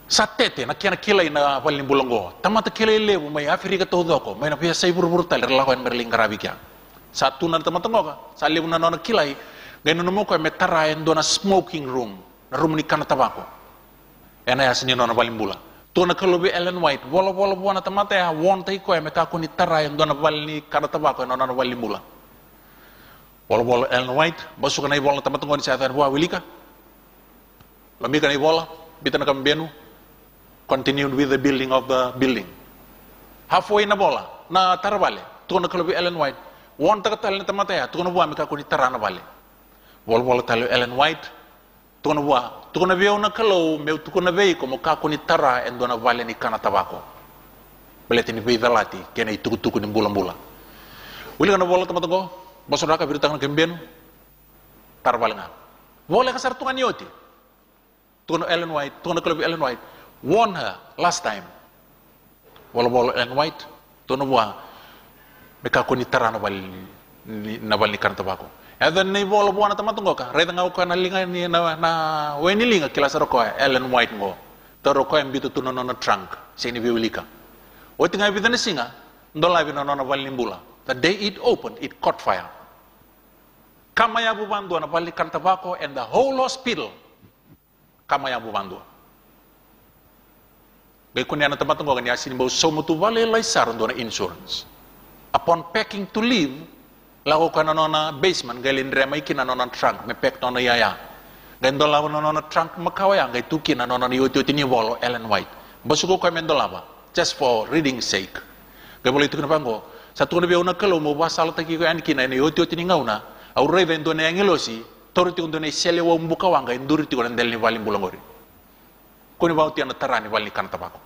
Sa tete na kena kilay na walin bulango tamata kilay lebu may Afrika to doko may na piya say buru-buru tal relawan merling karabi kya sa tunan tamata ngoka sa lebu na nona kilay gayno mo ko may tarayan do na smoking room na room ni kana tabako ena ya sini nona walin bula to na kalobi Ellen White wala na tamata ya won tay ko may ka ko ni tarayan do na walin ni kana tabako na nona walin bula wala Ellen White basu kana wala tamata ngoni sa tar wa wilika lami kana wala bitan kam benu continued with the building of the building. Halfway na bola, na tarabale, tuko na kalabi Ellen White. Wan tagatal na tamataya, tuko na buwa mika kuni tarana bale. Wala talo Ellen White, tuko na buwa, tuko na biyaw na kalaw, may tuko na biyaw ko mukha kuni tara and do na bale ni kana tabako. Baleti ni biyaw dalati, kaya na ituko ni bulang-bulang. Wili ka na bola tamatango, basura ka biritang ng kembenu, tarabale nga. Wala ka sartungan yoti. Tuko na Ellen White, tuko na kalabi Ellen White. Warn her last time. Wala Ellen White, tuno buwa, meka ko ni tarana bal ni kan tabako eda nei bolo buana tama tungo ka reda ngau ka na linga ni na weni linga kila saro ko Ellen White ngo toro ko embitu tuno no trunk seni violika o tinga bidana singa ndola bi no bal ni mbula the day it opened it caught fire kama ya bubandu na bal ni kan tabako and the whole hospital kama ya bubandu gay kunya na tama tungo ni asin bo so mutu vale lai saron na insurance upon packing to leave lago kana nona basement galin remai kina nona trunk me pack nona yaya gandola nona trunk makawaya gay tukina nona yoto tini bolo Ellen White basuko ko mendola ba just for reading sake gay boleh itu kenapa satu na biya una kalau mo basal taki ko an kina ni yoto tini ngauna au reve ndo na ngelosi torti ndo na sele wa mbuka wanga nduriti ko ndel ni valim bulangori ko ni bawti na tarani wali kan tabako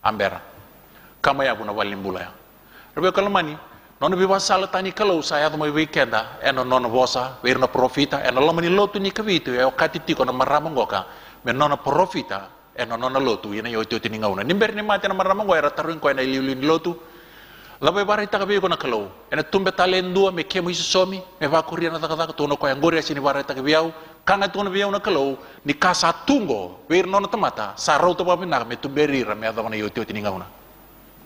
ambera kama ya buna valim bulaya rebe kalmani non biwa sala tani kalau saya to mai weekenda eno non vosa verna profita eno lamani lotu ni kavitu e okati tiko na marama ngoka me non profita eno non lotu ina yo tio tini ngauna nimber ni mate na marama ngo era taruin ko ena liulin lotu labe bari ta kabi ko na kalau ena tumbe talendua me kemu isomi me va kuria na taka to no ko ngori sini bari ta kabiau kana to no biau na kalau ni kasa tungo ver non tamata saro to babi na me tumberi ra me adana yo tio tini ngauna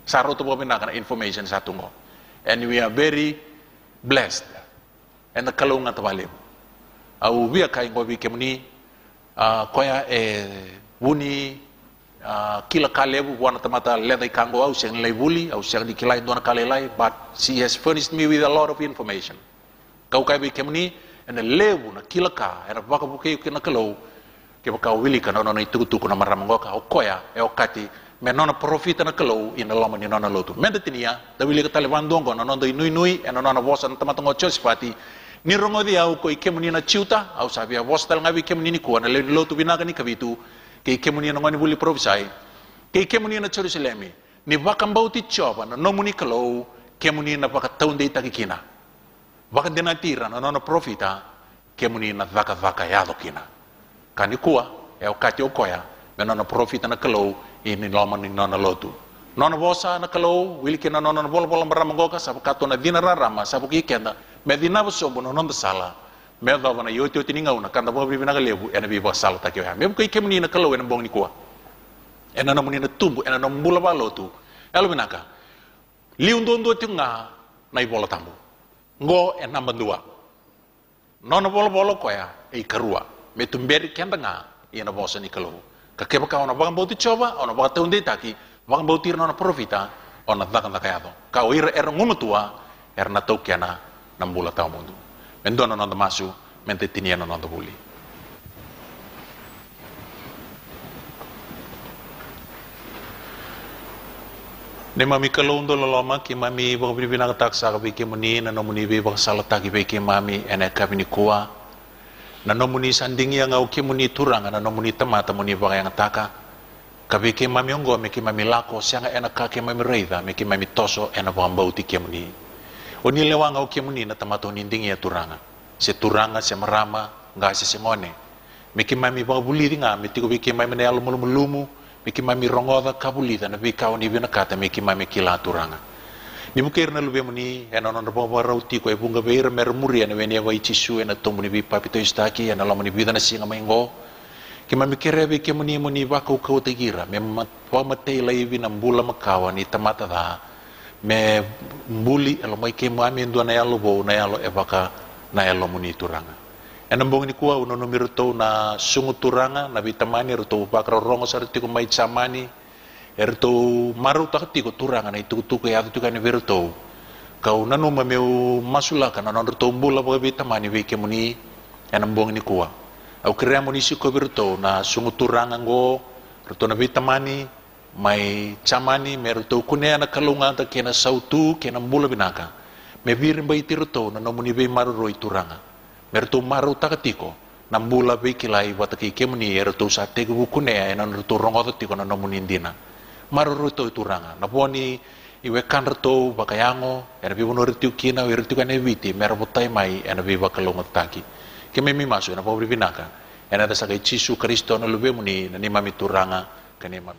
saro to babi na kana information sa tungo and we are very blessed and the kalau nga tabale au via kai ngobi kemuni koya wuni kila kalebu wana tamata ledai kango au seng lebuli au seng dikilai dona kalelai but she has furnished me with a lot of information kau kai bi kemuni and the lebu na kila ka era baka buke kina kalau ke baka wili kana nona itu na maramango ka o koya e okati me nona profita na kalau ina lama ni nona lotu menda tinia da wili ka taliban dongo nona do inui e nona vosa na tamatongo chospati ni rongo dia au ko ikemuni na chiuta au sabia vostal ngabi kemuni ni ko na le lotu binaga ni kabitu ke ikemuni na ngani buli provisai ke ikemuni na Jerusalem ni vakambauti choba na nomuni kalau kemuni na baka taunde itakikina baka denatira na nona profita kemuni na vaka yado kina kanikuwa e okati okoya me nona profita na kalau ini lama ni nona lotu nona vosa na kalau wilki na nona bol maramangoka sabu kato na dina rama sabu kikenda me dina bosobo no nonda sala me da wana yoto tininga una kanda bo bibina lebu ena bi sala takyo ha me ko ikemni na kalau ena bong ni kwa ena na munina tumbu ena na mbula ba lotu elo binaka liundondo tinga na ibola tambu ngo ena mandua nona bolo ko ya e karua me tumberi kenda nga ena vosa ni kalau kakeba ka ona bang bauti coba ona bang taunde taki bang bauti na profita ona dakan takayado ka oir ngumutua na tokiana nambula tau mundu mendona nonda masu mente tiniana nonda buli ne mami kalondo loloma ki mami bang bibina taksa ka biki muni na nomuni be bang salata ki biki mami ene kabini kuwa na nomuni sandingi yang au kimuni turang na nomuni temata muni bang yang taka kabiki mami ongo meki mami lako sianga ena kake mami reida meki mami toso ena bang bauti kimuni oni lewang au kimuni na temata nindingi ya turanga se turanga se marama nga se sengone meki mami bang buli nga meti ko biki mami ne alu mulumu meki mami rongoda kabulida na bika oni bina kata meki mami kila turanga ni mukir na lube muni ena non robo rauti ko e bunga beir mermuri ena wenia vai chisu ena tomuni bi papito istaki ena lamani bi dana singa maingo ki mami kerebe ke muni ba ko tegira me wa mate lai bi na mbula makawa ni tamata da me mbuli elo mai ke mami ndo na yalo bo na yalo e baka na yalo muni turanga ena mbong ni kuwa uno mirto na sungu turanga na bi tamani ruto bakra rongo sarti ko mai chamani erto maru takti ko turanga na itu ke atu kan verto kau nanu mameu masula kana non erto mbula bo bi tamani we ke muni ena mbong ni kuwa au krea muni si ko verto na sungu turanga ngo erto na bi tamani mai chamani merto kunea na kalunga ta kena sautu kena mbula binaka me vir mbai tirto na nomuni be maru roi turanga merto maru takatiko na mbula be kilai wataki kemuni erto sa te kunea na erto rongo tiko na nomuni ndina maru roi turanga na boni iwe kan reto bakayango ena bi bono retu kina we retu kan eviti merbotai mai ena bi bakalunga taki keme mi masu ena pobri binaka ena da sakai chisu kristo na lube muni na ni mami turanga kanema